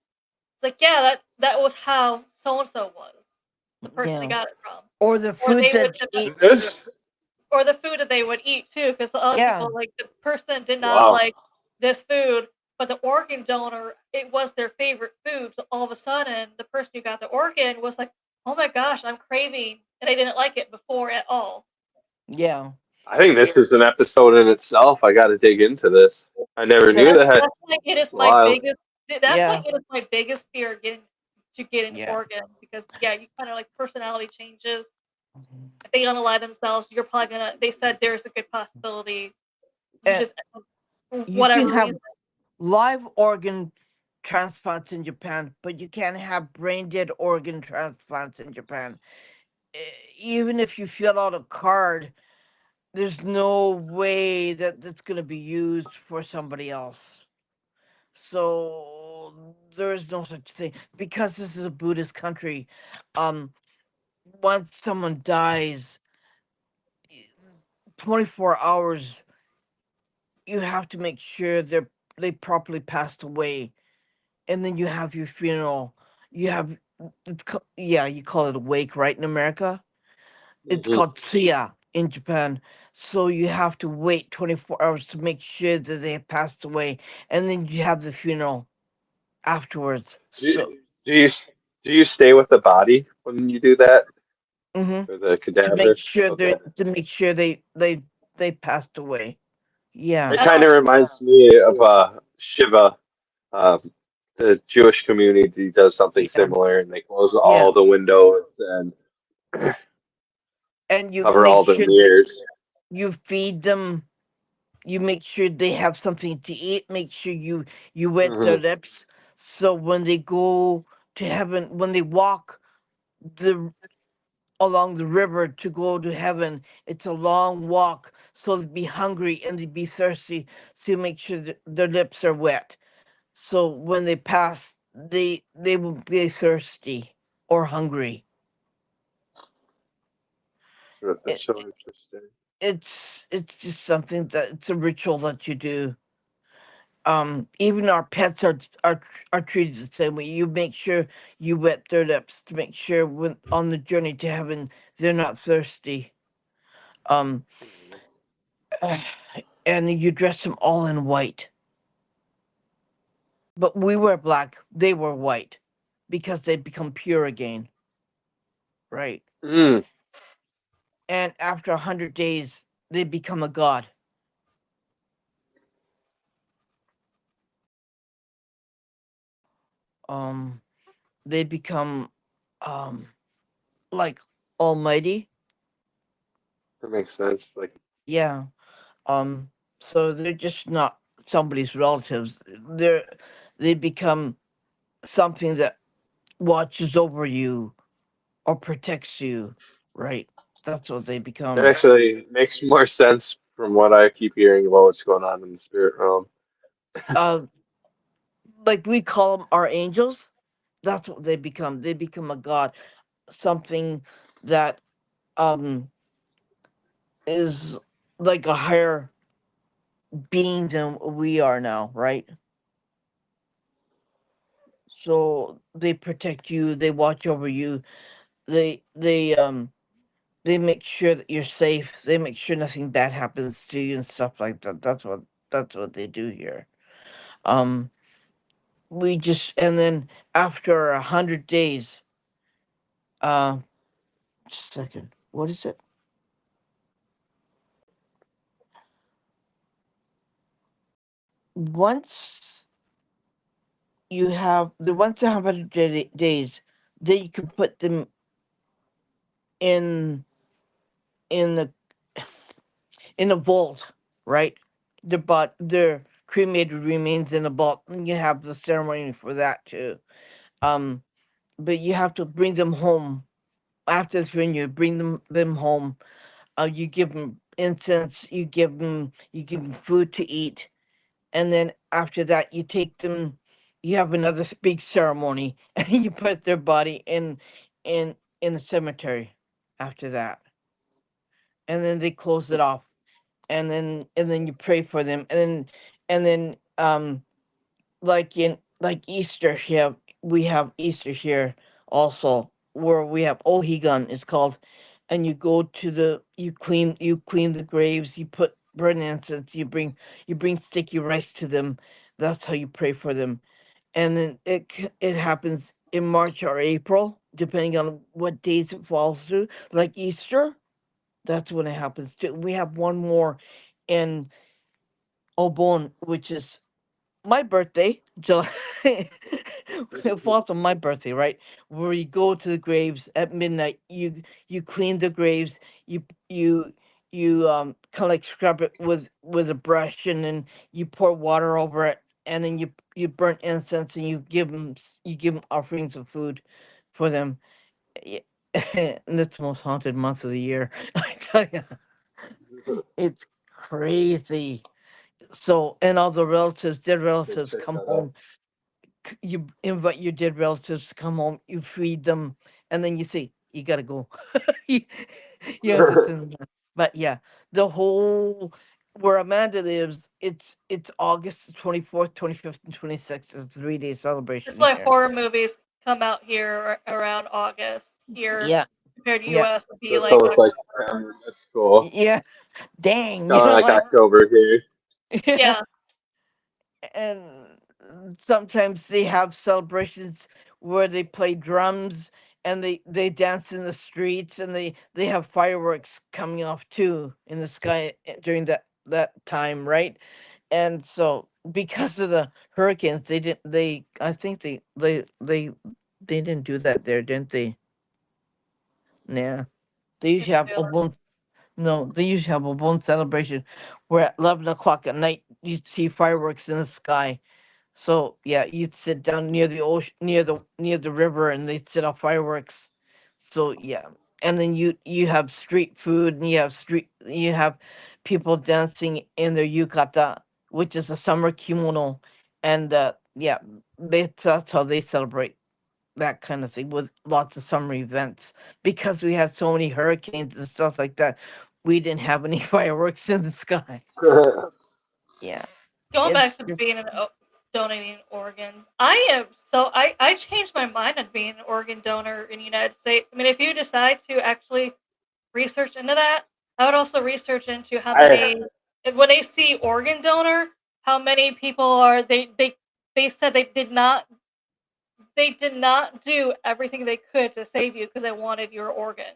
it's like, yeah, that was how so and so was the person they yeah. got it from, Or the or food they would that they eat. This. or the food that they would eat too, because the other Yeah, people, like the person did not Wow. like this food, but the organ donor, it was their favorite food. So all of a sudden, the person who got the organ was like, "Oh my gosh, I'm craving," and they didn't like it before at all. yeah. I think this is an episode in itself. I got to dig into this. I never Because knew that. That's why it is my Wow. biggest. That's why yeah, it is my biggest fear getting an yeah. organ because yeah, you kind of like personality changes. Mhm. If they unalive themselves, you're probably gonna. They said there's a good possibility you And just for you can whatever have reason. live organ transplants in Japan, but you can't have brain dead organ transplants in Japan. Even if you fill out a card, there's no way that that's going to be used for somebody else. So there is no such thing because this is a Buddhist country. Um, Once someone dies, 24 hours, you have to make sure they properly passed away, and then you have your funeral. You have yeah, you call it a wake, right? In America, it's Mhm. called tsuya in Japan. So you have to wait 24 hours to make sure that they have passed away, and then you have the funeral afterwards. Do you, So, do you do you stay with the body when you do that hmm or the cadaver? Okay. to make sure they passed away. Yeah. It I kind don't. of reminds me of Shiva. Um, the Jewish community does something Yeah. similar, and they close all Yeah. the windows and And you cover make all the sure mirrors. you feed them. You make sure they have something to eat. Make sure you wet their Hmm. lips, so when they go to heaven, when they walk the along the river to go to heaven, it's a long walk, so they'd be hungry and they'd be thirsty. So you make sure that their lips are wet, so when they pass, they will be thirsty or hungry. That's It, so interesting. it's just something that it's a ritual that you do. Even our pets are treated the same way. You make sure you wet their lips to make sure when on the journey to heaven they're not thirsty. Um, and you dress them all in white. But we were black, they were white, because they become pure again, right? Mm, And after 100 days, they become a god. Um, they become um like almighty. that makes sense. Like, Yeah. Um, so they're just not somebody's relatives. They become something that watches over you or protects you, right? That's what they that become. actually makes more sense from what I keep hearing about what's going on in the spirit realm. Uh, like we call them our angels. That's what they become. They become a god, something that um is like a higher being than we are now, right? So they protect you, they watch over you, they make sure that you're safe, they make sure nothing bad happens to you and stuff like that. That's what they do here. Um we just and then after 100 days, uh just a second, what is it? Once once you have 100 days, then you can put them in in the in a vault, right? Their cremated remains in a vault, and you have the ceremony for that too. Um, but you have to bring them home after the funeral. You bring them home. You give them incense. You give them food to eat, and then after that, you take them. You have another big ceremony, and you put their body in in a cemetery. After that, and then they close it off, and then you pray for them, and then like Easter here, we have Easter here also, where we have Ohigan is called, and you go to you clean the graves, you put burn incense, you bring sticky rice to them. That's how you pray for them. And then it happens in March or April, depending on what days it falls through. Like Easter, that's when it happens too. We have one more in Obon, which is my birthday, July. It falls on my birthday, right? Where you go to the graves at midnight. You clean the graves. You you kind of like scrub it with a brush, and then you pour water over it, and then you burn incense, and you give them offerings of food for them. Y- and it's the most haunted month of the year. I tell you, it's crazy. So, and all the relatives, dead Go relatives check come that out. home. you invite your dead relatives to come home, you feed them, and then you say, you gotta go. you, you have to send them back. But yeah, the whole where Amanda lives, it's August 24th, 25th, and 26th. It's a 3-day That's celebration why here. horror movies come out here around August. Here, Yeah, compared to yeah, US, would be That's like almost like October. September. That's cool. yeah. Dang, Kind of like like October here. yeah. Yeah, And sometimes they have celebrations where they play drums and they dance in the streets and they have fireworks coming off too in the sky during that time, right? And so because of the hurricanes they didn't they I think they didn't do that there, didn't they? Yeah, they they usually didn't have do a that. one. No, they usually have a one celebration where at 11 o'clock at night you see fireworks in the sky. So yeah, you'd sit down near the ocean, near the river, and they'd set off fireworks. So yeah, and then you have street food, and you have people dancing in their yukata, which is a summer kimono, and yeah, that's how they celebrate that kind of thing with lots of summer events. Because we have so many hurricanes and stuff like that, we didn't have any fireworks in the sky. Yeah, Going back it's to just being donating organs, I changed my mind on being an organ donor in the United States. I mean, if you decide to actually research into that, I would also research into how I many when they see organ donor, how many people are they said they did not do everything they could to save you because they wanted your organ.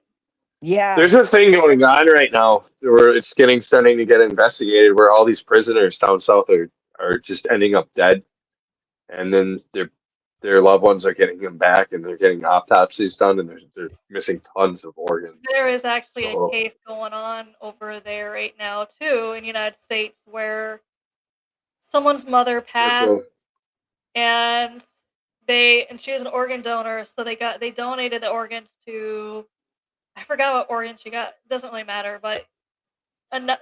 yeah. There's a thing going on right now where it's getting starting to get investigated where all these prisoners down south are just ending up dead and then their loved ones are getting them back and they're getting autopsies done and they're missing tons of organs. There is actually a So case going on over there right now too in the United States where someone's mother passed okay. and she was an organ donor, so they donated the organs to, I forgot what organ she got. It doesn't really matter, but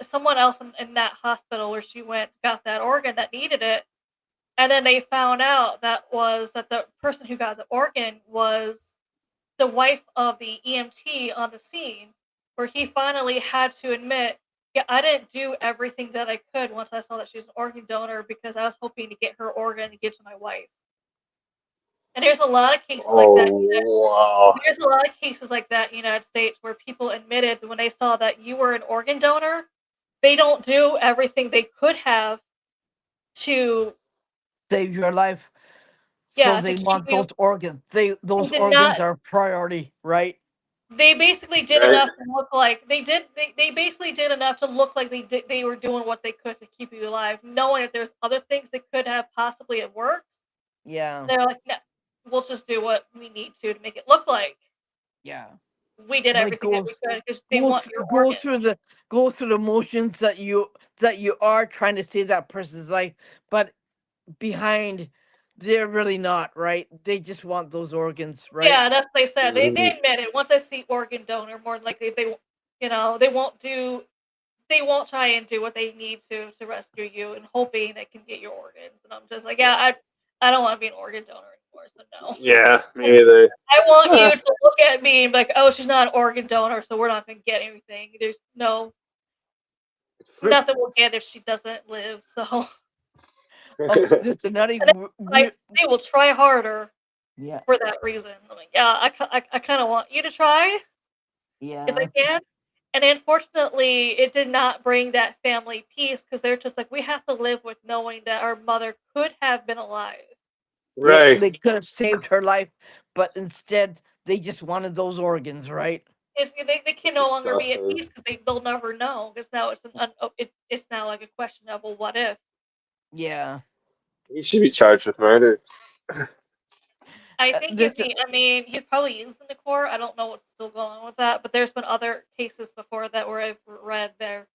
someone else in that hospital where she went got that organ that needed it, and then they found out that the person who got the organ was the wife of the EMT on the scene, where he finally had to admit, yeah, I didn't do everything that I could once I saw that she was an organ donor because I was hoping to get her organ to give to my wife. And there's a lot of cases like that. Oh wow. There's a lot of cases like that in the United States where people admitted when they saw that you were an organ donor, they don't do everything they could have to, Save your life. So yeah, to they keep want you. those organs. They Those did organs not. are priority, right? They basically did Right? enough to look like they basically did enough to look like they were doing what they could to keep you alive, knowing that there's other things that could have possibly have worked. Yeah, They're like, no, we'll just do what we need to make it look like yeah. we did Like everything that we goes could because they goes want your goes organ. through the goes through the motions that you are trying to save that person's life, but behind they're really not, right? They just want those organs, right? Yeah, that's what they said. They Mhm. admit it. Once I see organ donor, more than likely they won't try and do what they need to rescue you and hoping they can get your organs. And I'm just like, yeah, Yeah. I don't want to be an organ donor anymore. So no. Yeah, me either. I want you to look at me and be like, oh, she's not an organ donor, so we're not going to get anything. There's nothing we'll get if she doesn't live. So, Oh, this another and weird. they will try harder Yeah, for that reason. I'm like, yeah, I kind of want you to try if I yeah, can. And unfortunately, it did not bring that family peace because they're just like, we have to live with knowing that our mother could have been alive. yeah. Right. They could have saved her life, but instead they just wanted those organs, right? They can It's no longer be at disgusting. peace because they'll never know because now it's now like a question of, well, what if. Yeah. He should be charged with murder. I think This. I mean, he probably is in the court. I don't know what's still going on with that, but there's been other cases before that where I've read their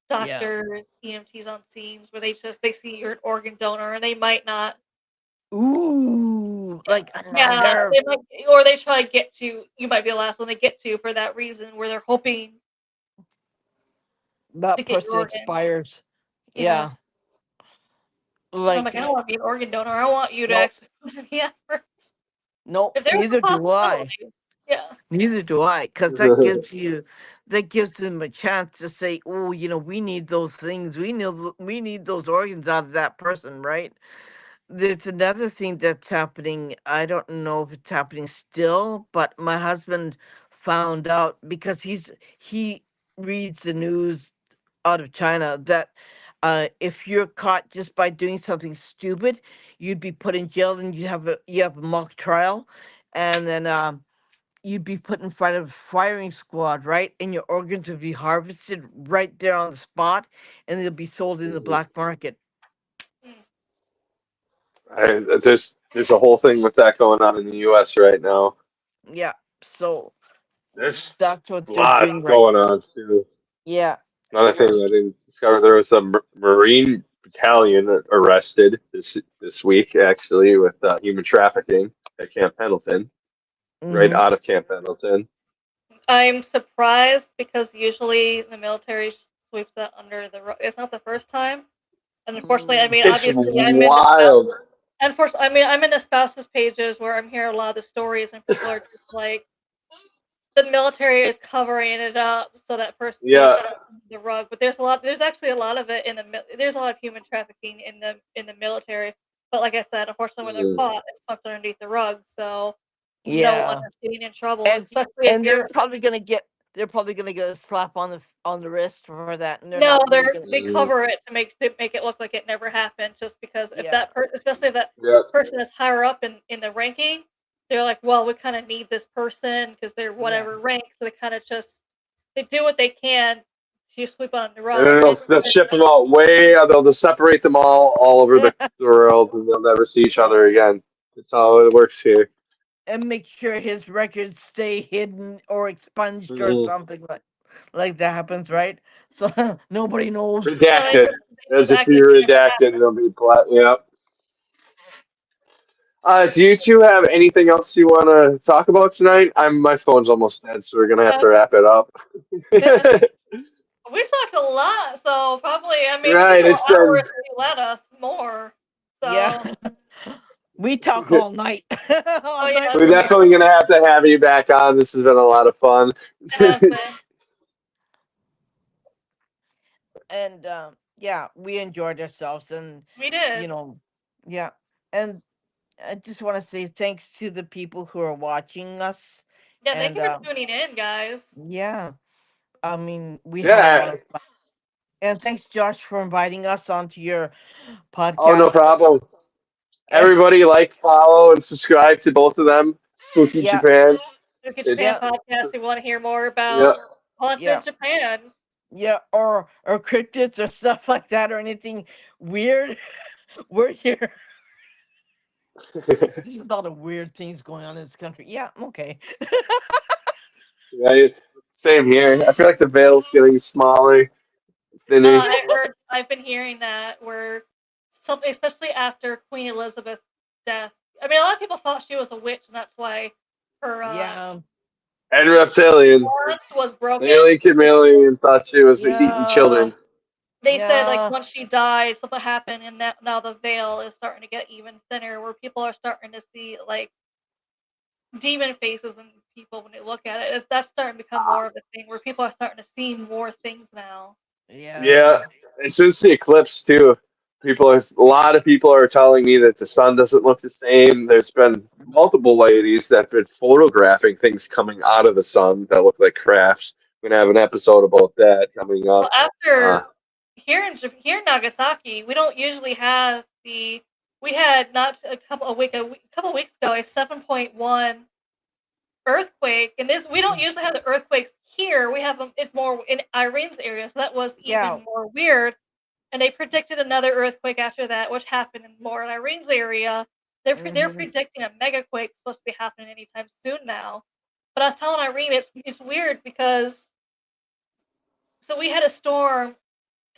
Yeah. doctors, EMTs on scenes where they see you're an organ donor and they might not. Ooh, like Yeah, another they might, or they try to get to. You might be the last one they get to for that reason, where they're hoping to that get your person organ. expires. Yeah, Yeah. I'm like, I Like, don't want to be an organ donor. I want you to no, actually put in the effort. no, If there was a neither do I. possibility, yeah. Neither do I, because that gives them a chance to say, "Oh, we need those things. We need those organs out of that person, right?" There's another thing that's happening. I don't know if it's happening still, but my husband found out because he reads the news out of China that if you're caught just by doing something stupid, you'd be put in jail and you have a mock trial, and then you'd be put in front of a firing squad, right? And your organs would be harvested right there on the spot, and they'll be sold in the black market. Mm. There's a whole thing with that going on in the U.S. right now. Yeah, so There's that's what a they're lot doing right. going on too. Yeah, Another thing I didn't discover, there was a Marine battalion arrested this week actually with human trafficking at Camp Pendleton, right mm-hmm, out of Camp Pendleton. I'm surprised because usually the military sweeps that under the rug. It's not the first time, and unfortunately, I mm, mean, It's obviously, I'm in the spouse. wild. Unfortunately, I mean, I'm in the spouses pages where I'm hearing a lot of the stories, and people are just like, the military is covering it up so that person they Yeah. sweep it under the rug. But there's a lot. There's actually a lot of it in the. There's a lot of human trafficking in the military. But like I said, unfortunately, when they're Mhm. caught, it's swept underneath the rug. So no one yeah, is getting in trouble, and especially if and you're. they're probably gonna get a slap on the wrist for that, and they're No, not really gonna. they Mhm. cover it to make it look like it never happened. Just because if Yeah, especially if that Yeah. person is higher up in the ranking, they're like, well, we kind of need this person because they're yeah, whatever rank, so they kind of just they do what they can to sweep on the And then rug. they'll ship them out way, they'll just separate them all over yeah, the world, and they'll never see each other again. That's how it works here. and make sure his records stay hidden or expunged or Mhm. something like that happens, right? So nobody knows. So Redacted. they They'll just just act be like it never redacted, and happened. they'll be black. Yeah. Do you two have anything else you want to talk about tonight? My phone's almost dead, so we're gonna have Uh, to wrap it up. we talked a lot, so probably I mean we could Right, go it's been. hours if you let us more. Yeah, So we talk all night, all oh night yeah, We're for long. definitely sure. gonna have you back on. This has been a lot of fun. It has been. And yeah, we enjoyed ourselves, and We you did. know, yeah, and I just want to say thanks to the people who are watching us, Yeah, thank and you for tuning in, guys. yeah, I mean, we had a lot Yeah. of fun. And thanks, Josh, for inviting us onto your Oh, no podcast. problem. Yeah, Everybody like, follow, and subscribe to both of them. Spooky yeah, Japan. Spooky It's Japan yeah, podcast. If you want to hear more yeah. about yeah, haunted Japan. yeah, or cryptids or stuff like that, or anything weird. We're here. This is all the weird things going on in this country. Yeah, okay. Right. Same here. I feel like the veil's getting smaller, thinner. I heard. I've been hearing that where something, especially after Queen Elizabeth's death. I mean, a lot of people thought she was a witch, and that's why her Yeah, And reptilian. wand was The broken. alien chameleon thought she was eating yeah, children. They said like yeah, once she died, something happened, and that now the veil is starting to get even thinner, where people are starting to see like demon faces and people when they look at it. That's starting to become more of a thing where people are starting to see more things now. Yeah, yeah, and since the eclipse too, a lot of people are telling me that the sun doesn't look the same. There's been multiple ladies that have been photographing things coming out of the sun that look like crafts. We're gonna have an episode about that coming Well, up. Uh, after here in Nagasaki, we don't usually have the. We had not a couple weeks ago a 7.1 earthquake, and this we don't usually have the earthquakes here. We have them. It's more in Irene's area, so that was yeah. even more weird. And they predicted another earthquake after that, which happened in more in Irene's area. They're Hmm. predicting a mega quake supposed to be happening anytime soon now. But I was telling Irene, it's weird because so we had a storm,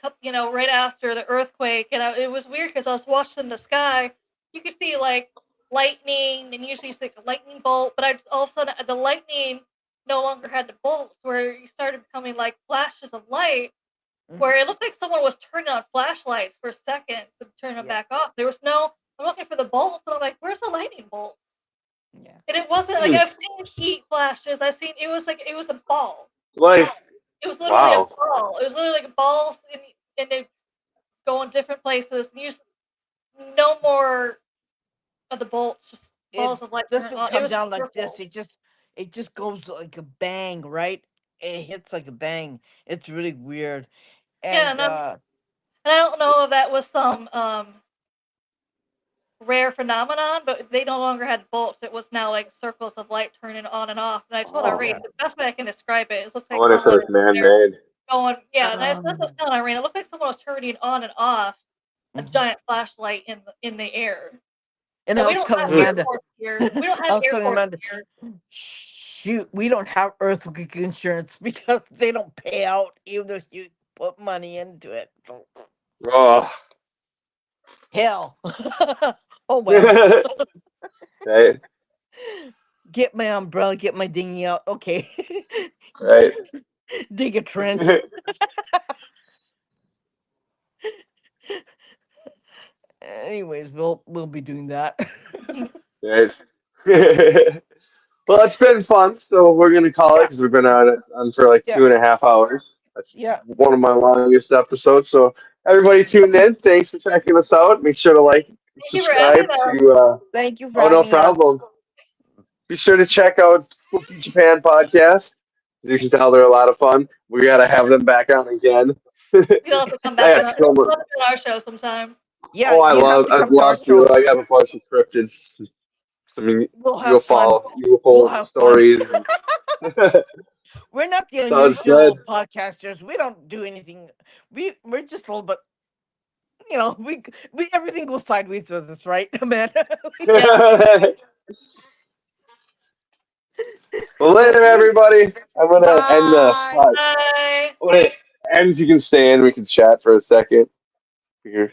right after the earthquake, and it was weird because I was watching the sky. You could see like lightning, and usually you see like a lightning bolt, but all of a sudden the lightning no longer had the bolts, where you started becoming like flashes of light, where it looked like someone was turning on flashlights for seconds and turning them Yeah. back off. There was no. I'm looking for the bolts, and I'm like, "Where's the lightning bolts?" Yeah. And it wasn't like I've seen heat flashes. I've seen it was like it was a ball. Like, It was literally a wow. ball. It was literally like balls, and they go in different places. And no more of the bolts, just It balls of light turning doesn't on. It come was just down like this. purple. It just goes like a bang, right? It hits like a bang. It's really weird. Yeah, And and I don't know if that was some rare phenomenon, but they no longer had bolts. It was now like circles of light turning on and off. And I told Oh, Irene, yeah. the best way I can describe it, it looks I like wonder if it someone was was there man-made. going, yeah. And that's what I was Um, telling Irene. It looked like someone was turning on and off a mhm. giant flashlight in the air. And And I we was don't telling have Hmm. Amanda, airports here. We don't I have was telling airports Amanda, here. shoot, we don't have earthquake insurance because they don't pay out even if you put money into it. So, Oh. hell. Oh well. Right, Get my umbrella, get my dinghy out. Okay. right. Dig a trench. Anyways, we'll be doing that. Right. Well, it's been fun, so we're gonna call it Yeah, because we've been on for like yeah, 2.5 hours. That's yeah. one of my longest episodes. So everybody tuned in. Thanks for checking us out. Make sure to like, Thank you for having subscribe us. to. Thank you for Oh, no having us. problem. Be sure to check out Spooky Japan podcast. As you can tell, they're a lot of fun. We gotta have them back on again. You'll have to come I back got on. so much. Come on our show sometime. Yeah, Oh, you have to I'd come to our love to. show. I got a bunch of cryptids. Some We'll have fun. We'll UFO have fun. stories. We're not the Sounds good. unusual podcasters. We don't do anything. We're just a little bit. We everything goes sideways with us, right, Amanda? Yeah. Well, later, Okay. everybody. I'm gonna end the Bye. pod. Bye. When it ends, you can stay in. We can chat for a second. Here.